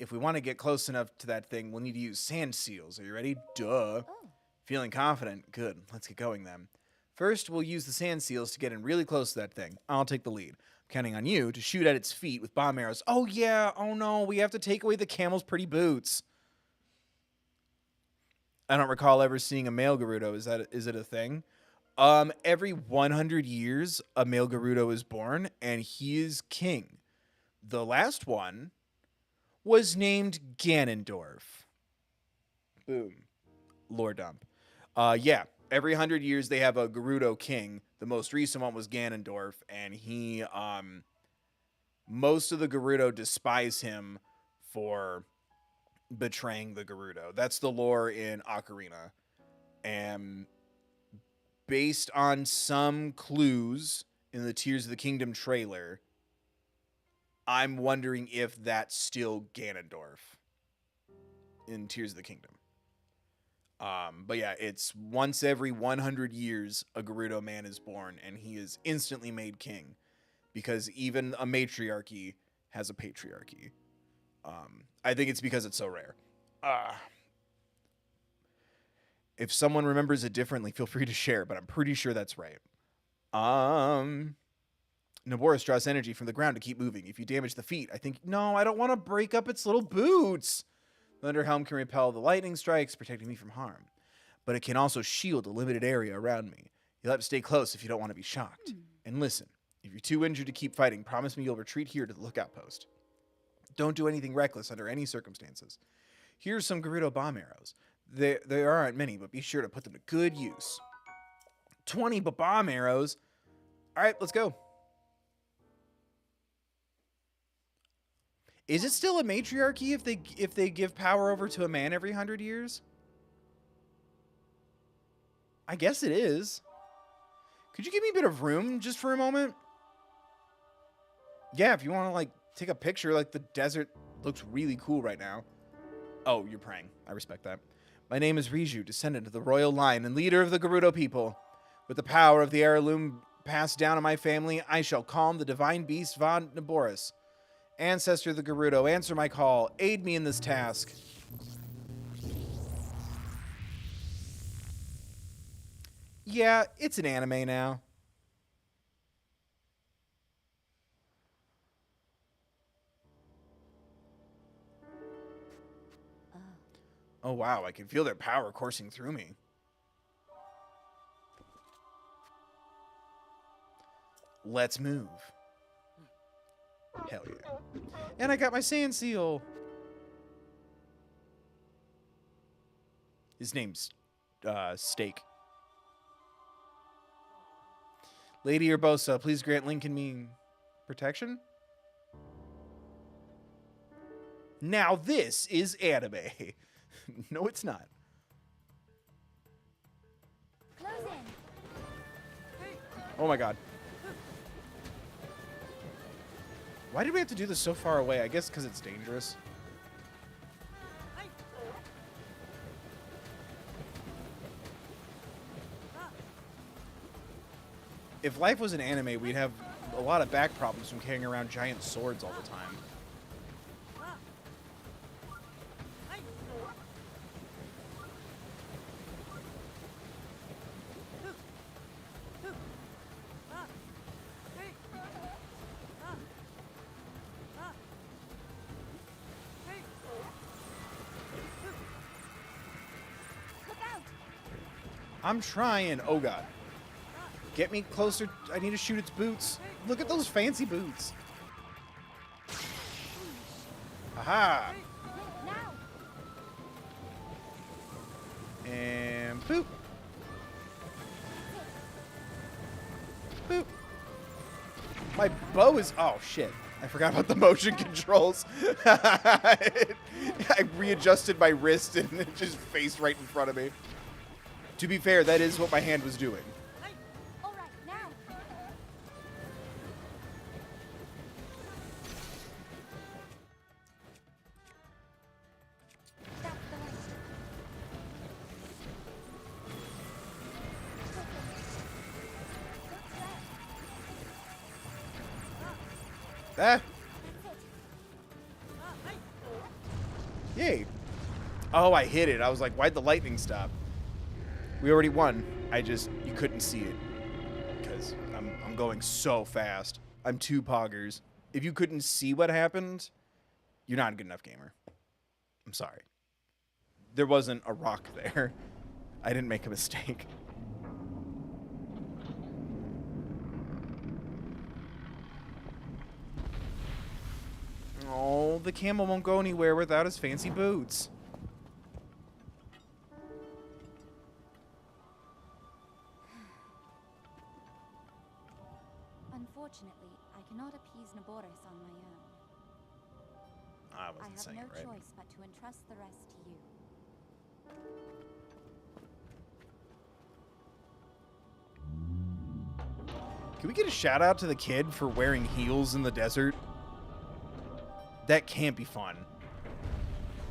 If we want to get close enough to that thing, we'll need to use sand seals. Are you ready? Duh. Oh. Feeling confident? Good. Let's get going then. First, we'll use the sand seals to get in really close to that thing. I'll take the lead. I'm counting on you to shoot at its feet with bomb arrows. Oh yeah, oh no, we have to take away the camel's pretty boots. I don't recall ever seeing a male Gerudo. Is it a thing? Every 100 years, a male Gerudo is born, and he is king. The last one was named Ganondorf. Boom. Lore dump. Yeah. Every 100 years, they have a Gerudo king. The most recent one was Ganondorf, and he, most of the Gerudo despise him for betraying the Gerudo. That's the lore in Ocarina. And based on some clues in the Tears of the Kingdom trailer, I'm wondering if that's still Ganondorf in Tears of the Kingdom. But yeah, it's once every 100 years a Gerudo man is born, and he is instantly made king, because even a matriarchy has a patriarchy. I think it's because it's so rare. If someone remembers it differently, feel free to share, but I'm pretty sure that's right. Naboris draws energy from the ground to keep moving. If you damage the feet, no, I don't want to break up its little boots. Thunderhelm can repel the lightning strikes, protecting me from harm. But it can also shield a limited area around me. You'll have to stay close if you don't want to be shocked. And listen, if you're too injured to keep fighting, promise me you'll retreat here to the lookout post. Don't do anything reckless under any circumstances. Here's some Gerudo bomb arrows. There aren't many, but be sure to put them to good use. 20 bomb arrows? All right, let's go. Is it still a matriarchy if they give power over to a man every 100 years? I guess it is. Could you give me a bit of room just for a moment? Yeah, if you want to like take a picture, like the desert looks really cool right now. Oh, you're praying. I respect that. My name is Riju, descendant of the royal line and leader of the Gerudo people. With the power of the heirloom passed down to my family, I shall calm the divine beast Va Naboris. Ancestor of the Gerudo, answer my call. Aid me in this task. Yeah, it's an anime now. Oh, wow. I can feel their power coursing through me. Let's move. Hell yeah. And I got my sand seal. His name's Steak. Lady Urbosa, please grant Lincoln me protection. Now this is anime. No, it's not. Close in. Oh my god. Why did we have to do this so far away? I guess because it's dangerous. If life was an anime, we'd have a lot of back problems from carrying around giant swords all the time. I'm trying. Oh god. Get me closer. I need to shoot its boots. Look at those fancy boots. Aha. And boop. Boop. My bow is... Oh, shit. I forgot about the motion controls. I readjusted my wrist and it just faced right in front of me. To be fair, that is what my hand was doing. All right, now. That's the way. Ah. Yay. Oh, I hit it. I was like, why'd the lightning stop? We already won. You couldn't see it. Because I'm going so fast. I'm 2 poggers. If you couldn't see what happened, you're not a good enough gamer. I'm sorry. There wasn't a rock there. I didn't make a mistake. Oh, the camel won't go anywhere without his fancy boots. Unfortunately, I cannot appease Naboris on my own. I I wasn't have saying no it right. choice but to entrust the rest to you. Can we get a shout out to the kid for wearing heels in the desert? That can't be fun.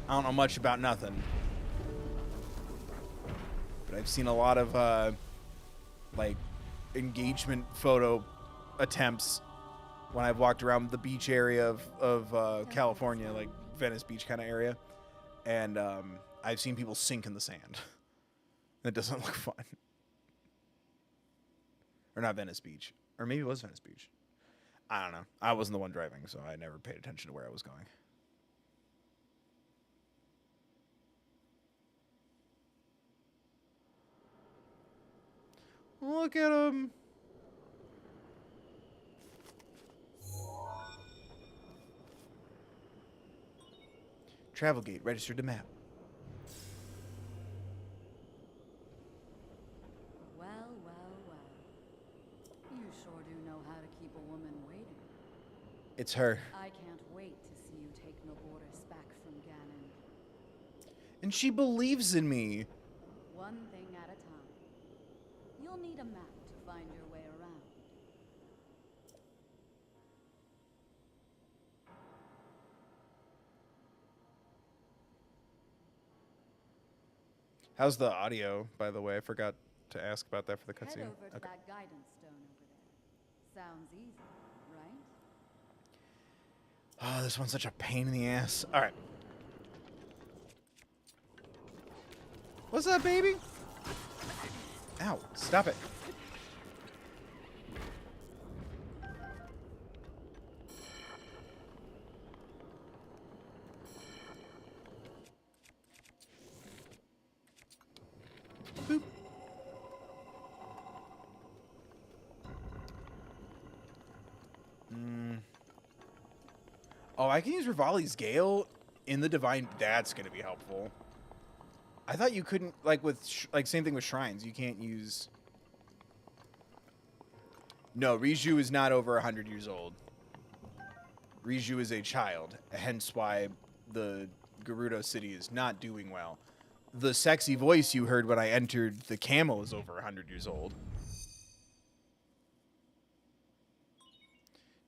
I don't know much about nothing. But I've seen a lot of, like, engagement photo attempts when I've walked around the beach area of California, like Venice Beach kind of area. And I've seen people sink in the sand. That doesn't look fun. Or not Venice Beach. Or maybe it was Venice Beach. I don't know. I wasn't the one driving, so I never paid attention to where I was going. Look at him. Travel gate registered to map. Well, well, well. You sure do know how to keep a woman waiting. It's her. I can't wait to see you take Naboris back from Ganon. And she believes in me. One thing at a time. You'll need a map to find your way around. How's the audio, by the way? I forgot to ask about that for the Head cutscene. over to that guidance stone over there. Sounds easy, right? Oh, this one's such a pain in the ass. All right. What's up, baby? Ow, stop it. Boop. Oh, I can use Rivali's Gale in the Divine. That's going to be helpful. I thought you couldn't, like, with, like, same thing with Shrines. You can't use... No, Riju is not over 100 years old. Riju is a child, hence why the Gerudo city is not doing well. The sexy voice you heard when I entered the camel is over 100 years old.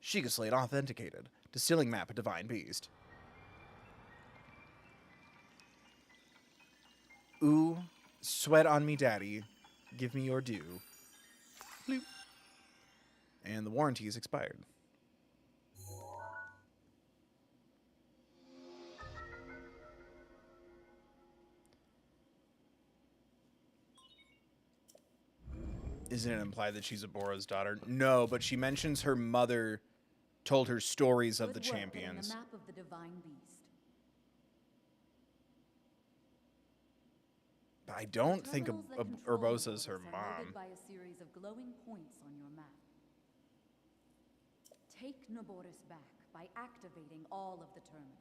Sheikah Slate authenticated. Distilling map, a divine beast. Ooh, sweat on me, daddy. Give me your due. Bloop. And the warranty is expired. Isn't it implied that she's Aboro's daughter? No, but she mentions her mother told her stories of the champions. The map of the divine beast. But I don't think Terminals that control Urbosa's her the portals are mom. noted by a series of glowing points on your map. Take Naboris back by activating all of the terminals.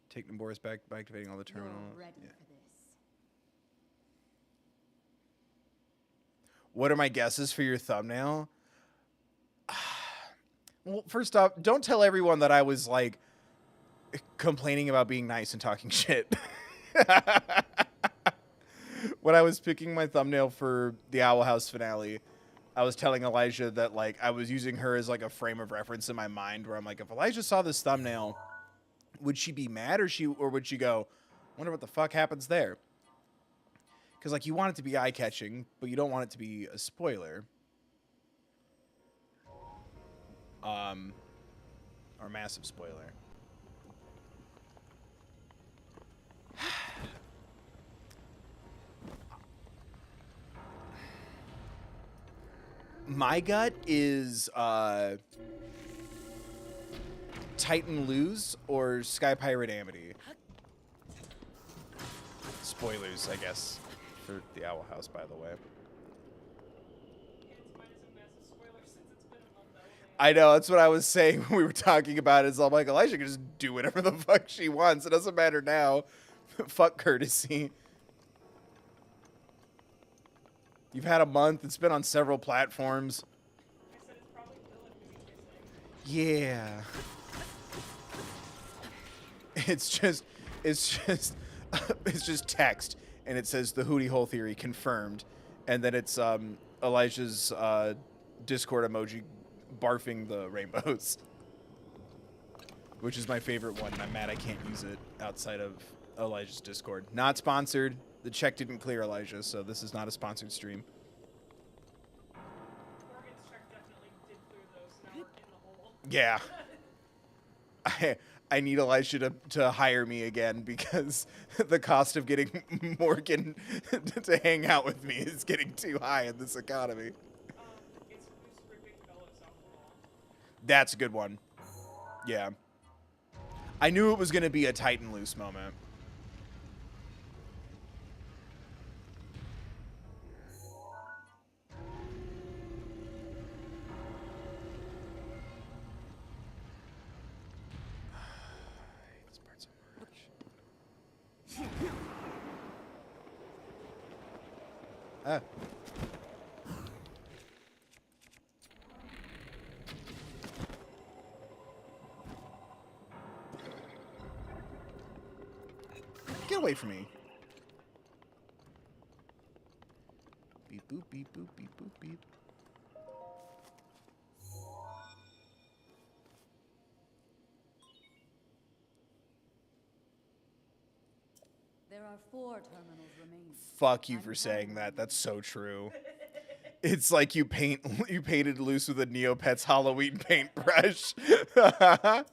Take Naboris back by activating all the terminals. You're ready Yeah. for this. What are my guesses for your thumbnail? Well, first off, don't tell everyone that I was, like, complaining about being nice and talking shit. When I was picking my thumbnail for the Owl House finale, I was telling Elijah that, like, I was using her as, like, a frame of reference in my mind where I'm like, if Elijah saw this thumbnail, would she be mad or would she go, wonder what the fuck happens there? Because, like, you want it to be eye-catching, but you don't want it to be a spoiler. Or a massive spoiler. My gut is Titan lose or Sky Pirate Amity. Spoilers, I guess, for the Owl House, by the way. It's mine is a massive spoiler since it's been a month. I know, that's what I was saying when we were talking about it. Is I'm like, Elijah can just do whatever the fuck she wants. It doesn't matter now. Fuck courtesy. You've had a month. It's been on several platforms. I said it's probably Philip who's missing. Yeah. It's just text, and it says the hootie hole theory confirmed, and then it's Elijah's Discord emoji barfing the rainbows, which is my favorite one. And I'm mad I can't use it outside of Elijah's Discord. Not sponsored. The check didn't clear, Elijah, so this is not a sponsored stream. Morgan's check definitely did clear those, so now we're in the hole. Yeah. I need Elijah to hire me again because the cost of getting Morgan to hang out with me is getting too high in this economy. It's who's ripping Bellows off the wall. That's a good one. Yeah. I knew it was going to be a Titan loose moment. This part so much. Ah. Get away from me. Beep boop beep boop beep boop beep. There are 4 terminals remaining. Fuck you for saying that. That's so true. It's like you painted loose with a Neopets Halloween paintbrush. Or like Halloween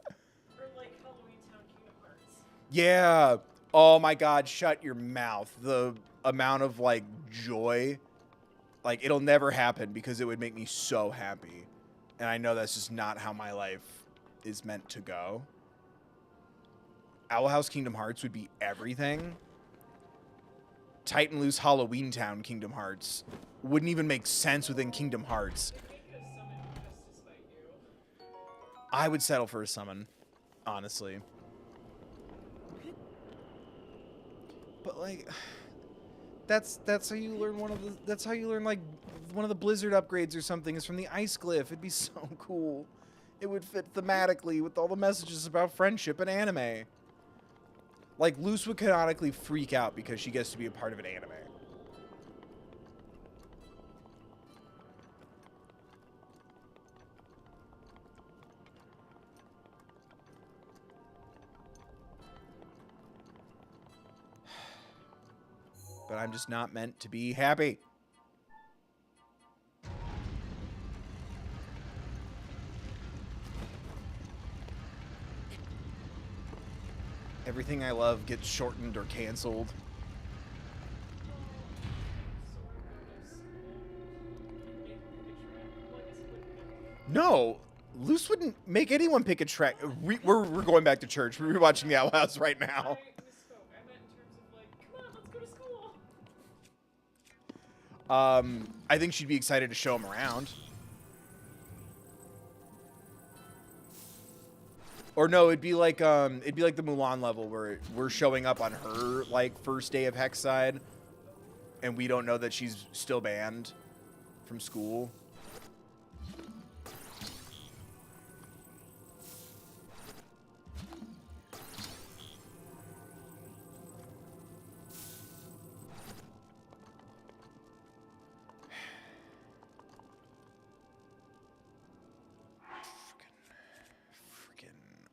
Town Kingdom Hearts. Yeah. Oh my God, shut your mouth. The amount of like joy, like it'll never happen because it would make me so happy. And I know that's just not how my life is meant to go. Owl House Kingdom Hearts would be everything. Titan Loose Halloween Town Kingdom Hearts wouldn't even make sense within Kingdom Hearts. If we could have summoned just to spite you. I would settle for a summon, honestly. But like, that's how you learn that's how you learn like one of the Blizzard upgrades or something is from the Ice Glyph. It'd be so cool. It would fit thematically with all the messages about friendship and anime. Like, Luce would canonically freak out because she gets to be a part of an anime. But I'm just not meant to be happy. Everything I love gets shortened or canceled. No, Luce wouldn't make anyone pick a track. We're going back to church. We're rewatching the Owl House right now. I misspoke. I meant in terms of like, come on, let's go to school. I think she'd be excited to show him around. Or no, it'd be like the Mulan level where we're showing up on her like first day of Hexside, and we don't know that she's still banned from school.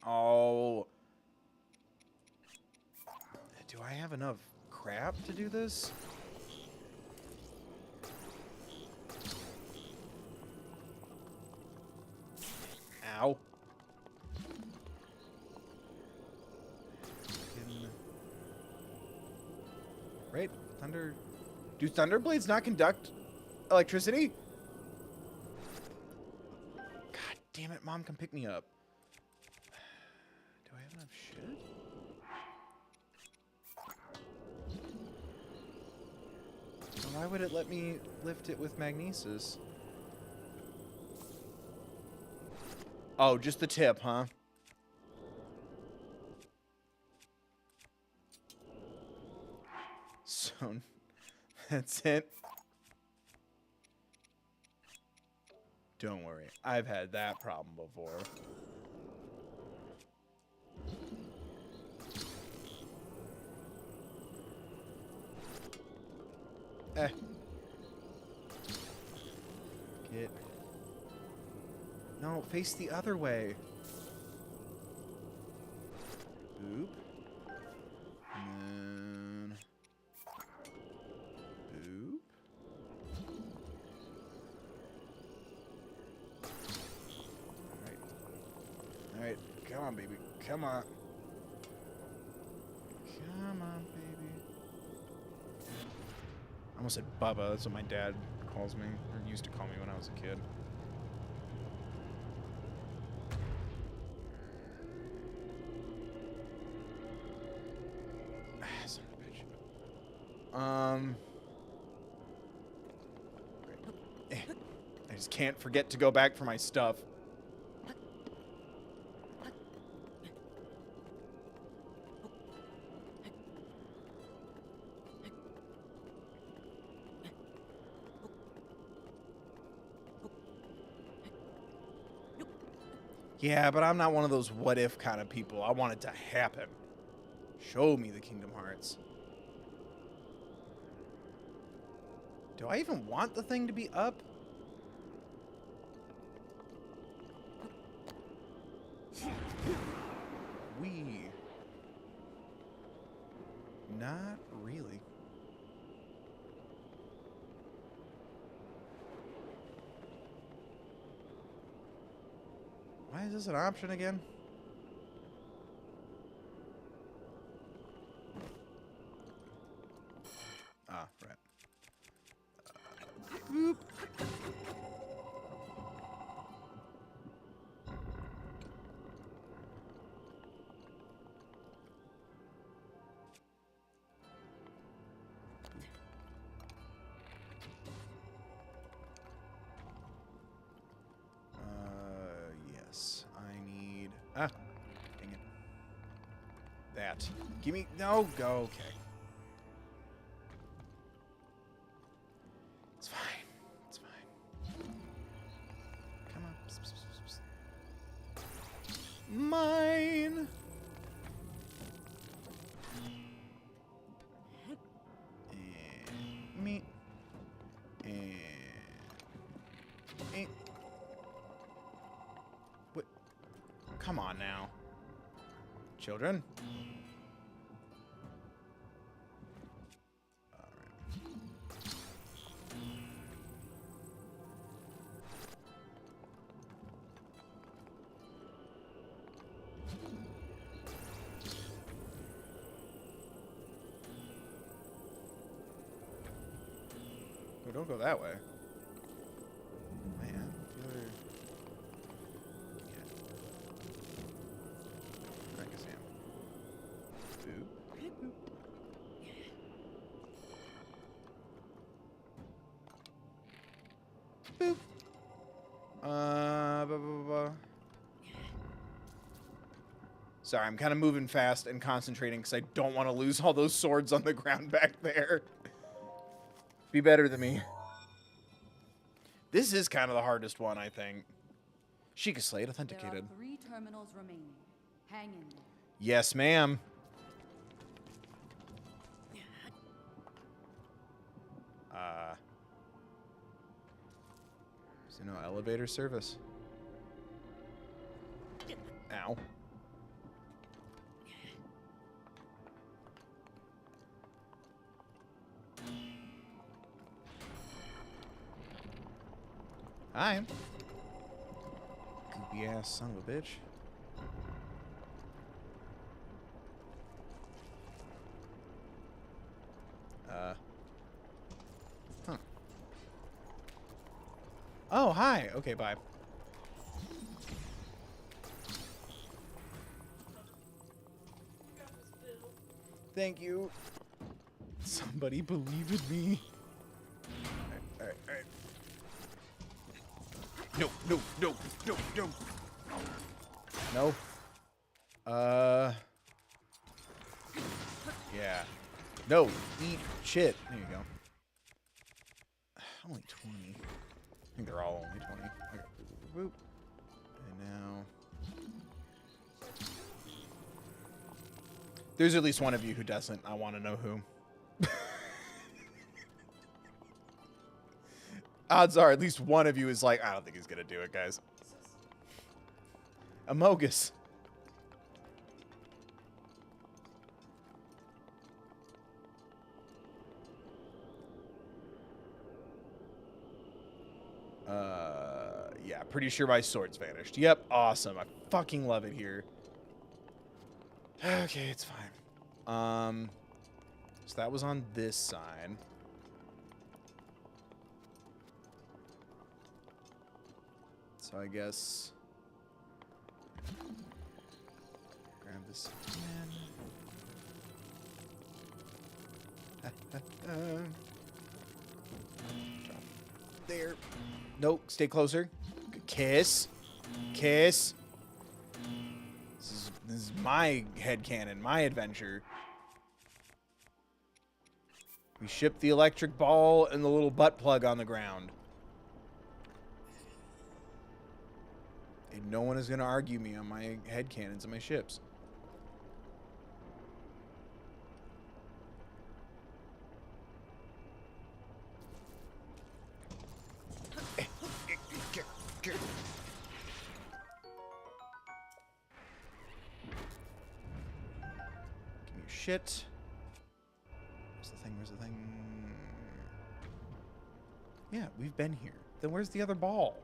Oh. Do I have enough crap to do this? Ow. Right? Thunder. Do Thunderblades not conduct electricity? God damn it, Mom, come pick me up. Do I have enough shit? Why would it let me lift it with magnesis? Oh, just the tip, huh? So, that's it. Don't worry, I've had that problem before. Get. No, face the other way. Boop. And then. Boop. Alright. Alright. Come on, baby. Come on. Come on, baby. I almost said Bubba. That's what my dad calls me, or used to call me when I was a kid. Son of a bitch. I just can't forget to go back for my stuff. Yeah, but I'm not one of those what if kind of people. I want it to happen. Show me the Kingdom Hearts. Do I even want the thing to be up? Not really. Why is this an option again? Ah, right. Boop. Yes. I need... Ah, dang it. That. Give me... No, go. Okay. It's fine. It's fine. Come on. Psst, psst, psst, psst. Mine! And me. And... me. What? Come on now. Children? Oh, don't go that way. Man, you're... Yeah. I guess I am. Boop. Boop. Blah, blah, blah. Sorry, I'm kind of moving fast and concentrating because I don't want to lose all those swords on the ground back there. Be better than me. This is kind of the hardest one, I think. Sheikah Slate authenticated. There are 3 terminals remaining. Hang in there. Yes, ma'am. Is there no elevator service? Ow. Hi. Goopy ass son of a bitch. Huh. Oh, hi. Okay, bye. Thank you. Somebody believe in me. Alright, alright. No, no, no, no, no. No. Yeah. No, eat shit. There you go. Only 20. I think they're all only 20. Okay. Boop. And now... There's at least one of you who doesn't. I want to know who. Odds are at least one of you is like, I don't think he's going to do it, guys. Amogus. Yeah, pretty sure my sword's vanished. Yep, awesome. I fucking love it here. Okay, it's fine. So that was on this side. So I guess grab this again. Drop there. Nope, stay closer. Kiss. Kiss. This is my headcanon, my adventure. We shipped the electric ball and the little butt plug on the ground. And no one is going to argue me on my headcanons and my ships. Give me your shit. Where's the thing? Where's the thing? Yeah, we've been here. Then where's the other ball?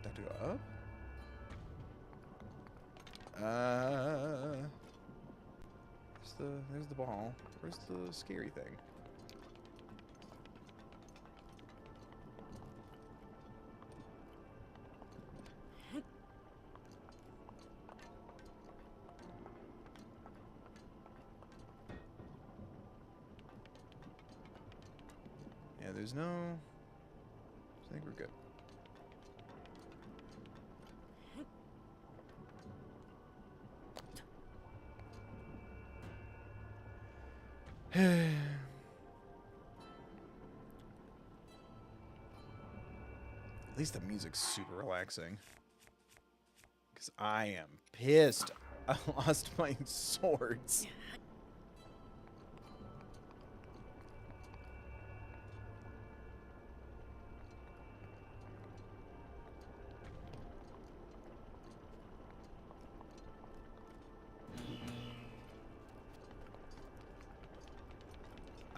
Do I have to go up? There's the ball. Where's the scary thing? Yeah, there's no... I think we're good. At least the music's super relaxing. Because I am pissed. I lost my swords.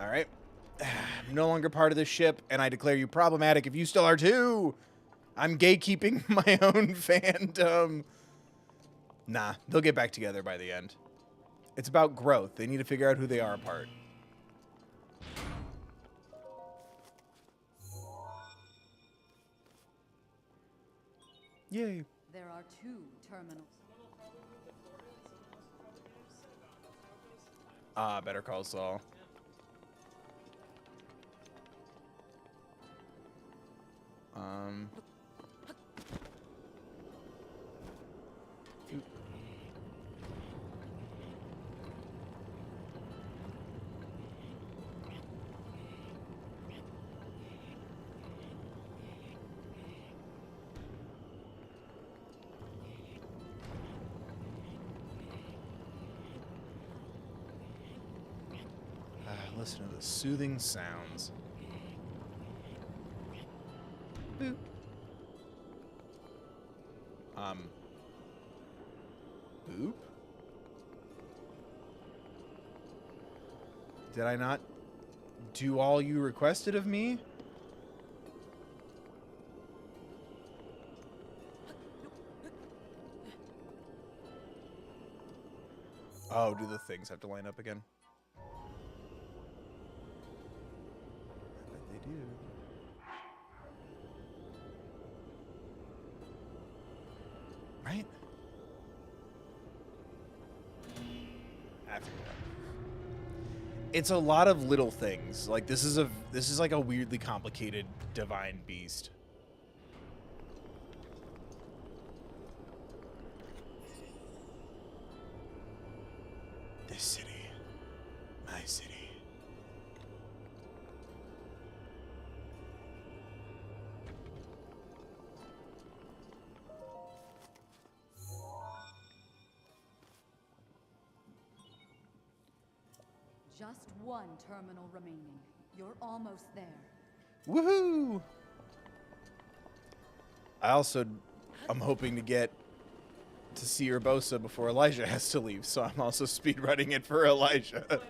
All right. I'm no longer part of this ship, and I declare you problematic if you still are too. I'm gatekeeping my own fandom. Nah, they'll get back together by the end. It's about growth. They need to figure out who they are apart. Yay. There are 2 terminals. Ah, Better Call Saul. Listen to the soothing sounds. Boop. Boop? Did I not do all you requested of me? Oh, do the things have to line up again? I bet they do. Right? I figured it out. It's a lot of little things. Like this is like a weirdly complicated divine beast. This city, my city. Just 1 terminal remaining. You're almost there. Woohoo! I'm hoping to get to see Urbosa before Elijah has to leave, so I'm also speedrunning it for Elijah.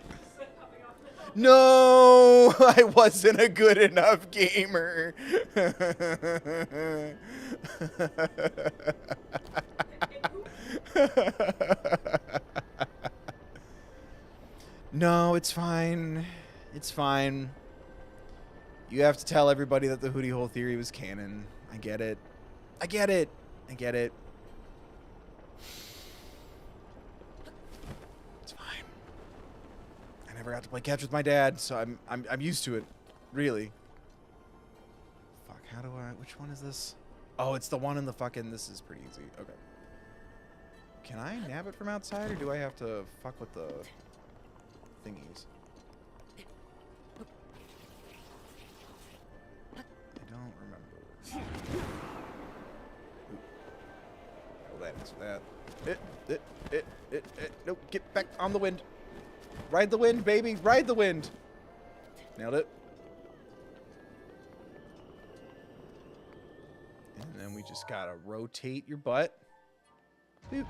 No! I wasn't a good enough gamer. No, it's fine. It's fine. You have to tell everybody that the Hootie Hole theory was canon. I get it. I get it. I get it. It's fine. I never got to play catch with my dad, so I'm used to it. Really. Fuck, how do I... Which one is this? Oh, it's the one in the fucking... This is pretty easy. Okay. Can I nab it from outside, or do I have to fuck with the thingies? I don't remember. Well, that answer that. Nope, get back on the wind. Ride the wind, baby. Ride the wind. Nailed it. And then we just gotta rotate your butt. Boop.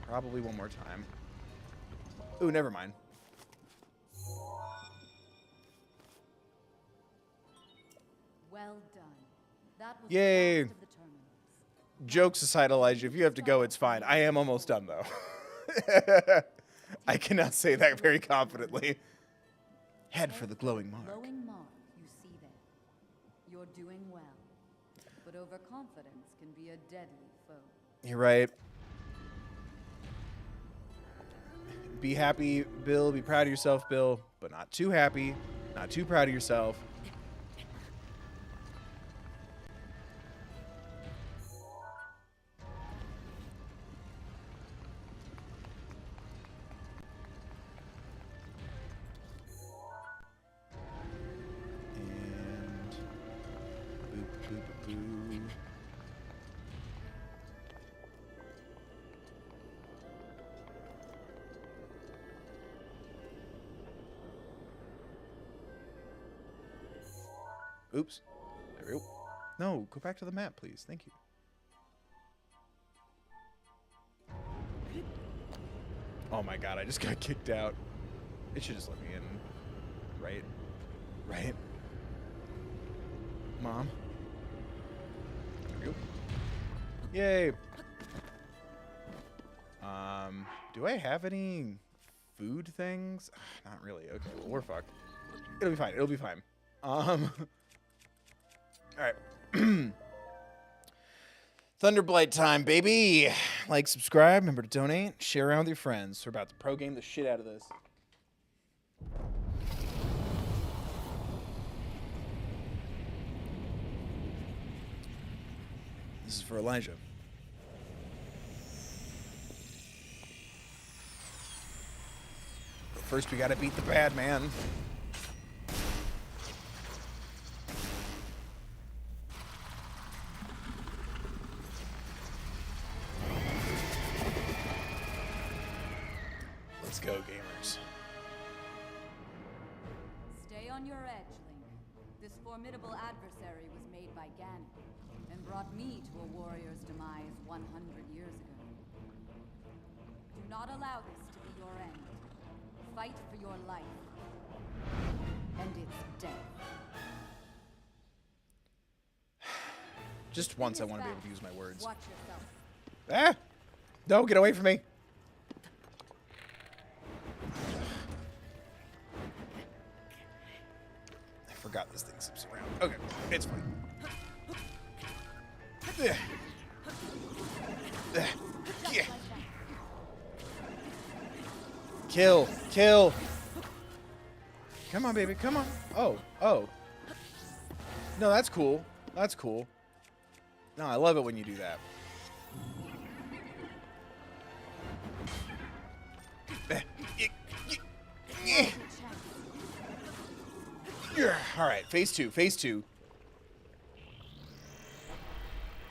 Probably one more time. Ooh, never mind. Well done. That was Yay. the last of the terminals. Jokes aside, Elijah, if you have to go, it's fine. I am almost done, though. I cannot say that very confidently. Head for the glowing mark. Glowing mark you see there. You're doing well. But overconfidence can be a deadly foe. You're right. Be happy, Bill. Be proud of yourself, Bill. But not too happy. Not too proud of yourself. And boop, boop, boo. Oops. There we go. No, go back to the map, please. Thank you. Oh my god, I just got kicked out. It should just let me in. Right? Right? Mom? There we go. Yay! Do I have any food things? Not really. Okay, well, we're fucked. It'll be fine. It'll be fine. Alright. Thunderblight time, baby! Like, subscribe, remember to donate, share around with your friends. We're about to pro game the shit out of this. This is for Elijah. But first, we gotta beat the bad man. Let's go, gamers. Stay on your edge, Link. This formidable adversary was made by Ganon, and brought me to a warrior's demise 100 years ago. Do not allow this to be your end. Fight for your life. And its death. Just once I want to be able to use my words. Watch yourself. Ah! No, get away from me. I forgot this thing zips around. Okay, it's fine. Yeah. Kill, kill. Come on, baby, come on. Oh, oh. No, that's cool. That's cool. No, I love it when you do that. All right, phase two, phase two.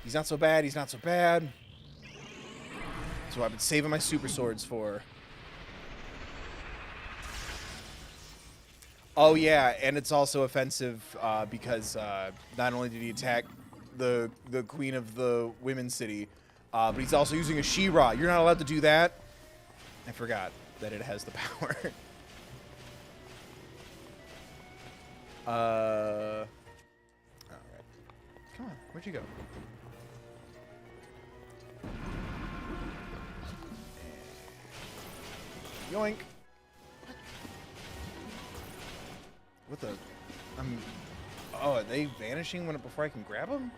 He's not so bad, he's not so bad. That's what I've been saving my super swords for. Oh yeah, and it's also offensive because not only did he attack the queen of the women's city, but he's also using a She-Ra. You're not allowed to do that. I forgot that it has the power. Alright. Come on, where'd you go? Yoink. What the? Oh, are they vanishing before I can grab them?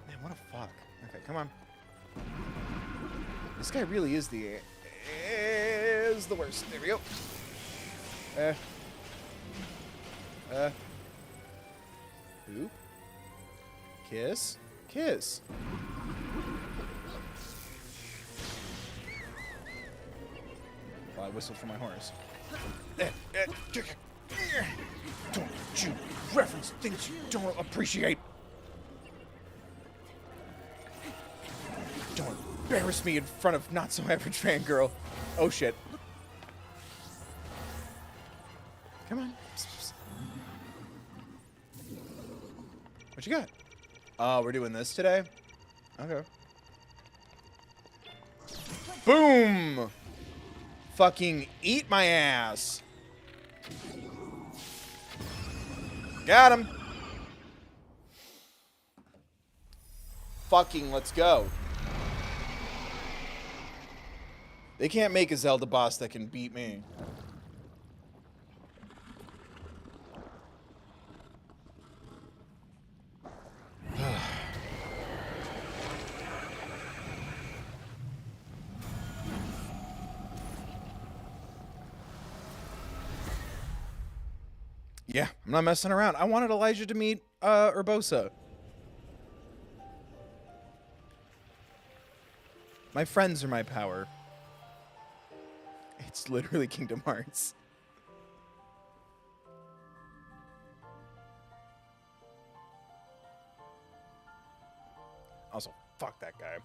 Man, what a fuck. Okay, come on. This guy really is the worst. There we go. Oop. Kiss. Kiss. Well, I whistled for my horse. Don't you reference things you don't appreciate. Don't embarrass me in front of not-so-average fangirl. Oh, shit. Come on. What you got? Oh, we're doing this today? Okay. Boom! Fucking eat my ass. Got him. fucking let's go. They can't make a Zelda boss that can beat me. Yeah, I'm not messing around. I wanted Elijah to meet Urbosa. My friends are my power. It's literally Kingdom Hearts. Also, fuck that guy.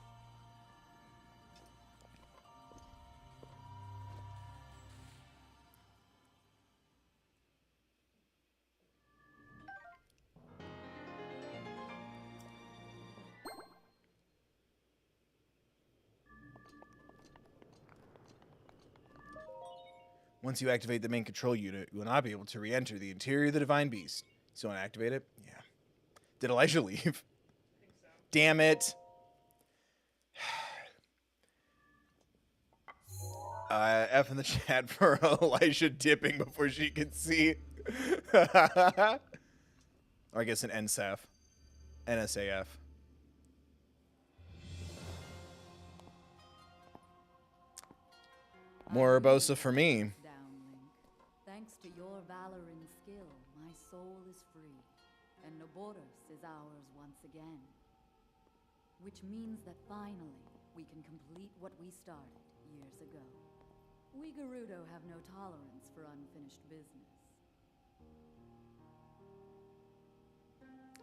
Once you activate the main control unit, you will not be able to re-enter the interior of the Divine Beast. So want to activate it? Yeah. Did Elijah leave? Damn it. F in the chat for Elijah dipping before she can see. Or I guess an NSAF. NSAF. More Urbosa for me. Downlink. Thanks to your valor and skill, my soul is free, and Noboris is ours once again. Which means that finally, we can complete what we started years ago. We Gerudo have no tolerance for unfinished business.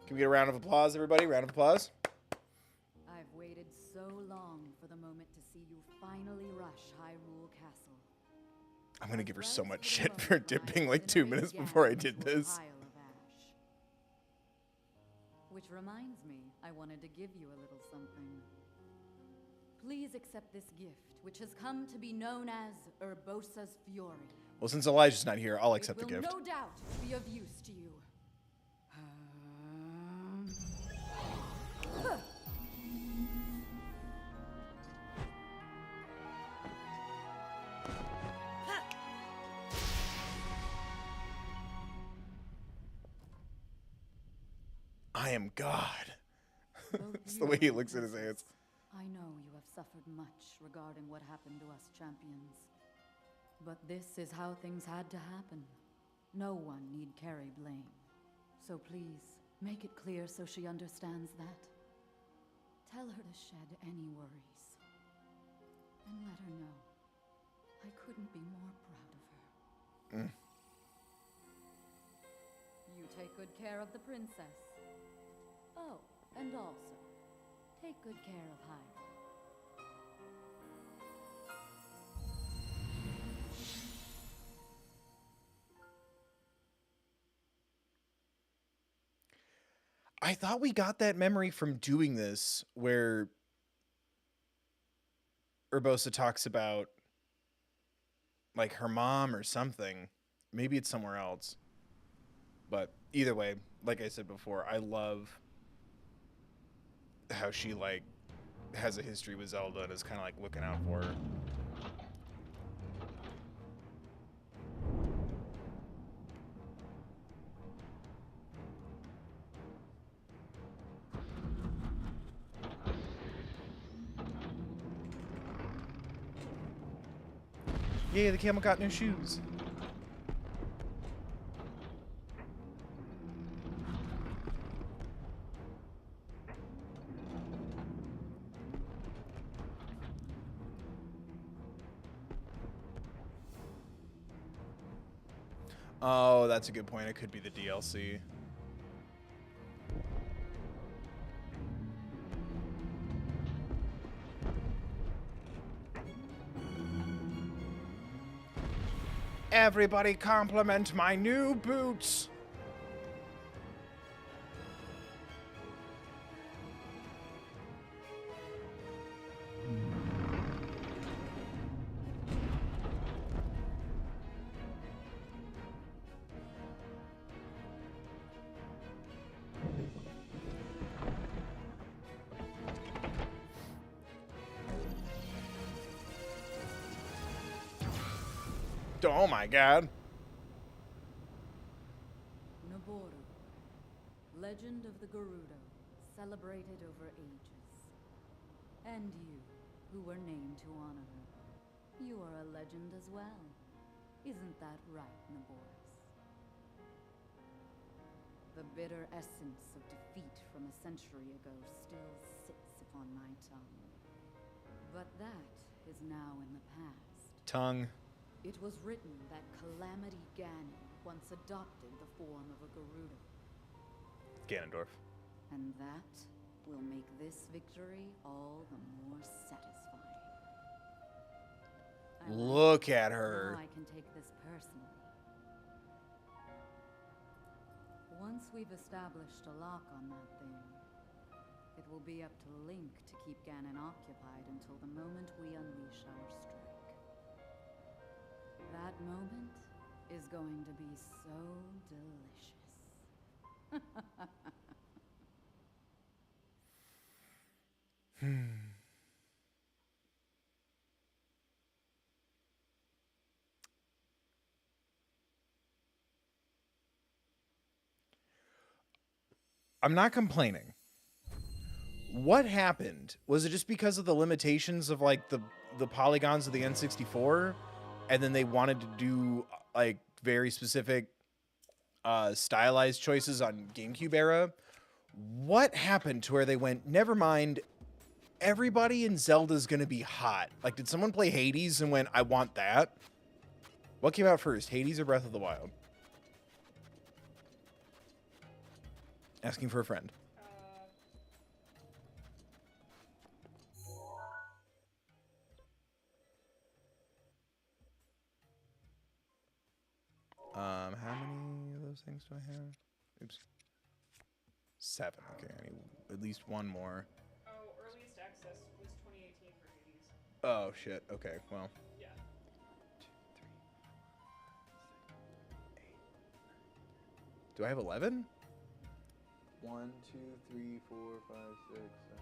Can we get a round of applause, everybody? Round of applause. I've waited so long for the moment to see you finally rush Hyrule Castle. I'm gonna give her so much shit for dipping like 2 minutes before I did this. Which reminds me, I wanted to give you a little something. Please accept this gift, which has come to be known as Urbosa's Fury. Well, since Elijah's not here, I'll accept the gift. It will no doubt be of use to you. I am God. That's the way he looks at his hands. I know you have suffered much regarding what happened to us champions. But this is how things had to happen. No one need carry blame. So please, make it clear so she understands that. Tell her to shed any worries. And let her know I couldn't be more proud of her. You take good care of the princess. Oh, and also, take good care of Hyrule. I thought we got that memory from doing this, where Urbosa talks about like her mom or something. Maybe it's somewhere else. But either way, like I said before, I love how she like has a history with Zelda and is kind of like looking out for her. Yay, the camel got new shoes. Oh, that's a good point. It could be the DLC. Everybody compliment my new boots. Oh my god. Noboru, legend of the Gerudo, celebrated over ages. And you, who were named to honor her, you are a legend as well. Isn't that right, Noborus? The bitter essence of defeat from a century ago still sits upon my tongue. But that is now in the past. Tongue. It was written that Calamity Ganon once adopted the form of a Gerudo. Ganondorf. And that will make this victory all the more satisfying. I like Look it. at her. Now I can take this personally. Once we've established a lock on that thing, it will be up to Link to keep Ganon occupied until the moment we unleash our strike. That moment is going to be so delicious. I'm not complaining. What happened? Was it just because of the limitations of like the polygons of the N64, and then they wanted to do like very specific stylized choices on GameCube era? What happened to where they went, never mind, everybody in Zelda's gonna be hot? Like, did someone play Hades and went, I want that? What came out first, Hades or Breath of the Wild? Asking for a friend. How many of those things do I have? Oops. 7. Okay, I need at least one more. Oh, earliest access was 2018 for Hades. Oh, shit. Okay, well. Yeah. 2, 3, 4, 5, 6, 8. Do I have 11? 1, 2, 3, 4, 5, 6, 7,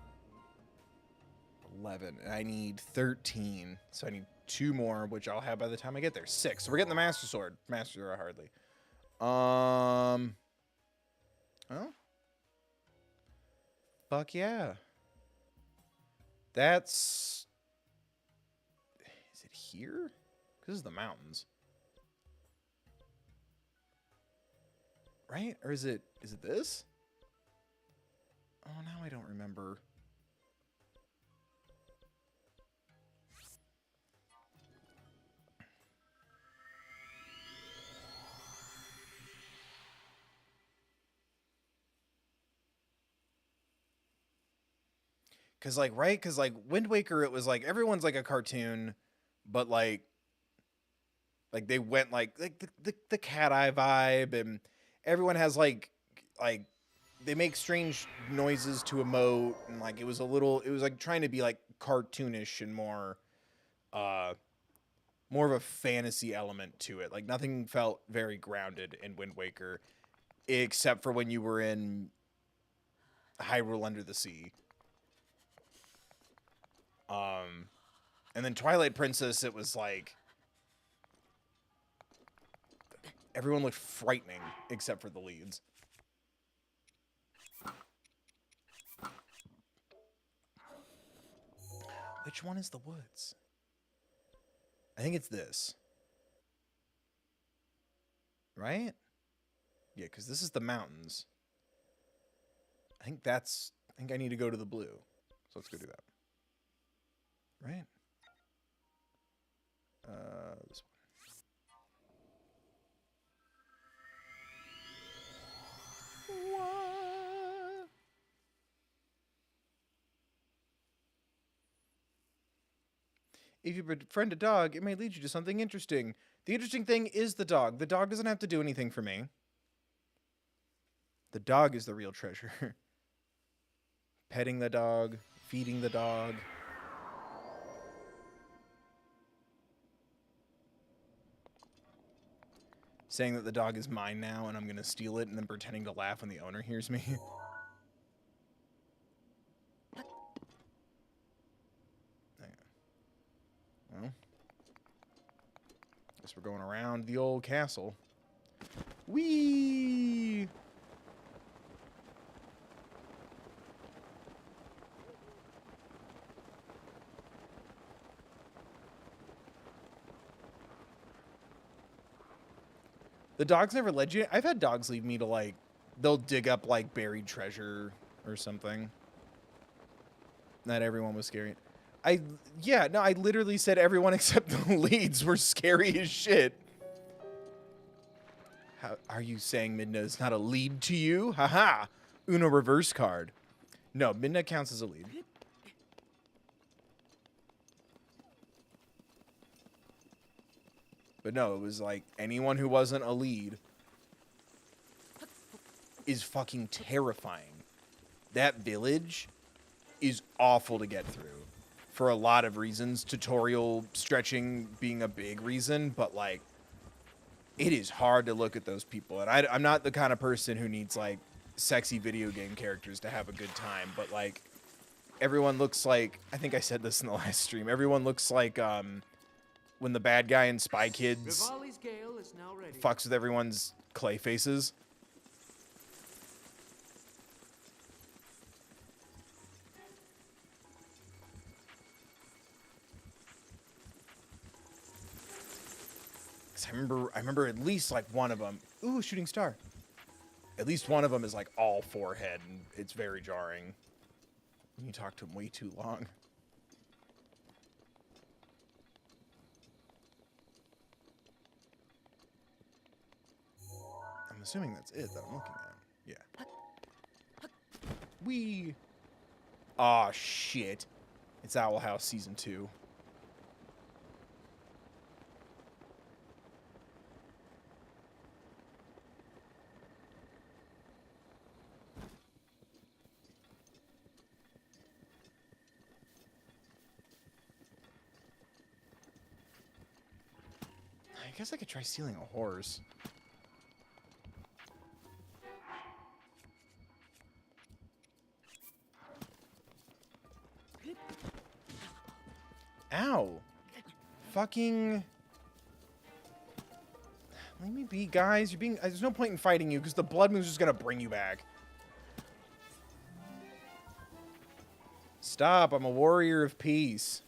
8, 11. And I need 13. So I need 2 more, which I'll have by the time I get there. 6. So we're getting the Master Sword. Master hardly. Well. Fuck yeah. That's... Is it here? This is the mountains. Right? Or is it this? Oh, now I don't remember. Cause like, right? Cause like Wind Waker, it was like everyone's like a cartoon, but like they went like the cat eye vibe, and everyone has like they make strange noises to emote, and like it was like trying to be like cartoonish and more of a fantasy element to it. Like nothing felt very grounded in Wind Waker, except for when you were in Hyrule Under the Sea. And then Twilight Princess, it was like everyone looked frightening except for the leads. Which one is the woods? I think it's this. Right? Yeah, because this is the mountains. I think I need to go to the blue. So let's go do that. Right? This one. What? If you befriend a dog, it may lead you to something interesting. The interesting thing is the dog. The dog doesn't have to do anything for me. The dog is the real treasure. Petting the dog, feeding the dog. Saying that the dog is mine now and I'm going to steal it and then pretending to laugh when the owner hears me. Well, guess we're going around the old castle. Whee! The dogs never led you. I've had dogs lead me to, like, they'll dig up, like, buried treasure or something. Not everyone was scary. Yeah, no, I literally said everyone except the leads were scary as shit. How are you saying Midna is not a lead to you? Haha. Uno reverse card. No, Midna counts as a lead. But no, it was like anyone who wasn't a lead is fucking terrifying. That village is awful to get through for a lot of reasons. Tutorial stretching being a big reason, but like it is hard to look at those people. And I'm not the kind of person who needs like sexy video game characters to have a good time, but like everyone looks like, I think I said this in the last stream, everyone looks like when the bad guy in Spy Kids Rivali's Gale is now ready. fucks with everyone's clay faces. I remember at least like one of them. Ooh, shooting star. At least one of them is like all forehead, and it's very jarring. You talk to him way too long. I'm assuming that's it that I'm looking at. Yeah. Wee. Aw, shit. It's Owl House Season 2. I guess I could try stealing a horse. Ow. Fucking... Leave me be, guys. You're being... There's no point in fighting you, because the blood moon's just gonna bring you back. Stop. I'm a warrior of peace.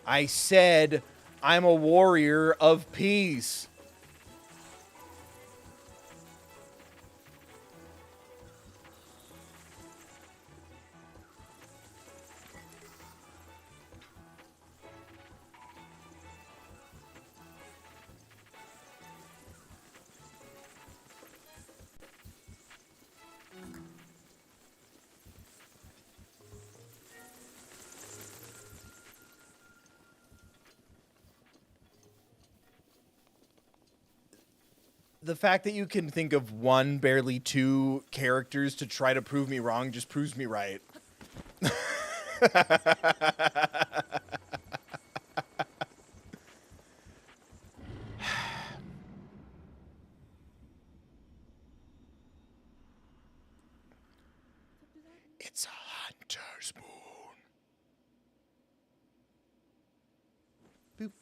I said I'm a warrior of peace. The fact that you can think of one, barely two characters to try to prove me wrong just proves me right. It's a hunter's moon. Boop.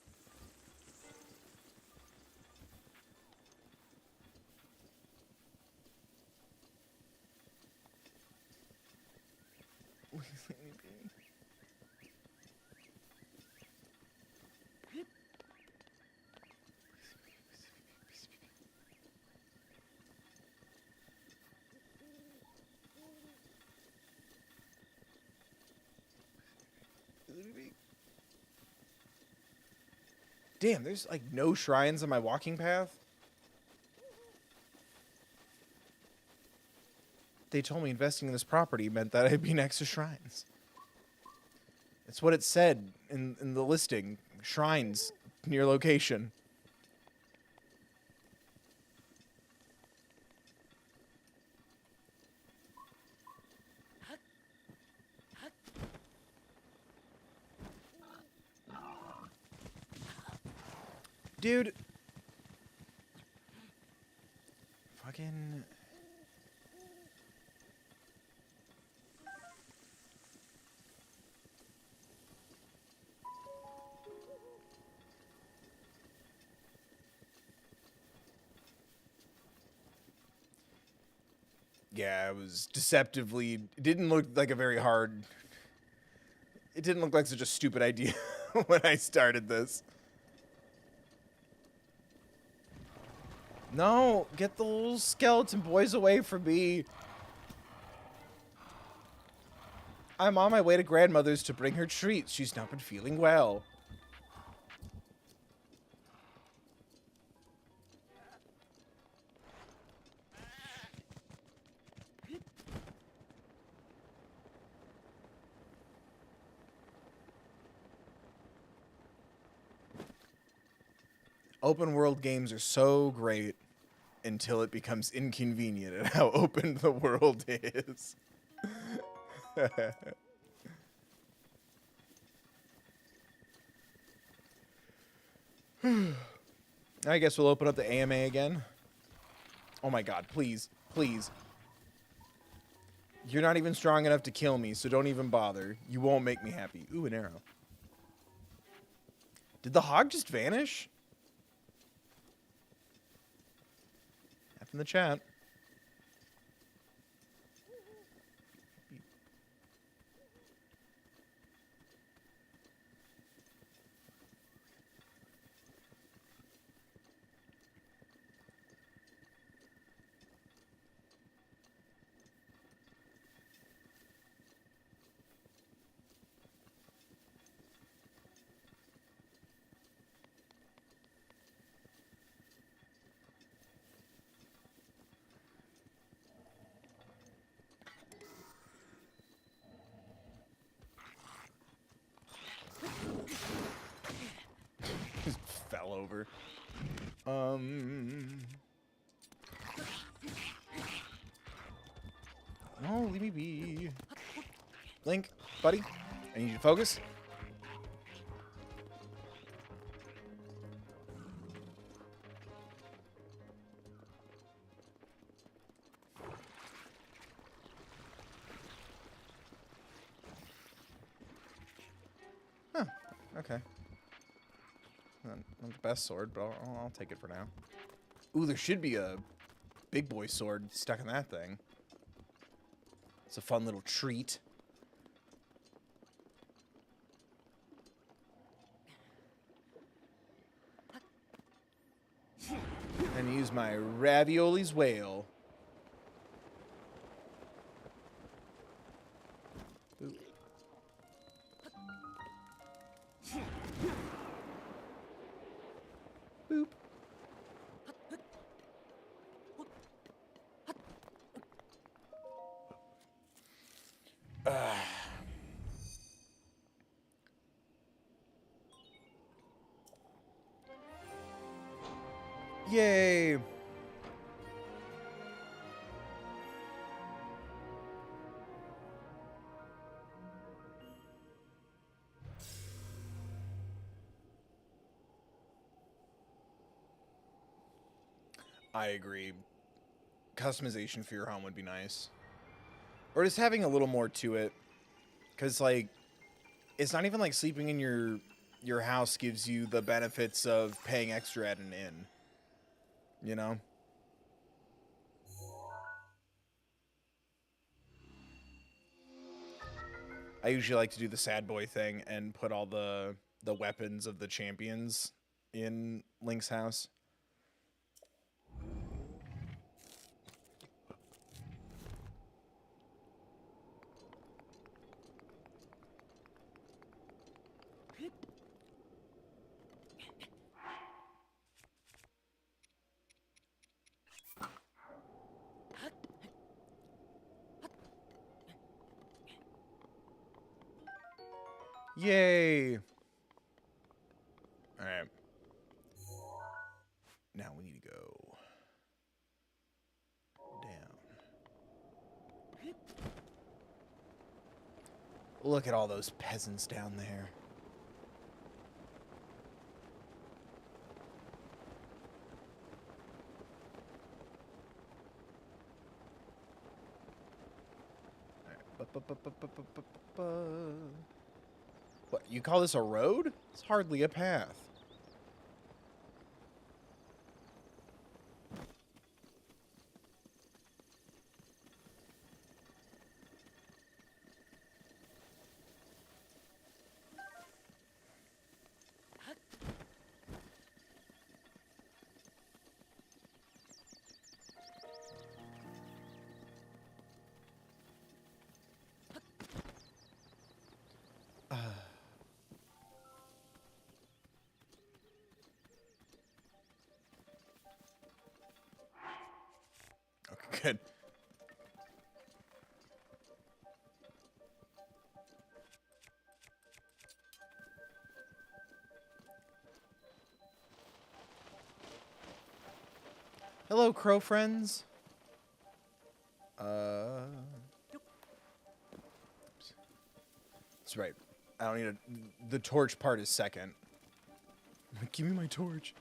Damn, there's like no shrines on my walking path. They told me investing in this property meant that I'd be next to shrines. It's what it said in the listing. Shrines near location. Dude. Fucking... Yeah, it was deceptively... It didn't look like a very hard... It didn't look like such a stupid idea when I started this. No, get the little skeleton boys away from me. I'm on my way to grandmother's to bring her treats. She's not been feeling well. Open world games are so great until it becomes inconvenient at how open the world is. I guess we'll open up the AMA again. Oh my god, please, please. You're not even strong enough to kill me, so don't even bother. You won't make me happy. Ooh, an arrow. Did the hog just vanish? F in the chat. Just fell over. Oh, leave me be. Link, buddy, I need you to focus. Huh, okay. Not the best sword, but I'll take it for now. Ooh, there should be a big boy sword stuck in that thing. It's a fun little treat. And use my Ravioli's whale. Ooh. Boop. Yay! I agree. Customization for your home would be nice. Or just having a little more to it. Because, like, it's not even like sleeping in your house gives you the benefits of paying extra at an inn. You know? I usually like to do the sad boy thing and put all the weapons of the champions in Link's house. Yay! Alright. Now we need to go down. Look at all those peasants down there. What, you call this a road? It's hardly a path. good. Hello, crow friends. That's right. I don't need a... The torch part is second. Give me my torch.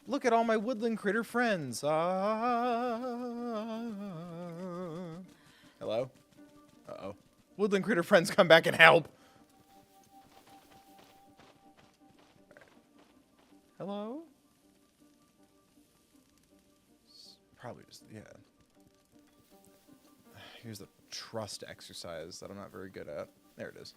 Look at all my woodland critter friends. Hello? Uh-oh. Woodland critter friends, come back and help. Hello? Probably just, yeah. Here's the trust exercise that I'm not very good at. There it is.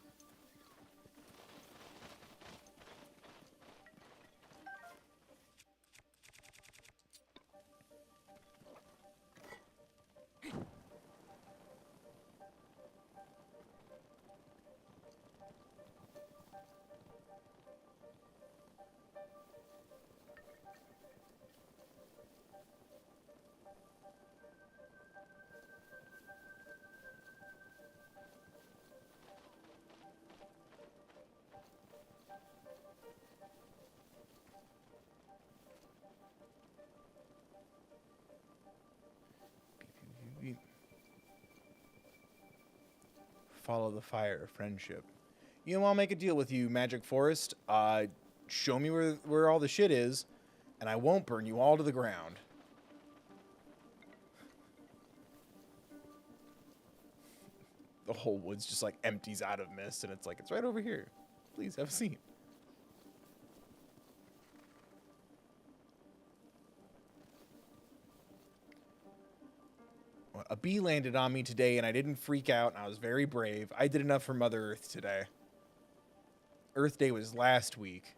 Follow the fire of friendship. You know, I'll make a deal with you, Magic Forest. Show me where all the shit is, and I won't burn you all to the ground. The whole woods just like empties out of mist, and it's like, it's right over here. Please have a seat. A bee landed on me today, and I didn't freak out, and I was very brave. I did enough for Mother Earth today. Earth Day was last week.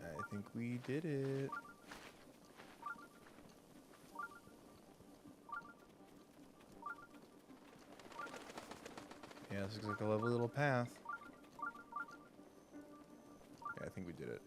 I think we did it. Yeah, this looks like a lovely little path. Yeah, I think we did it.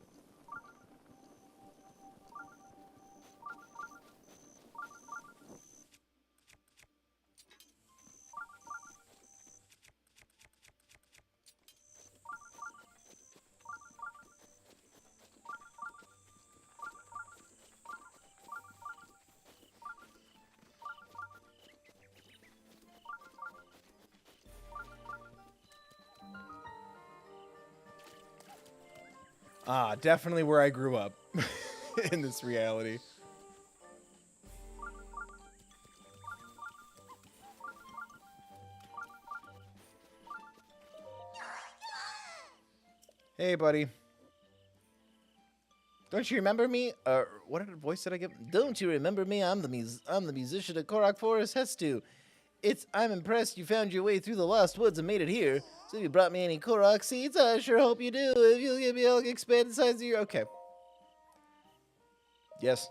Ah, definitely where I grew up in this reality. Hey, buddy. Don't you remember me? What voice did I give? Don't you remember me? I'm the musician at Korok Forest Hestu. I'm impressed you found your way through the Lost Woods and made it here. So if you brought me any Korok seeds, I sure hope you do. If you'll give me, I'll expand the size of your... Okay. Yes.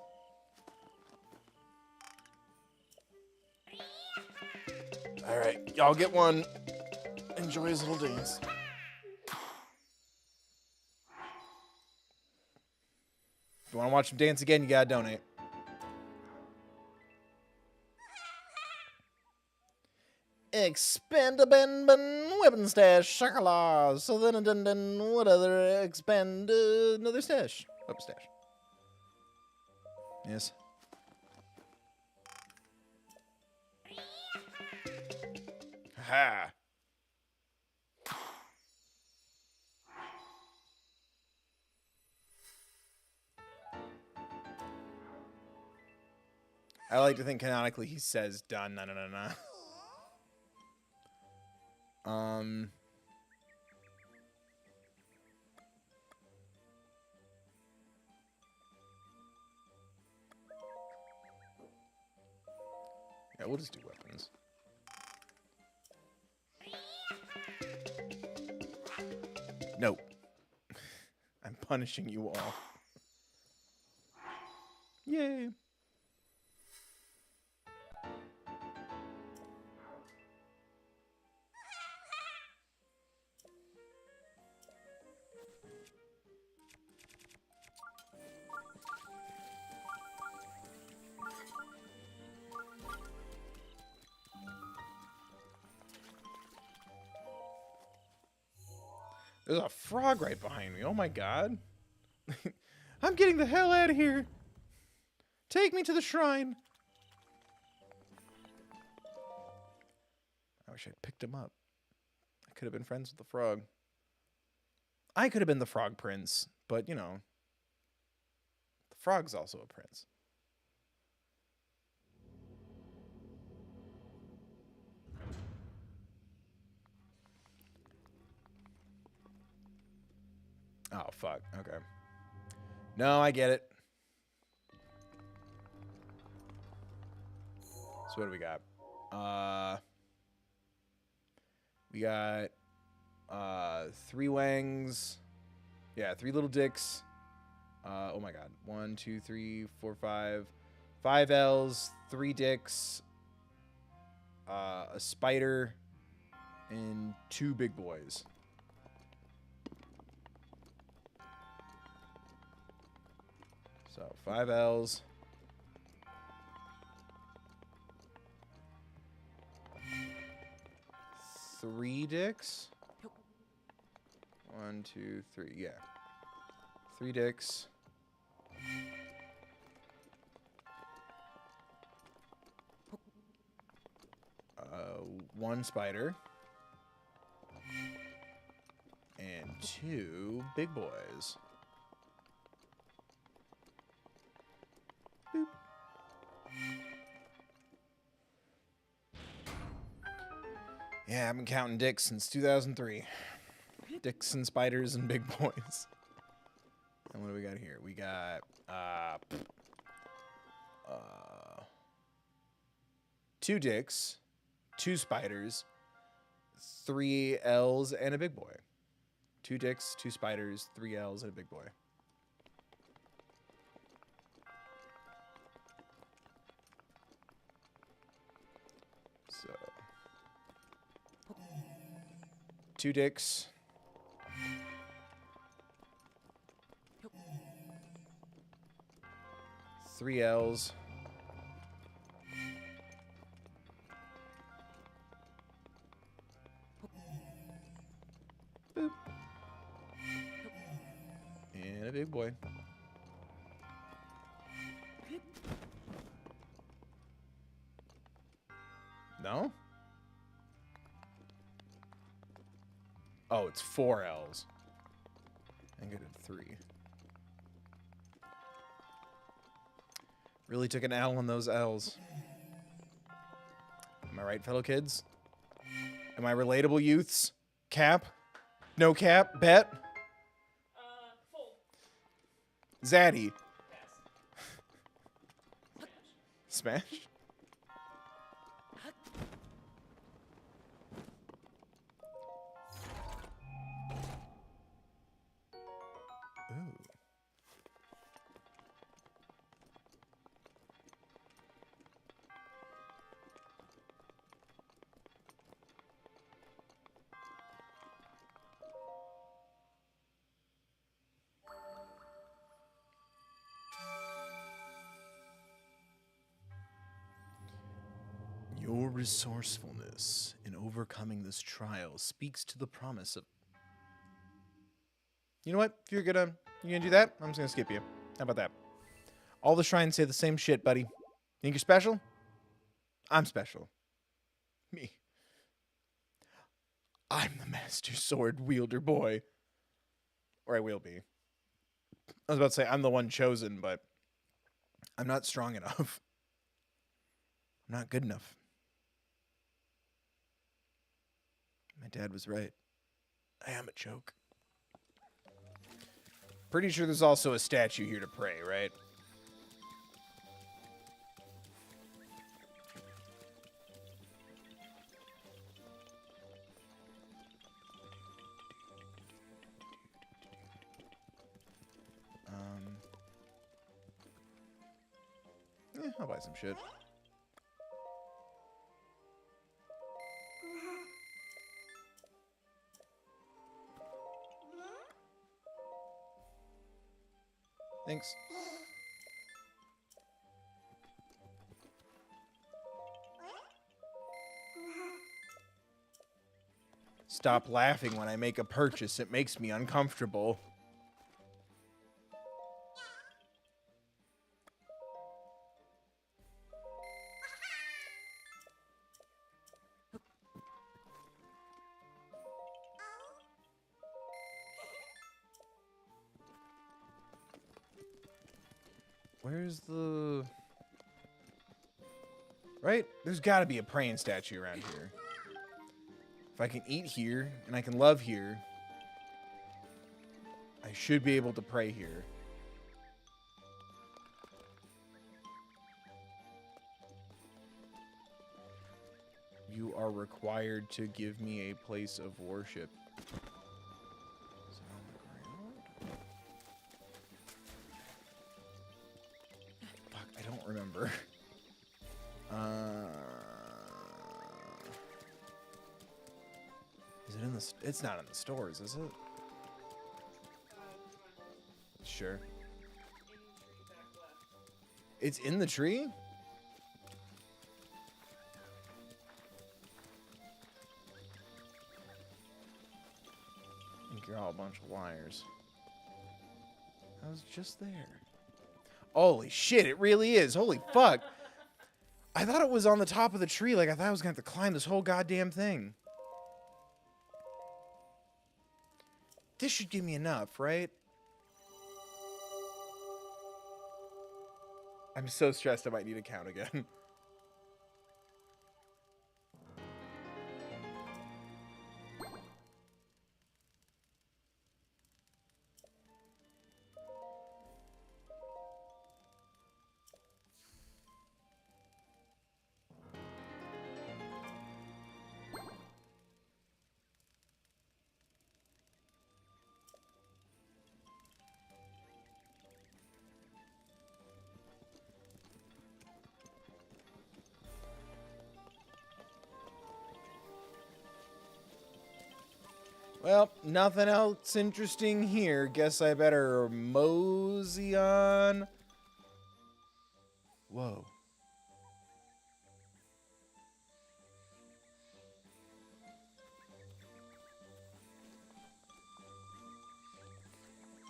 All right, y'all get one. Enjoy his little dance. If you want to watch him dance again, you gotta donate. Expand a ben weapon stash, shakala. So then what other expand another stash? Weapon stash. Yes. Ha. I like to think canonically he says done, no. Yeah, we'll just do weapons. No. I'm punishing you all. Yay. There's a frog right behind me. Oh my god. I'm getting the hell out of here. Take me to the shrine. I wish I'd picked him up. I could have been friends with the frog. I could have been the frog prince, but you know, the frog's also a prince. Oh, fuck. Okay. No, I get it. So what do we got? We got 3 wangs. Yeah, 3 little dicks. Oh my god. 1, 2, 3, 4, 5. 5 L's, 3 dicks, a spider, and 2 big boys. So 5 L's. 3 dicks. 1, 2, 3. Yeah. 3 dicks. 1 spider. And 2 big boys. Boop. Yeah, I've been counting dicks since 2003. Dicks and spiders and big boys. And what do we got here? We got 2 dicks, 2 spiders, 3 L's, and a big boy. 2 dicks, 2 spiders, 3 L's, and a big boy. So 2 dicks. 3 L's. Boop. And a big boy. No? Oh, it's 4 L's. I think I did 3. Really took an L on those L's. Am I right, fellow kids? Am I relatable, youths? Cap? No cap? Bet? Full. Zaddy? Pass. Smash? Ooh. Your resourcefulness in overcoming this trial speaks to the promise of... You know what? If you're gonna do that, I'm just gonna skip you. How about that? All the shrines say the same shit, buddy. Think you're special? I'm special. Me. I'm the master sword wielder boy. Or I will be. I was about to say I'm the one chosen, but I'm not strong enough. I'm not good enough. My dad was right. I am a joke. Pretty sure there's also a statue here to pray, right? I'll buy some shit. Thanks. Stop laughing when I make a purchase. It makes me uncomfortable. Where's the... Right? There's got to be a praying statue around here. If I can eat here, and I can love here, I should be able to pray here. You are required to give me a place of worship. Is it on the ground? Fuck, I don't remember. Is it in the... It's not in the stores, is it? Sure. It's in the tree? I think you're all a bunch of liars. I was just there. Holy shit, it really is. Holy fuck. I thought it was on the top of the tree. Like, I thought I was going to have to climb this whole goddamn thing. This should give me enough, right? I'm so stressed I might need to count again. Well, nothing else interesting here. Guess I better mosey on. Whoa.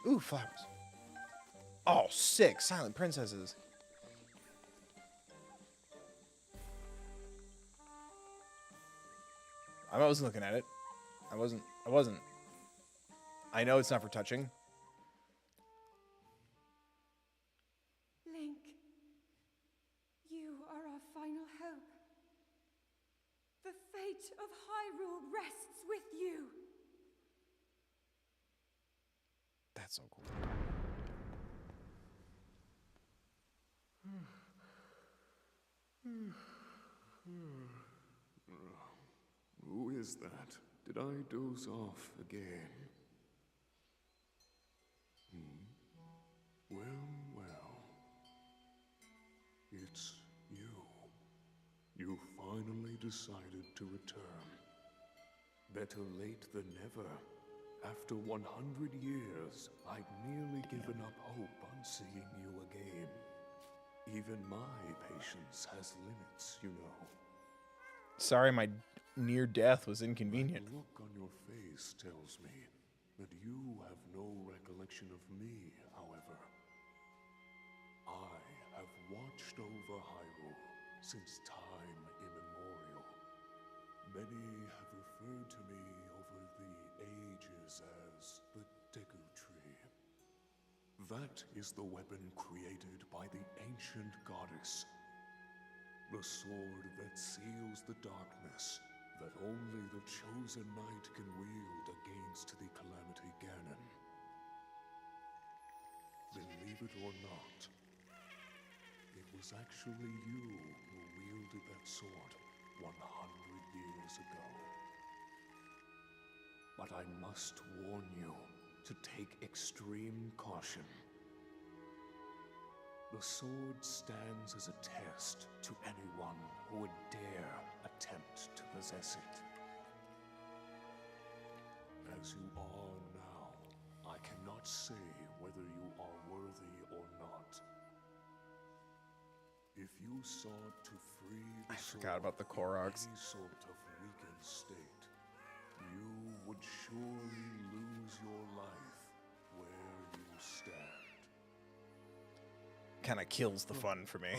Ooh, flowers. Oh, sick. Silent princesses. I wasn't looking at it. I wasn't. I know it's not for touching. Link, you are our final hope. The fate of Hyrule rests with you. That's so cool. Who is that? Did I doze off again? Well. It's you. You finally decided to return. Better late than never. After 100 years, I'd nearly given up hope on seeing you again. Even my patience has limits, you know. Sorry, my near death was inconvenient. The look on your face tells me that you have no recollection of me, however. I have watched over Hyrule since time immemorial. Many have referred to me over the ages as the Deku Tree. That is the weapon created by the ancient goddess. The sword that seals the darkness that only the chosen knight can wield against the Calamity Ganon. Believe it or not, it was actually you who wielded that sword 100 years ago. But I must warn you to take extreme caution. The sword stands as a test to anyone who would dare attempt to possess it. As you are now, I cannot say whether you are worthy or not. If you sought to free the sword forgot about the Koroks. in any sort of weakened state, you would surely lose your life where you stand. Kind of kills the fun for me.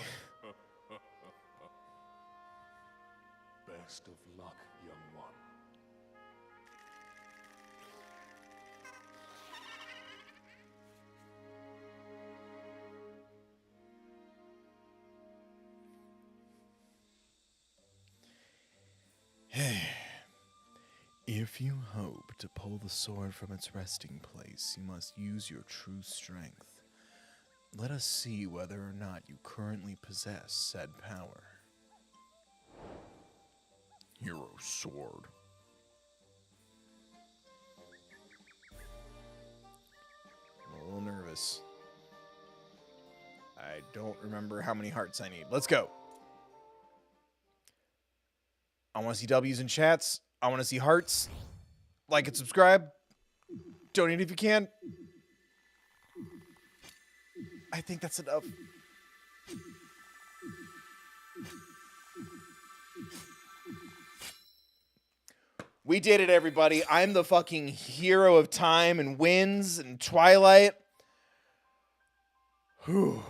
Best of luck, young one. If you hope to pull the sword from its resting place, you must use your true strength. Let us see whether or not you currently possess said power. Hero sword. I'm a little nervous. I don't remember how many hearts I need. Let's go. I want to see W's in chats. I want to see hearts. Like and subscribe. Donate if you can. I think that's enough. We did it, everybody. I'm the fucking hero of time and winds and Twilight. Whew.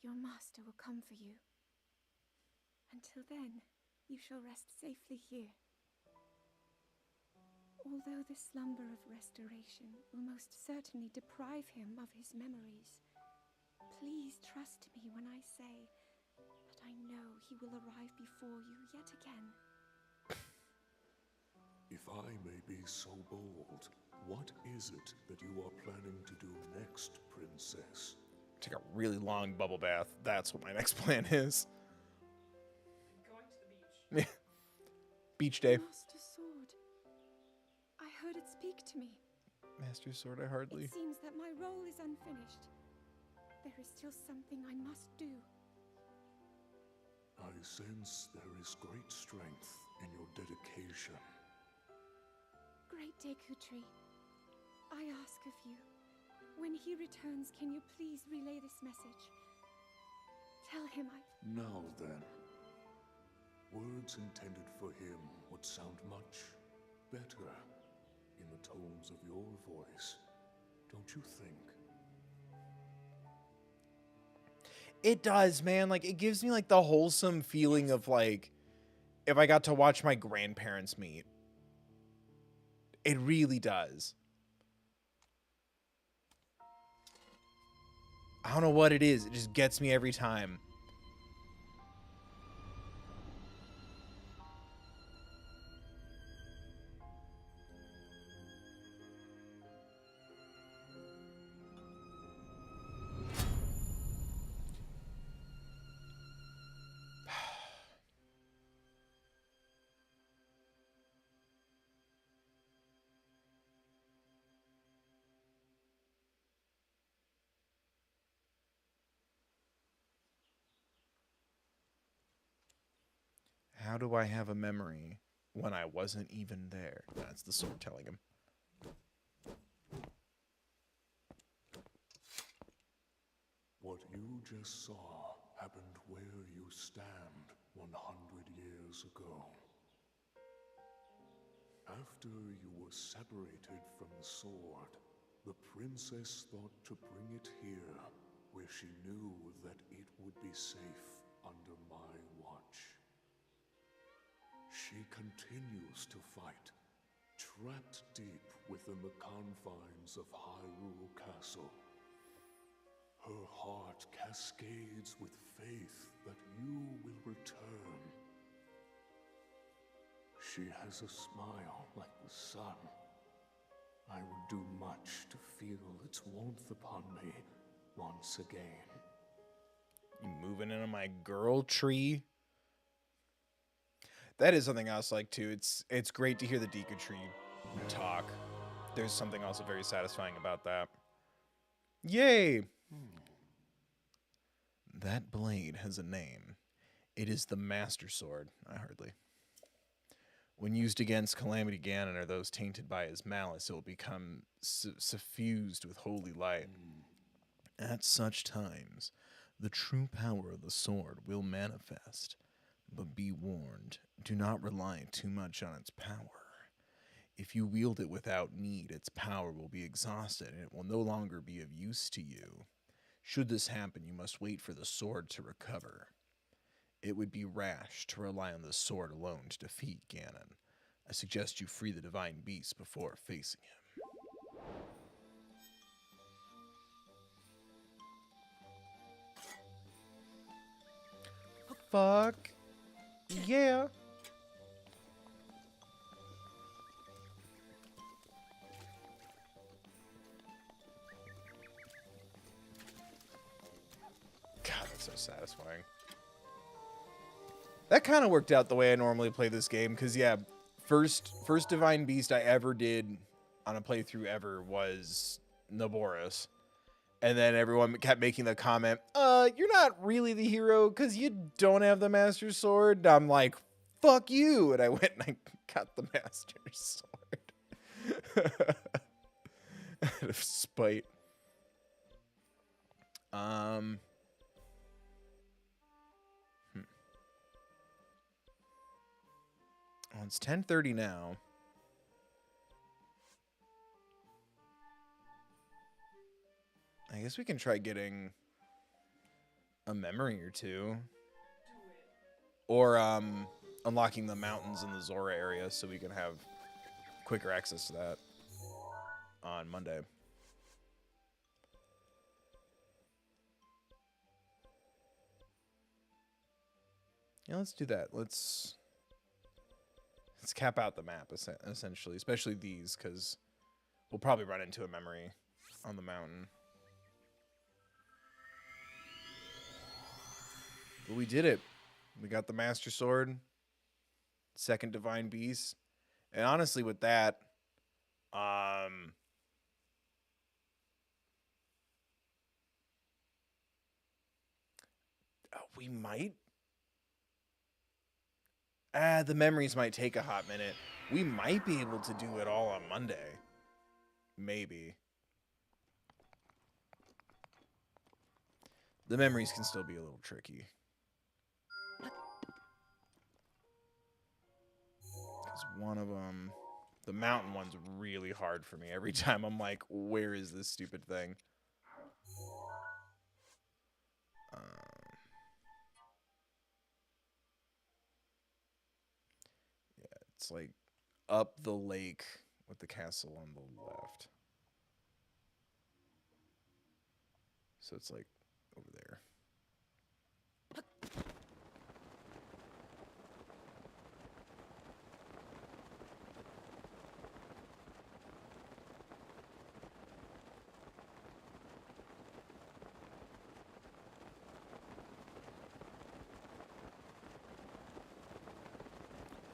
Your master will come for you. Until then, you shall rest safely here. Although the slumber of restoration will most certainly deprive him of his memories, please trust me when I say that I know he will arrive before you yet again. If I may be so bold, what is it that you are planning to do next, Princess? Take a really long bubble bath. That's what my next plan is. Going to the beach. Beach day. Master Sword. I heard it speak to me. Master Sword, I hardly. It seems that my role is unfinished. There is still something I must do. I sense there is great strength in your dedication. Great Dekutri, I ask of you, when he returns, can you please relay this message? Tell him Now then, words intended for him would sound much better in the tones of your voice, don't you think? It does, man. Like, it gives me, like, the wholesome feeling of, like, if I got to watch my grandparents meet. It really does. I don't know what it is. It just gets me every time. How do I have a memory when I wasn't even there? That's the sword telling him. What you just saw happened where you stand 100 years ago. After you were separated from the sword, the princess thought to bring it here, where she knew that it would be safe under my watch. She continues to fight, trapped deep within the confines of Hyrule Castle. Her heart cascades with faith that you will return. She has a smile like the sun. I would do much to feel its warmth upon me once again. You moving into my girl tree? That is something else like too. It's great to hear the Deku tree talk. There's something also very satisfying about that. Yay! That blade has a name. It is the Master Sword. I hardly. When used against Calamity Ganon or those tainted by his malice, it will become suffused with holy light. At such times, the true power of the sword will manifest. But be warned, do not rely too much on its power. If you wield it without need, its power will be exhausted and it will no longer be of use to you. Should this happen, you must wait for the sword to recover. It would be rash to rely on the sword alone to defeat Ganon. I suggest you free the divine beast before facing him. Fuck yeah. God, that's so satisfying. That kind of worked out the way I normally play this game, because yeah, first Divine Beast I ever did on a playthrough ever was Naboris. And then everyone kept making the comment, you're not really the hero because you don't have the Master Sword. And I'm like, fuck you. And I went and I got the Master Sword. Out of spite. Well, it's 10:30 now. I guess we can try getting a memory or two. Or unlocking the mountains in the Zora area so we can have quicker access to that on Monday. Yeah, let's do that. Let's cap out the map, essentially. Especially these, because we'll probably run into a memory on the mountain. But we did it. We got the Master Sword. Second Divine Beast. And honestly, with that, we might... the memories might take a hot minute. We might be able to do it all on Monday. Maybe. The memories can still be a little tricky. Because one of them... The mountain one's really hard for me. Every time I'm like, where is this stupid thing? Yeah, it's like up the lake with the castle on the left. So it's like over there.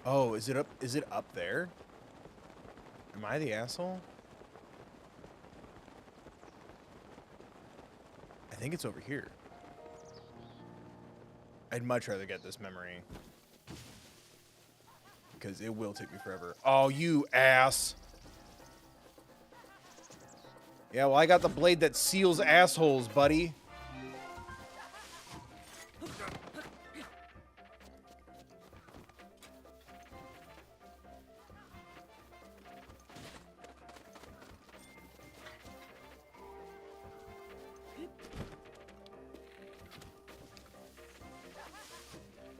Oh, is it up? Is it up there? Am I the asshole? I think it's over here. I'd much rather get this memory. Because it will take me forever. Oh, you ass. Yeah, well, I got the blade that seals assholes, buddy.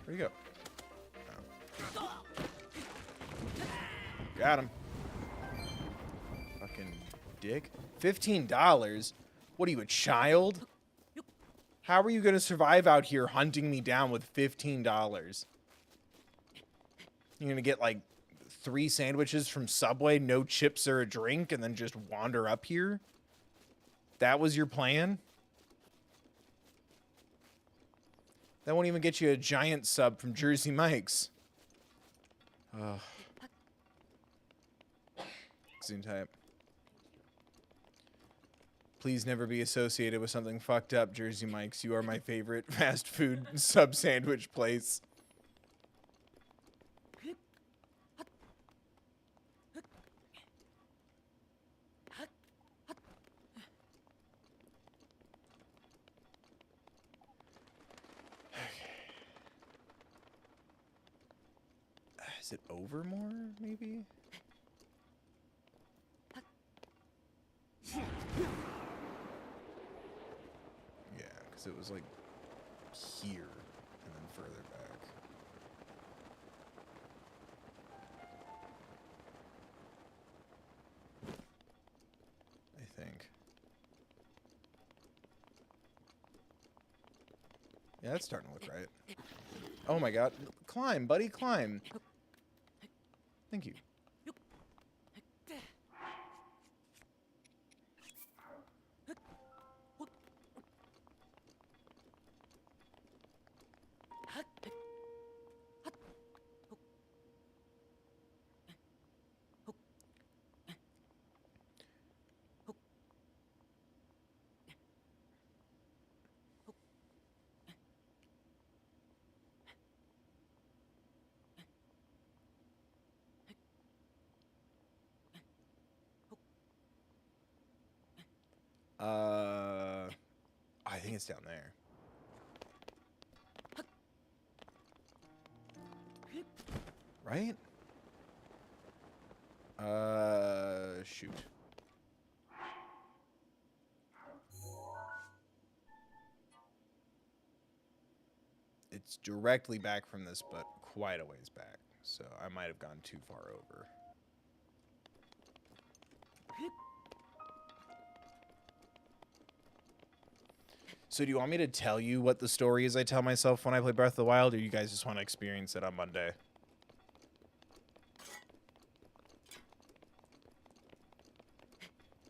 Where'd he go? Oh. Got him. Fucking dick. $15? What are you, a child? How are you gonna survive out here hunting me down with $15? You're gonna get like 3 sandwiches from Subway, no chips or a drink, and then just wander up here? That was your plan? That won't even get you a giant sub from Jersey Mike's. Ugh. Zoom type. Please never be associated with something fucked up, Jersey Mike's. You are my favorite fast food sub sandwich place. Is it over more, maybe? Yeah, because it was like here and then further back. I think. Yeah, that's starting to look right. Oh my god. Climb, buddy, climb. Thank you. I think it's down there. Right? Shoot. It's directly back from this, but quite a ways back. So I might have gone too far over. So do you want me to tell you what the story is I tell myself when I play Breath of the Wild, or you guys just want to experience it on Monday?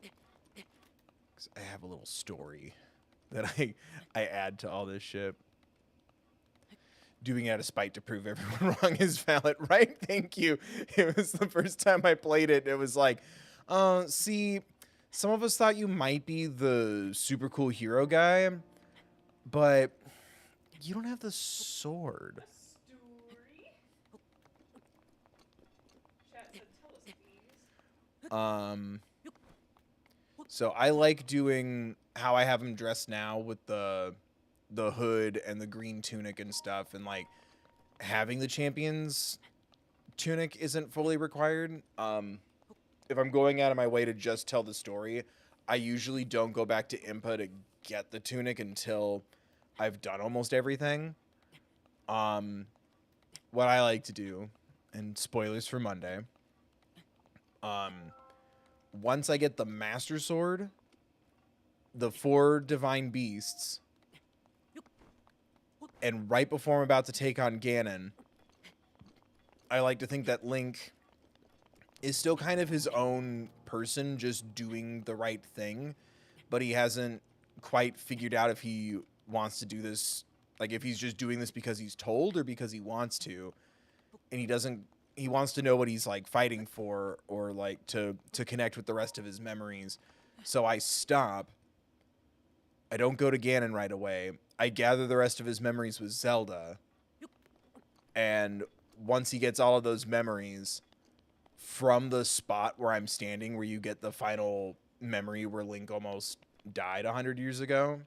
Because I have a little story that I add to all this shit. Doing it out of spite to prove everyone wrong is valid, right? Thank you. It was the first time I played it. It was like, see, some of us thought you might be the super cool hero guy, but you don't have the sword. Story? Chat said, tell us, please. So I like doing how I have him dressed now with the hood and the green tunic and stuff, and like having the champion's tunic isn't fully required. If I'm going out of my way to just tell the story, I usually don't go back to Impa to get the tunic until I've done almost everything. What I like to do, and spoilers for Monday, once I get the Master Sword, the 4 Divine Beasts, and right before I'm about to take on Ganon, I like to think that Link is still kind of his own person, just doing the right thing, but he hasn't quite figured out if he wants to do this, like if he's just doing this because he's told or because he wants to, and he wants to know what he's like fighting for, or like to connect with the rest of his memories. So I stop. I don't go to Ganon right away. I gather the rest of his memories with Zelda, and once he gets all of those memories from the spot where I'm standing, where you get the final memory where Link almost died 100 years ago,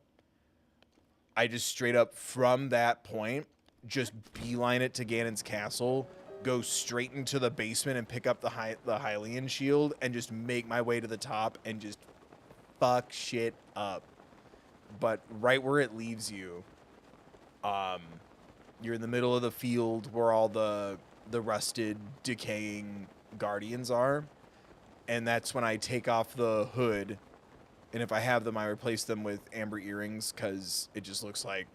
I just straight up from that point just beeline it to Ganon's castle, go straight into the basement and pick up the Hylian shield and just make my way to the top and just fuck shit up. But right where it leaves you, you're in the middle of the field where all the rusted, decaying guardians are. And that's when I take off the hood. And if I have them, I replace them with amber earrings because it just looks like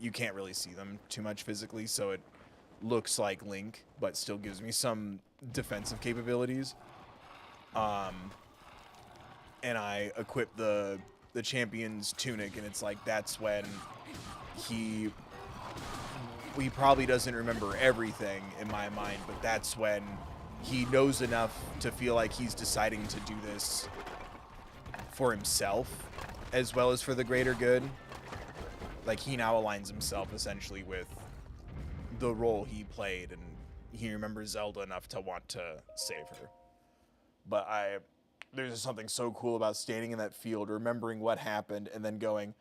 you can't really see them too much physically. So it looks like Link, but still gives me some defensive capabilities. And I equip the champion's tunic, and it's like that's when he probably doesn't remember everything in my mind, but that's when he knows enough to feel like he's deciding to do this for himself as well as for the greater good. Like, he now aligns himself essentially with the role he played, and he remembers Zelda enough to want to save her. But there's just something so cool about standing in that field, remembering what happened, and then going,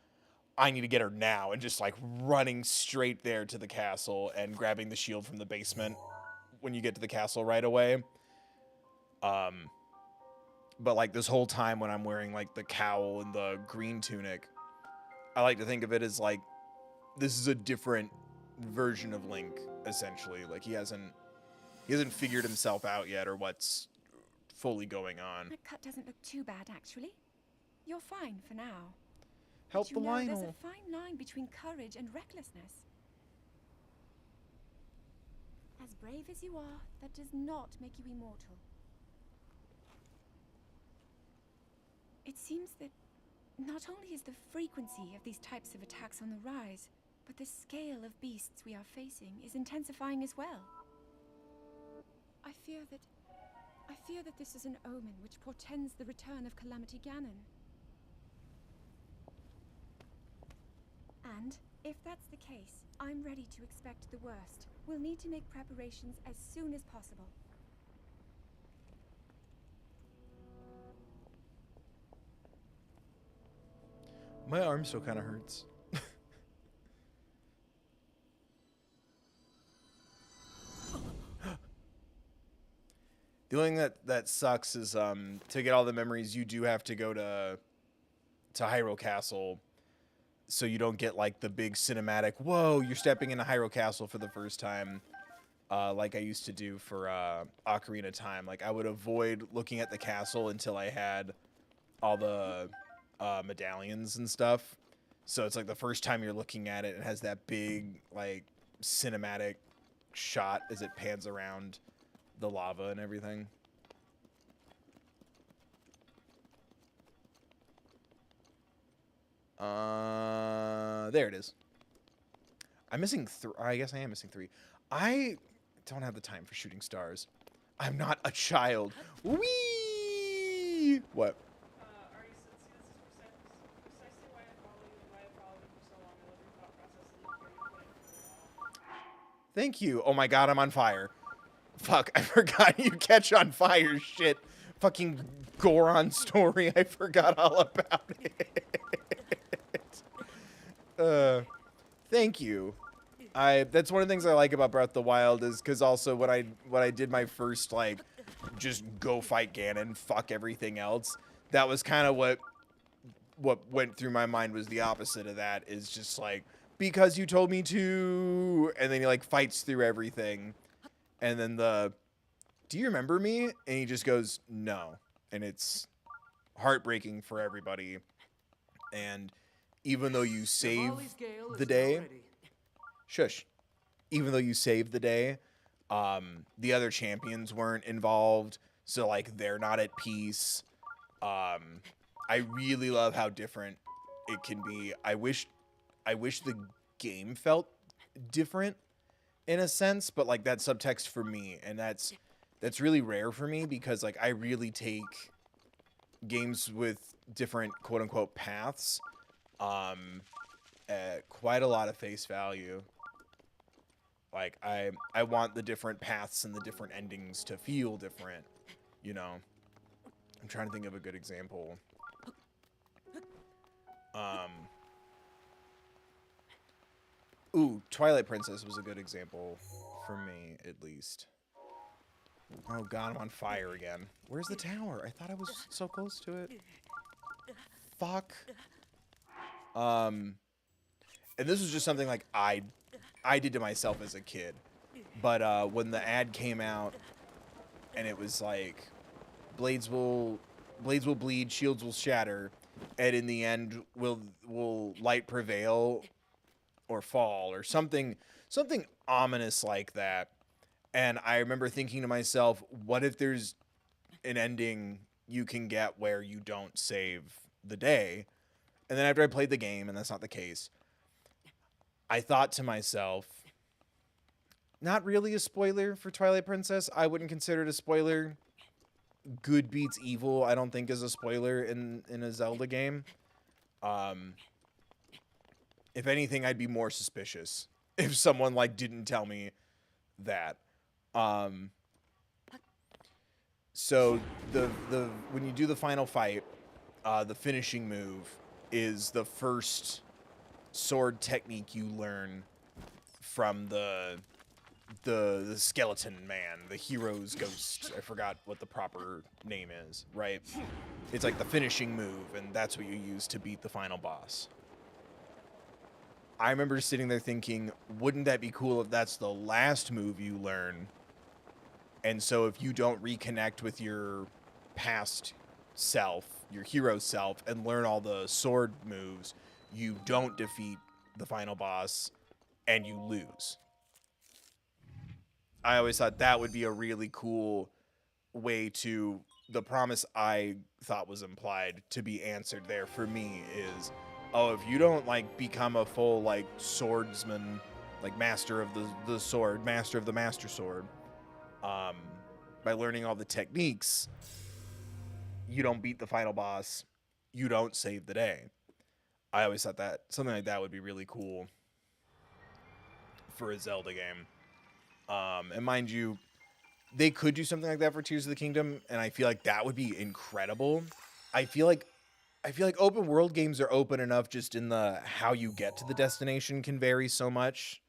I need to get her now, and just like running straight there to the castle and grabbing the shield from the basement when you get to the castle right away. But like this whole time when I'm wearing like the cowl and the green tunic, I like to think of it as like, this is a different version of Link, essentially. Like he hasn't figured himself out yet, or what's fully going on. That cut doesn't look too bad, actually. You're fine for now. Help But the you know, Lionel. there's a fine line between courage and recklessness. As brave as you are, that does not make you immortal. It seems that not only is the frequency of these types of attacks on the rise, but the scale of beasts we are facing is intensifying as well. I fear that this is an omen which portends the return of Calamity Ganon. And if that's the case, I'm ready to expect the worst. We'll need to make preparations as soon as possible. My arm still kind of hurts. The only thing that sucks is to get all the memories, you do have to go to Hyrule Castle, so you don't get like the big cinematic, whoa, you're stepping into Hyrule Castle for the first time, like I used to do for Ocarina of Time. Like, I would avoid looking at the castle until I had all the medallions and stuff. So it's like the first time you're looking at it, it has that big like cinematic shot as it pans around the lava and everything. There it is. I'm missing I guess I am missing 3. I don't have the time for shooting stars. I'm not a child. Whee! What? Ari said, see, this is precisely why I follow you and why I followed you for so long. I love your thought process and the care you put into it all. Thank you. Oh my god, I'm on fire. Fuck, I forgot you catch on fire. Shit. Fucking Goron story. I forgot all about it. Thank you. That's one of the things I like about Breath of the Wild, is because also when I did my first like just go fight Ganon, fuck everything else, that was kind of what went through my mind, was the opposite of that, is just like, because you told me to, and then he like fights through everything, and then do you remember me? And he just goes, no. And it's heartbreaking for everybody. And even though you save the day, shush, even though you saved the day, the other champions weren't involved, so like they're not at peace. I really love how different it can be. I wish the game felt different in a sense, but like that subtext for me, and that's really rare for me, because like I really take games with different quote unquote paths at quite a lot of face value. Like I want the different paths and the different endings to feel different, you know. I'm trying to think of a good example. Ooh, Twilight Princess was a good example for me, at least. Oh god, I'm on fire again. Where's the tower? I thought I was so close to it. Fuck. And this was just something like I I did to myself as a kid. But when the ad came out and it was like blades will bleed, shields will shatter, and in the end will light prevail or fall or something ominous like that. And I remember thinking to myself, what if there's an ending you can get where you don't save the day? And then after I played the game, and that's not the case, I thought to myself, not really a spoiler for Twilight Princess. I wouldn't consider it a spoiler. Good beats evil, I don't think is a spoiler in a Zelda game. If anything, I'd be more suspicious if someone like didn't tell me that. So the when you do the final fight, the finishing move is the first sword technique you learn from the skeleton man, the hero's ghost. I forgot what the proper name is, right? It's like the finishing move, and that's what you use to beat the final boss. I remember sitting there thinking, wouldn't that be cool if that's the last move you learn? And so if you don't reconnect with your past self, your hero self, and learn all the sword moves, you don't defeat the final boss and you lose. I always thought that would be a really cool way to, the promise I thought was implied to be answered there for me is, oh, if you don't like become a full like swordsman, like master of the sword, master of the master sword, by learning all the techniques, you don't beat the final boss, you don't save the day. I always thought that something like that would be really cool for a Zelda game. And mind you, they could do something like that for Tears of the Kingdom, and I feel like that would be incredible. I feel like open world games are open enough just in the how you get to the destination can vary so much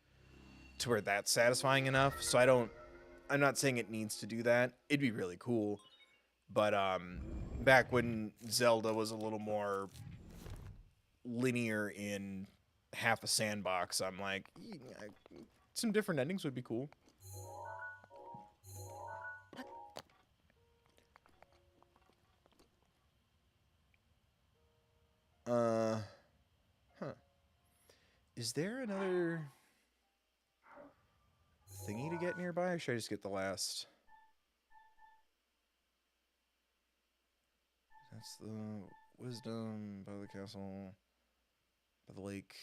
to where that's satisfying enough. So I'm not saying it needs to do that. It'd be really cool. But back when Zelda was a little more linear in half a sandbox, I'm like, some different endings would be cool. Is there another thingy to get nearby, or should I just get the last? That's the wisdom by the castle, by the lake,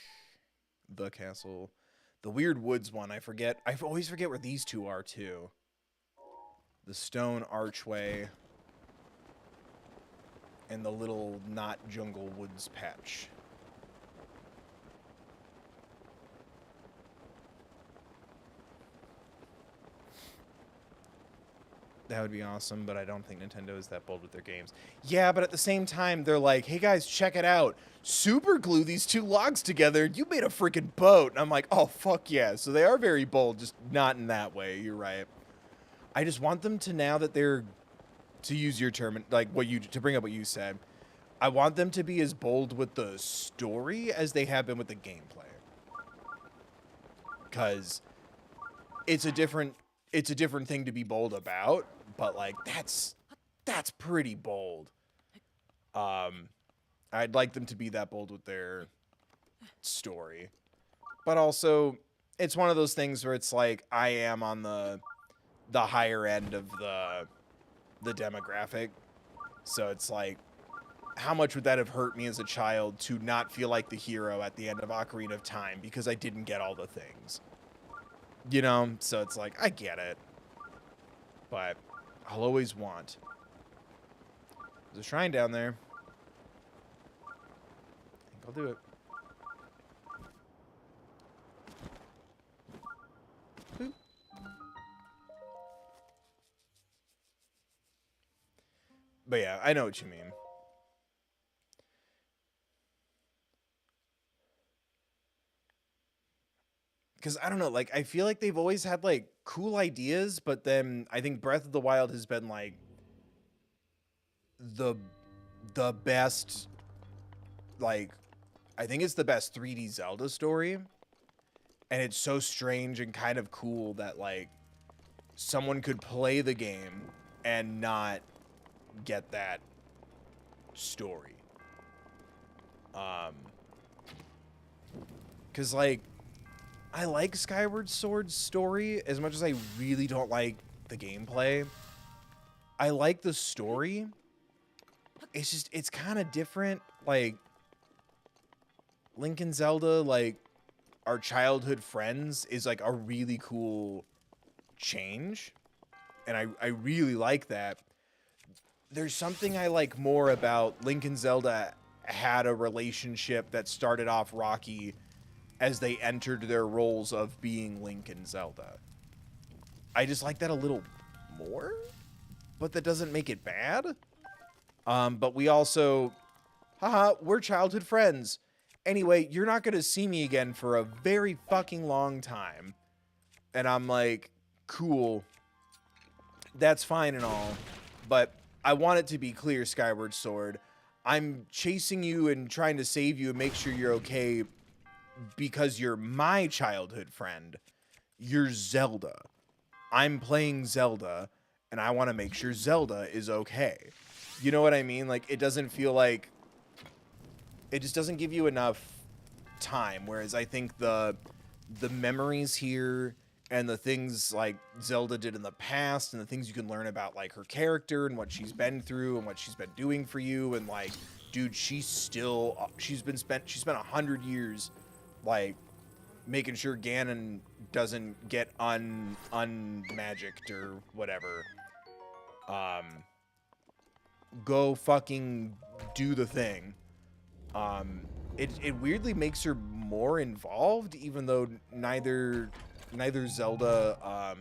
the castle, the weird woods one. I forget. I always forget where these two are too. The stone archway and the little not jungle woods patch. That would be awesome, but I don't think Nintendo is that bold with their games. Yeah, but at the same time, they're like, hey guys, check it out. Super glue these two logs together. You made a freaking boat. And I'm like, oh, fuck yeah. So they are very bold, just not in that way. You're right. I just want them to, now that they're, to use your term, like to bring up what you said, I want them to be as bold with the story as they have been with the gameplay. Because it's a different thing to be bold about, but like that's pretty bold. I'd like them to be that bold with their story. But also it's one of those things where it's like I am on the higher end of the demographic. So it's like, how much would that have hurt me as a child to not feel like the hero at the end of Ocarina of Time because I didn't get all the things? You know, so it's like, I get it. But I'll always want. There's a shrine down there. I think I'll do it. Boop. But yeah, I know what you mean. Because I don't know, like, I feel like they've always had, like, cool ideas, but then I think Breath of the Wild has been, like, the best, like, I think it's the best 3D Zelda story. And it's so strange and kind of cool that, like, someone could play the game and not get that story. Because, like, I like Skyward Sword's story as much as I really don't like the gameplay. I like the story. It's just, it's kind of different. Like, Link and Zelda, like, our childhood friends is, like, a really cool change. And I really like that. There's something I like more about Link and Zelda had a relationship that started off rocky as they entered their roles of being Link and Zelda. I just like that a little more, but that doesn't make it bad. But we also, haha, we're childhood friends. Anyway, you're not going to see me again for a very fucking long time. And I'm like, cool. That's fine and all. But I want it to be clear, Skyward Sword. I'm chasing you and trying to save you and make sure you're okay because you're my childhood friend. You're Zelda. I'm playing Zelda, and I want to make sure Zelda is okay. You know what I mean? Like, it doesn't feel like... It just doesn't give you enough time, whereas I think the memories here and the things like Zelda did in the past and the things you can learn about, like, her character and what she's been through and what she's been doing for you, and, like, dude, she's spent 100 years, like, making sure Ganon doesn't get unmagicked or whatever. Go fucking do the thing. It weirdly makes her more involved, even though neither Zelda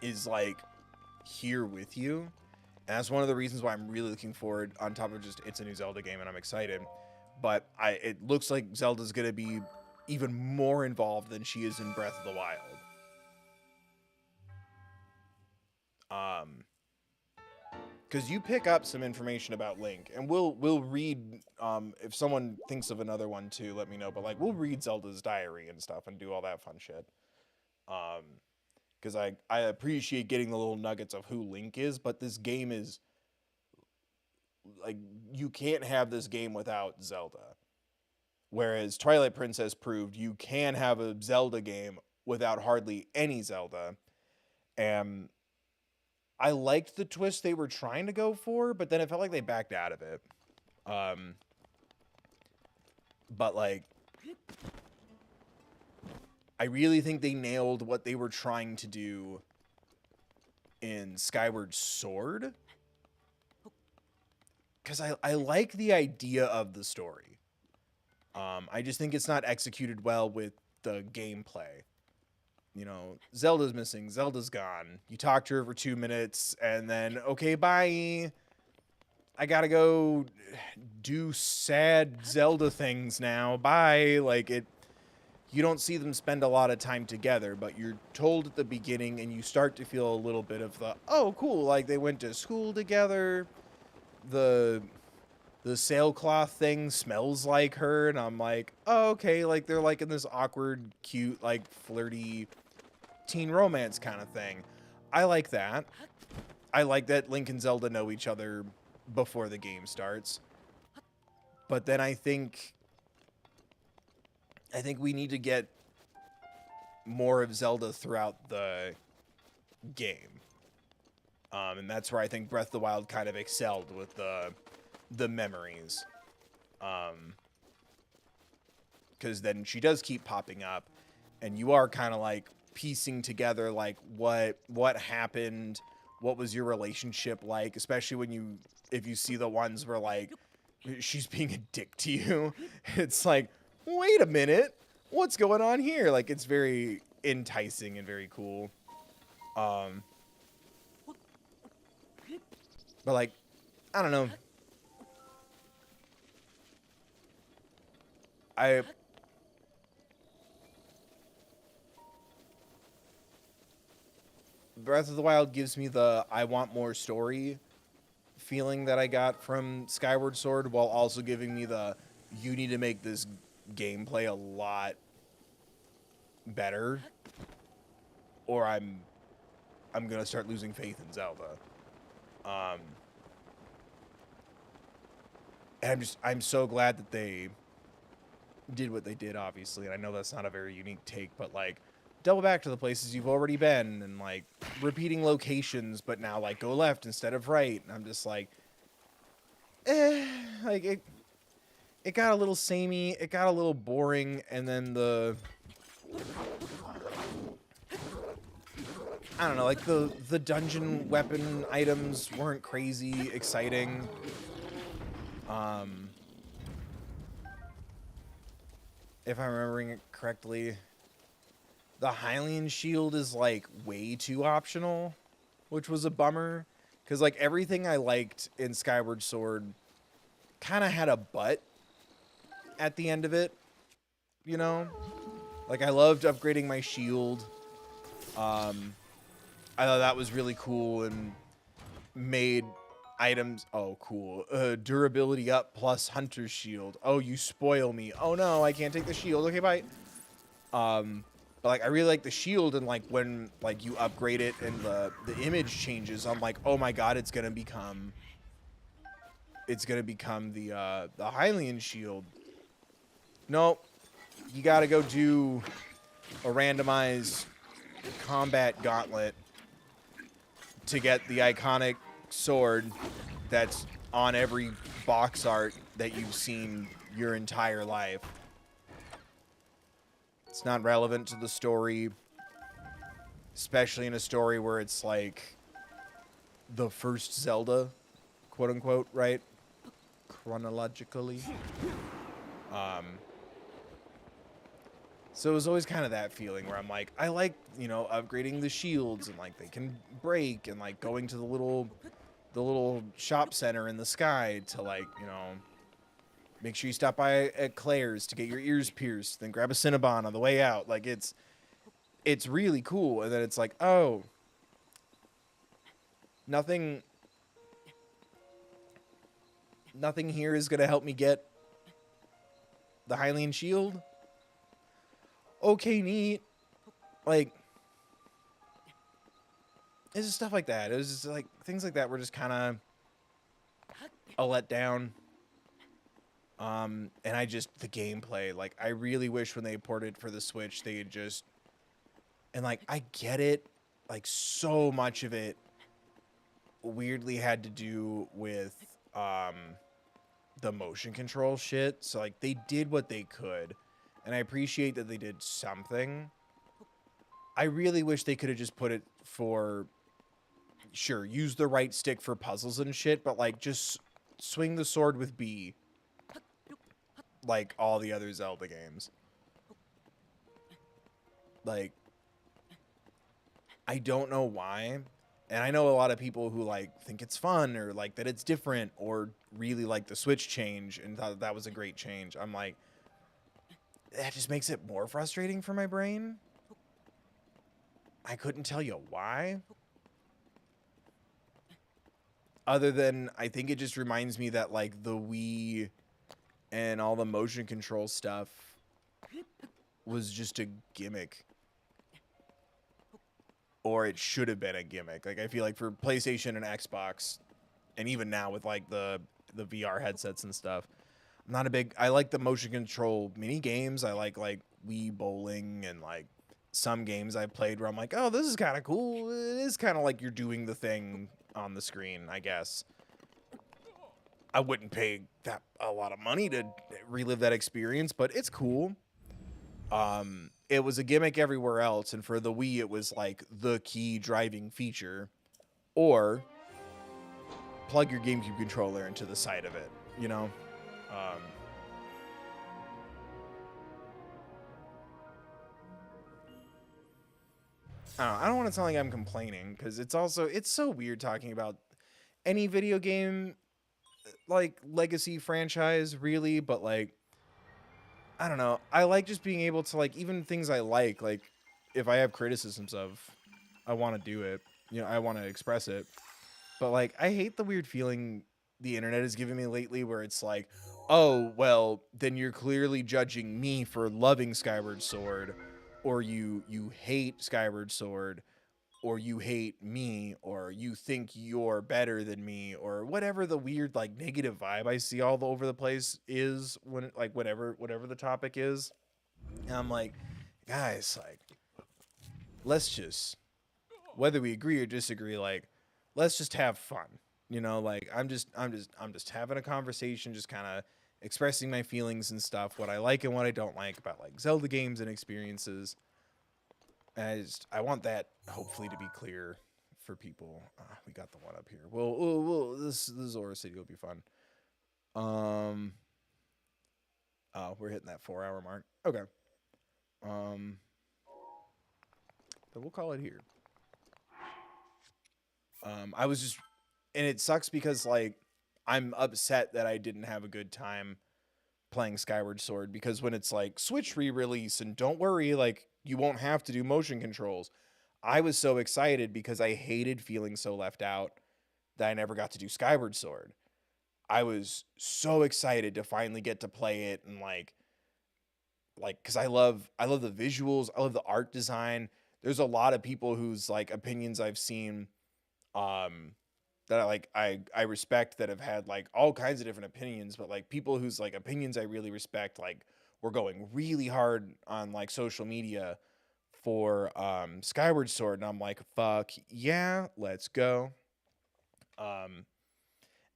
is, like, here with you. And that's one of the reasons why I'm really looking forward, on top of just it's a new Zelda game and I'm excited. But it looks like Zelda's gonna be even more involved than she is in Breath of the Wild. Because you pick up some information about Link, and we'll read, if someone thinks of another one too, let me know, but, like, we'll read Zelda's diary and stuff and do all that fun shit. Because I appreciate getting the little nuggets of who Link is, but this game is, like, you can't have this game without Zelda. Whereas Twilight Princess proved you can have a Zelda game without hardly any Zelda. And I liked the twist they were trying to go for, but then it felt like they backed out of it. But, like, I really think they nailed what they were trying to do in Skyward Sword. Because I like the idea of the story. I just think it's not executed well with the gameplay. You know, Zelda's missing, Zelda's gone. You talk to her for 2 minutes, and then, okay, bye. I gotta go do sad Zelda things now. Bye. Like, you don't see them spend a lot of time together, but you're told at the beginning, and you start to feel a little bit of the, oh, cool, like, they went to school together. The sailcloth thing smells like her, and I'm like, oh, okay, like, they're, like, in this awkward, cute, like, flirty teen romance kind of thing. I like that. I like that Link and Zelda know each other before the game starts. But then I think we need to get more of Zelda throughout the game. And that's where I think Breath of the Wild kind of excelled with the memories. Because then she does keep popping up, and you are kind of, like, piecing together, like, what happened, what was your relationship like, especially if you see the ones where, like, she's being a dick to you. It's like, wait a minute, what's going on here? Like, it's very enticing and very cool. But, like, I don't know. Breath of the Wild gives me the I want more story feeling that I got from Skyward Sword, while also giving me the you need to make this gameplay a lot better, or I'm gonna start losing faith in Zelda. And I'm so glad that they did what they did, obviously. And I know that's not a very unique take, but like double back to the places you've already been and like repeating locations, but now like go left instead of right. And I'm just like, like it got a little samey, it got a little boring, and then I don't know, like the dungeon weapon items weren't crazy exciting. If I'm remembering it correctly, the Hylian shield is like way too optional, which was a bummer. Because like everything I liked in Skyward Sword kind of had a but at the end of it, you know? Like I loved upgrading my shield. I thought that was really cool and made items, oh cool, durability up plus hunter's shield. Oh, you spoil me. Oh no, I can't take the shield. Okay, bye. But like I really like the shield, and like when like you upgrade it and the image changes, I'm like, oh my god, it's gonna become the Hylian shield. Nope, you gotta go do a randomized combat gauntlet to get the iconic sword that's on every box art that you've seen your entire life. It's not relevant to the story, especially in a story where it's like the first Zelda, quote unquote, right? Chronologically. So it was always kind of that feeling where I'm like, I like, you know, upgrading the shields and like they can break, and like going to the little shop center in the sky to like, you know, make sure you stop by at Claire's to get your ears pierced, then grab a Cinnabon on the way out. Like it's really cool. And then it's like, oh, nothing here is going to help me get the Hylian shield. Okay, neat. Like, it's just stuff like that. It was just like things like that were just kind of a letdown. And the gameplay, like, I really wish when they ported for the Switch, they had just, and like, I get it, like, so much of it weirdly had to do with, the motion control shit. So, like, they did what they could, and I appreciate that they did something. I really wish they could have just put it for, sure, use the right stick for puzzles and shit, but, like, just swing the sword with B, like all the other Zelda games. Like, I don't know why. And I know a lot of people who, like, think it's fun or, like, that it's different or really like the Switch change and thought that was a great change. I'm like, that just makes it more frustrating for my brain. I couldn't tell you why. Other than, I think it just reminds me that, like, the Wii and all the motion control stuff was just a gimmick. Or it should have been a gimmick. Like, I feel like for PlayStation and Xbox, and even now with, like, the VR headsets and stuff, I'm not a big... I like the motion control mini games. I like Wii Bowling and, like, some games I've played where I'm like, oh, this is kind of cool. It is kind of like you're doing the thing on the screen, I guess. I wouldn't pay that a lot of money to relive that experience, but it's cool. It was a gimmick everywhere else, and for the Wii, it was like the key driving feature. Or plug your GameCube controller into the side of it, you know? I don't want to sound like I'm complaining, because it's so weird talking about any video game, like, legacy franchise, really, but, like, I don't know. I like just being able to, like, even things I like, if I have criticisms of, I want to do it. You know, I want to express it. But, like, I hate the weird feeling the internet has given me lately where it's like, oh, well, then you're clearly judging me for loving Skyward Sword, or you hate Skyward Sword, or you hate me, or you think you're better than me, or whatever the weird like negative vibe I see all over the place is when like whatever the topic is. And I'm like, guys, like, let's just, whether we agree or disagree, like, let's just have fun. You know, like I'm just having a conversation, just kind of expressing my feelings and stuff, what I like and what I don't like about like Zelda games and experiences. And I want that hopefully to be clear for people. We got the one up here. Well, this Zora City will be fun. Oh, we're hitting that 4-hour mark. Okay. Then we'll call it here. I was just, and it sucks because like I'm upset that I didn't have a good time playing Skyward Sword, because when it's like Switch re-release and don't worry, like you won't have to do motion controls, I was so excited because I hated feeling so left out that I never got to do Skyward Sword. I was so excited to finally get to play it, and like because I love the visuals, I love the art design. There's a lot of people whose like opinions I've seen that I respect, that have had like all kinds of different opinions, but like people whose like opinions I really respect, like were going really hard on like social media for Skyward Sword, and I'm like, fuck yeah, let's go. And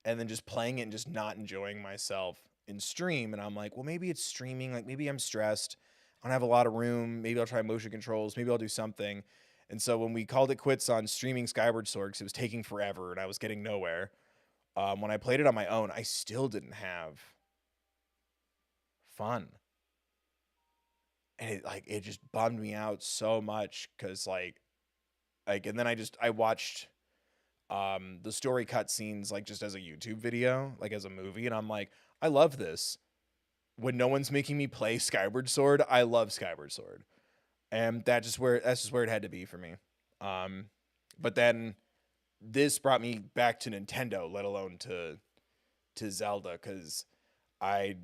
then just playing it and just not enjoying myself in stream, and I'm like, well, maybe it's streaming, like maybe I'm stressed, I don't have a lot of room, maybe I'll try motion controls, maybe I'll do something. And so when we called it quits on streaming Skyward Sword, because it was taking forever and I was getting nowhere, when I played it on my own, I still didn't have fun. And it just bummed me out so much, because and then I watched the story cutscenes like just as a YouTube video, like as a movie, and I'm like, I love this. When no one's making me play Skyward Sword, I love Skyward Sword. And that's just where it had to be for me. But then this brought me back to Nintendo, let alone to Zelda, because my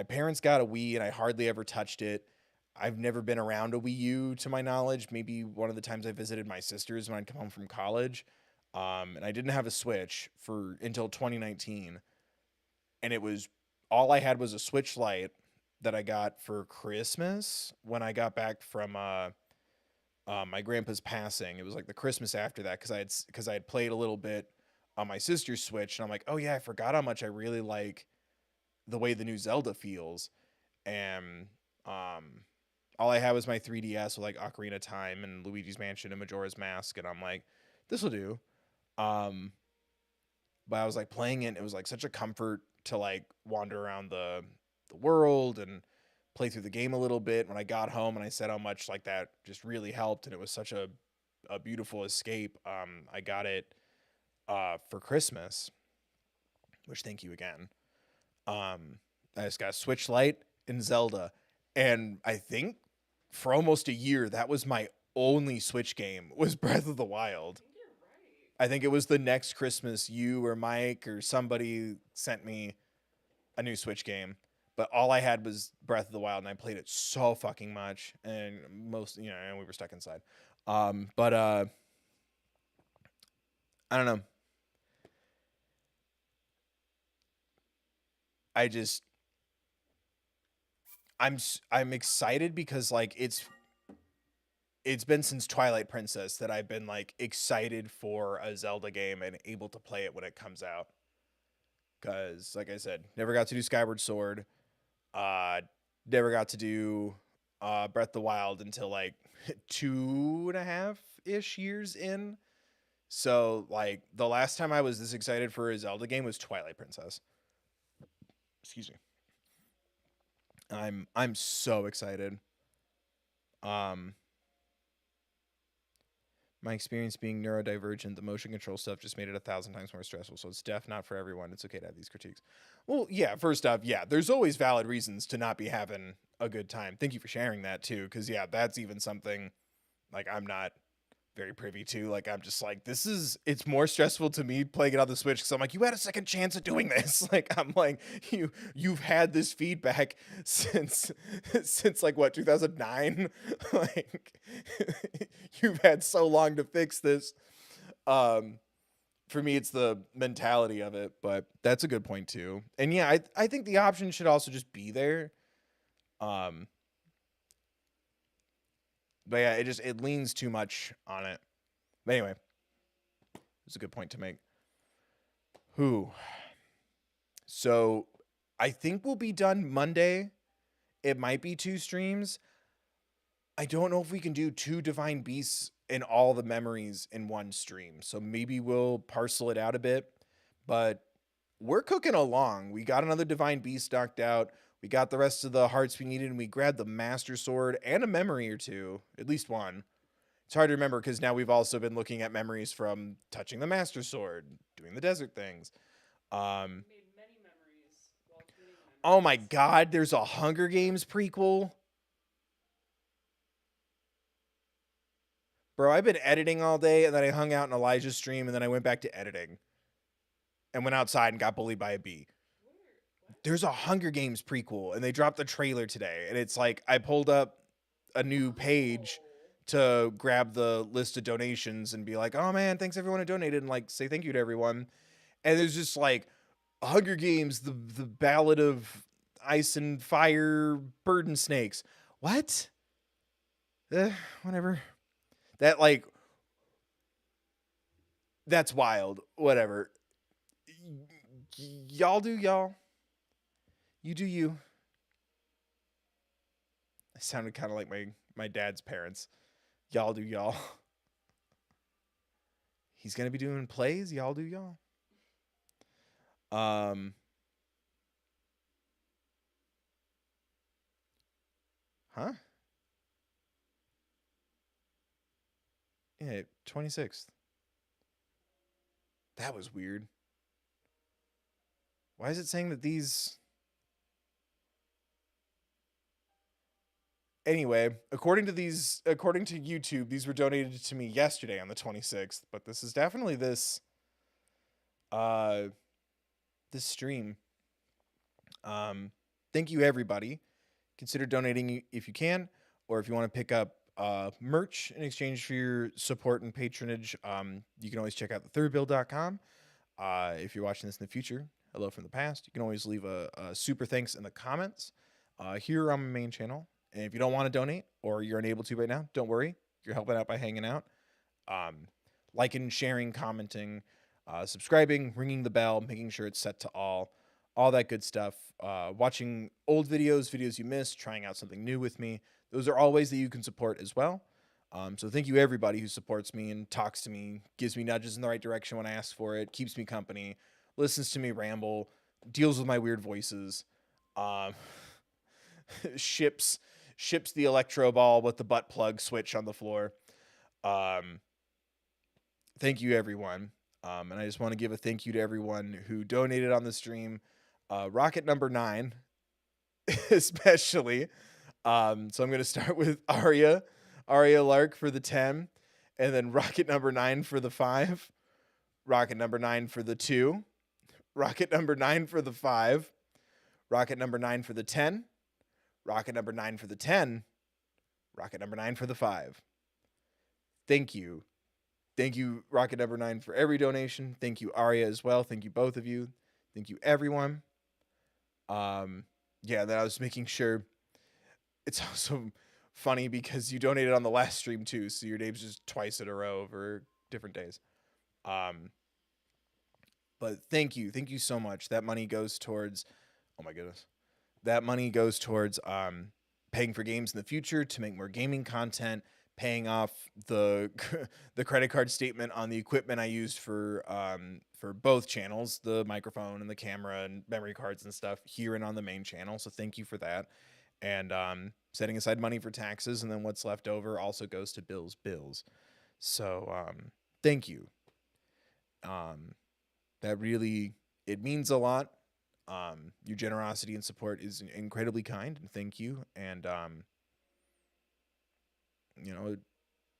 parents got a Wii and I hardly ever touched it. I've never been around a Wii U to my knowledge. Maybe one of the times I visited my sisters when I'd come home from college. And I didn't have a Switch until 2019. And it was, all I had was a Switch Lite that I got for Christmas when I got back from my grandpa's passing. It was like the Christmas after that, because I had played a little bit on my sister's Switch, and I'm like, oh yeah, I forgot how much I really like the way the new Zelda feels. And all I had was my 3DS with like Ocarina of Time and Luigi's Mansion and Majora's Mask, and I'm like, this will do. But I was like playing it, and it was like such a comfort to like wander around the world and play through the game a little bit. When I got home and I said how much like that just really helped, and it was such a beautiful escape. I got it for Christmas, which, thank you again. I just got a Switch Lite and Zelda, and I think for almost a year that was my only Switch game, was Breath of the Wild. I think it was the next Christmas you or Mike or somebody sent me a new Switch game, but all I had was Breath of the Wild, and I played it so fucking much, and and we were stuck inside. But I don't know. I'm excited because like it's been since Twilight Princess that I've been like excited for a Zelda game and able to play it when it comes out. Because, like I said, never got to do Skyward Sword. Never got to do Breath of the Wild until like 2.5-ish years in. So, like, the last time I was this excited for a Zelda game was Twilight Princess. Excuse me. I'm so excited. My experience being neurodivergent, the motion control stuff just made it 1,000 times more stressful. So it's not for everyone. It's okay to have these critiques. Well, yeah, first off, yeah, there's always valid reasons to not be having a good time. Thank you for sharing that too. Cause yeah, that's even something like I'm not very privy to. Like, I'm just like, it's more stressful to me playing it on the Switch because I'm like, you had a second chance at doing this. Like, I'm like, you've had this feedback since like what, 2009? Like, you've had so long to fix this. For me, it's the mentality of it, but that's a good point too. And yeah, I think the option should also just be there. But yeah, it leans too much on it. But anyway, it's a good point to make. So I think we'll be done Monday. It might be 2 streams. I don't know if we can do 2 Divine Beasts and all the memories in one stream. So maybe we'll parcel it out a bit. But we're cooking along. We got another Divine Beast knocked out. We got the rest of the hearts we needed, and we grabbed the Master Sword and a memory or 2. At least one. It's hard to remember because now we've also been looking at memories from touching the Master Sword, doing the desert things. Made many memories while doing memories. Oh my god, there's a Hunger Games prequel. Bro, I've been editing all day, and then I hung out in Elijah's stream, and then I went back to editing. And went outside and got bullied by a bee. There's a Hunger Games prequel, and they dropped the trailer today. And it's like, I pulled up a new page to grab the list of donations and be like, oh man, thanks everyone who donated, and like say thank you to everyone. And there's just like Hunger Games, the Ballad of Ice and Fire, Bird and Snakes. What? Whatever. That like, that's wild. Whatever. Y'all do y'all. You do you. I sounded kind of like my dad's parents. Y'all do y'all. He's going to be doing plays. Y'all do y'all. Huh? Yeah, 26th. That was weird. Why is it saying that these... Anyway, according to YouTube, these were donated to me yesterday on the 26th, but this is definitely this stream. Thank you everybody. Consider donating if you can, or if you want to pick up merch in exchange for your support and patronage, you can always check out thethirdbill.com. If you're watching this in the future, hello from the past. You can always leave a super thanks in the comments here on my main channel. And if you don't want to donate or you're unable to right now, don't worry. You're helping out by hanging out, liking, sharing, commenting, subscribing, ringing the bell, making sure it's set to all that good stuff. Watching old videos you missed, trying out something new with me. Those are all ways that you can support as well. So thank you everybody who supports me and talks to me, gives me nudges in the right direction when I ask for it, keeps me company, listens to me ramble, deals with my weird voices, ships the electro ball with the butt plug switch on the floor. Thank you everyone. And I just want to give a thank you to everyone who donated on the stream. Rocket number 9, especially. So I'm going to start with Aria Lark for the 10, and then Rocket number 9 for the 5, Rocket number 9 for the 2, Rocket number 9 for the 5, Rocket number 9 for the 10, Rocket number 9 for the 10, Rocket number 9 for the 5. Thank you. Thank you, Rocket number 9, for every donation. Thank you, Aria, as well. Thank you, both of you. Thank you, everyone. Yeah, then I was making sure. It's also funny because you donated on the last stream too, so your name's just twice in a row over different days. But thank you so much. That money goes towards, oh my goodness, that money goes towards paying for games in the future to make more gaming content, paying off the credit card statement on the equipment I used for both channels, the microphone and the camera and memory cards and stuff here and on the main channel. So thank you for that. And setting aside money for taxes, and then what's left over also goes to Bill's bills. So thank you. That really, it means a lot. Your generosity and support is incredibly kind, and thank you. And you know,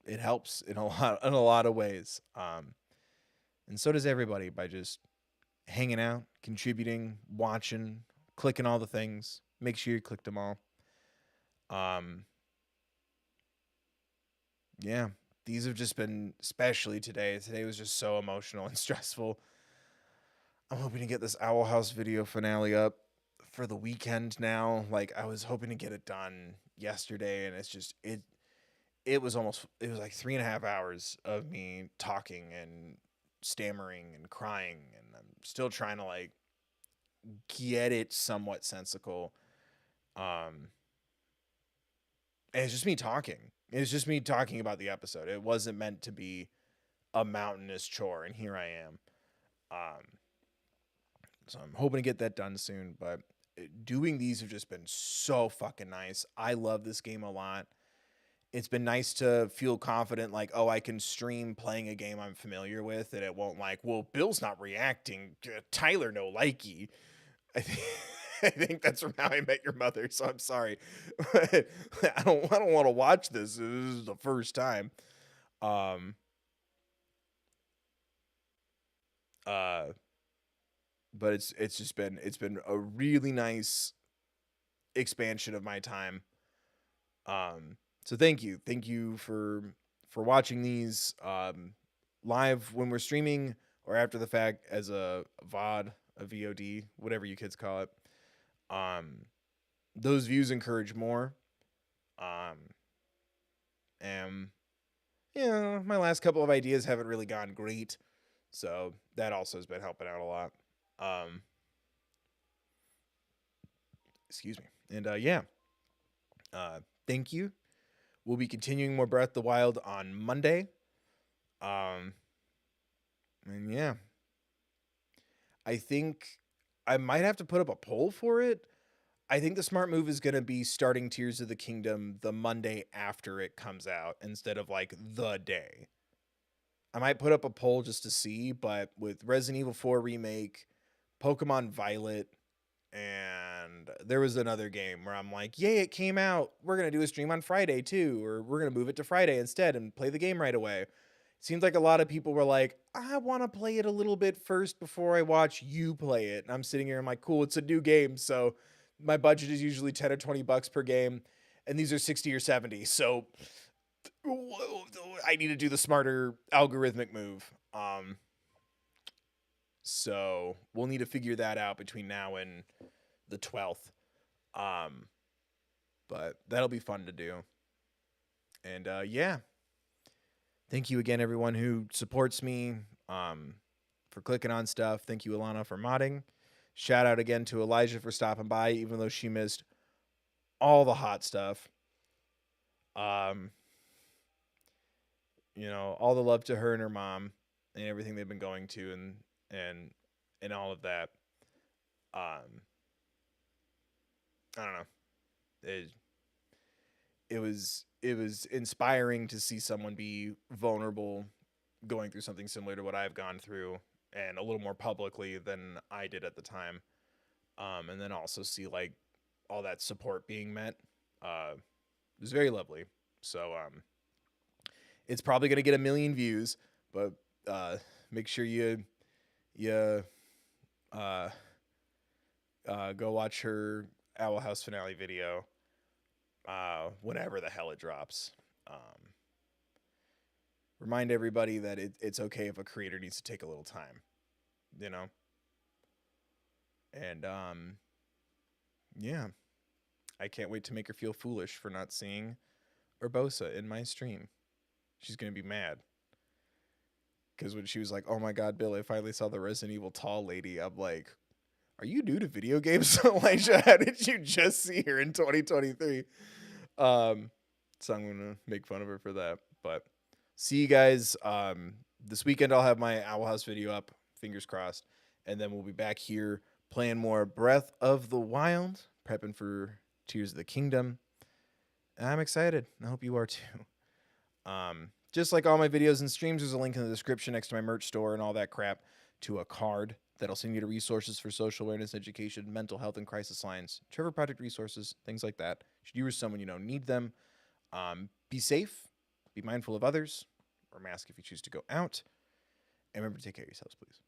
it helps in a lot of ways. And so does everybody by just hanging out, contributing, watching, clicking all the things. Make sure you clicked them all. Yeah, these have just been, especially today. Today was just so emotional and stressful. I'm hoping to get this Owl House video finale up for the weekend now. Like, I was hoping to get it done yesterday, and it's just, it was like 3.5 hours of me talking and stammering and crying, and I'm still trying to like get it somewhat sensical. And it's just me talking. It's just me talking about the episode. It wasn't meant to be a mountainous chore, and here I am. So I'm hoping to get that done soon, but doing these have just been so fucking nice. I love this game a lot. It's been nice to feel confident, like, oh, I can stream playing a game I'm familiar with, and it won't like, well, Bill's not reacting. Tyler no likey. I think that's from How I Met Your Mother, so I'm sorry. I don't want to watch this. This is the first time. But it's been a really nice expansion of my time. So thank you for watching these live when we're streaming or after the fact as a VOD, a VOD, whatever you kids call it. Those views encourage more. And yeah, my last couple of ideas haven't really gone great, so that also has been helping out a lot. Excuse me. And yeah. Thank you. We'll be continuing more Breath of the Wild on Monday. And yeah. I think I might have to put up a poll for it. I think the smart move is going to be starting Tears of the Kingdom the Monday after it comes out instead of like the day. I might put up a poll just to see, but with Resident Evil 4 Remake, Pokemon Violet, and there was another game where I'm like, yay, it came out. We're going to do a stream on Friday too, or we're going to move it to Friday instead and play the game right away. It seems like a lot of people were like, I want to play it a little bit first before I watch you play it. And I'm sitting here, I'm like, cool, it's a new game. So my budget is usually 10 or 20 bucks per game, and these are 60 or 70. So I need to do the smarter algorithmic move. So we'll need to figure that out between now and the 12th. But that'll be fun to do. And yeah. Thank you again, everyone who supports me, for clicking on stuff. Thank you, Alana, for modding. Shout out again to Elijah for stopping by, even though she missed all the hot stuff. You know, all the love to her and her mom and everything they've been going to and all of that. I don't know. It was inspiring to see someone be vulnerable going through something similar to what I've gone through, and a little more publicly than I did at the time. And then also see like all that support being met. It was very lovely. So it's probably gonna get 1 million views, but make sure you go watch her Owl House finale video whenever the hell it drops. Remind everybody that it's okay if a creator needs to take a little time, you know? And yeah, I can't wait to make her feel foolish for not seeing Urbosa in my stream. She's gonna be mad. Because when she was like, oh my god, Bill, I finally saw the Resident Evil tall lady, I'm like, are you new to video games, Elijah? How did you just see her in 2023? So I'm going to make fun of her for that. But see you guys. This weekend I'll have my Owl House video up, fingers crossed. And then we'll be back here playing more Breath of the Wild, prepping for Tears of the Kingdom. And I'm excited. I hope you are too. Just like all my videos and streams, there's a link in the description next to my merch store and all that crap to a card that'll send you to resources for social awareness, education, mental health, and crisis lines, Trevor Project resources, things like that. Should you or someone you know need them. Be safe. Be mindful of others. Wear a mask if you choose to go out. And remember to take care of yourselves, please.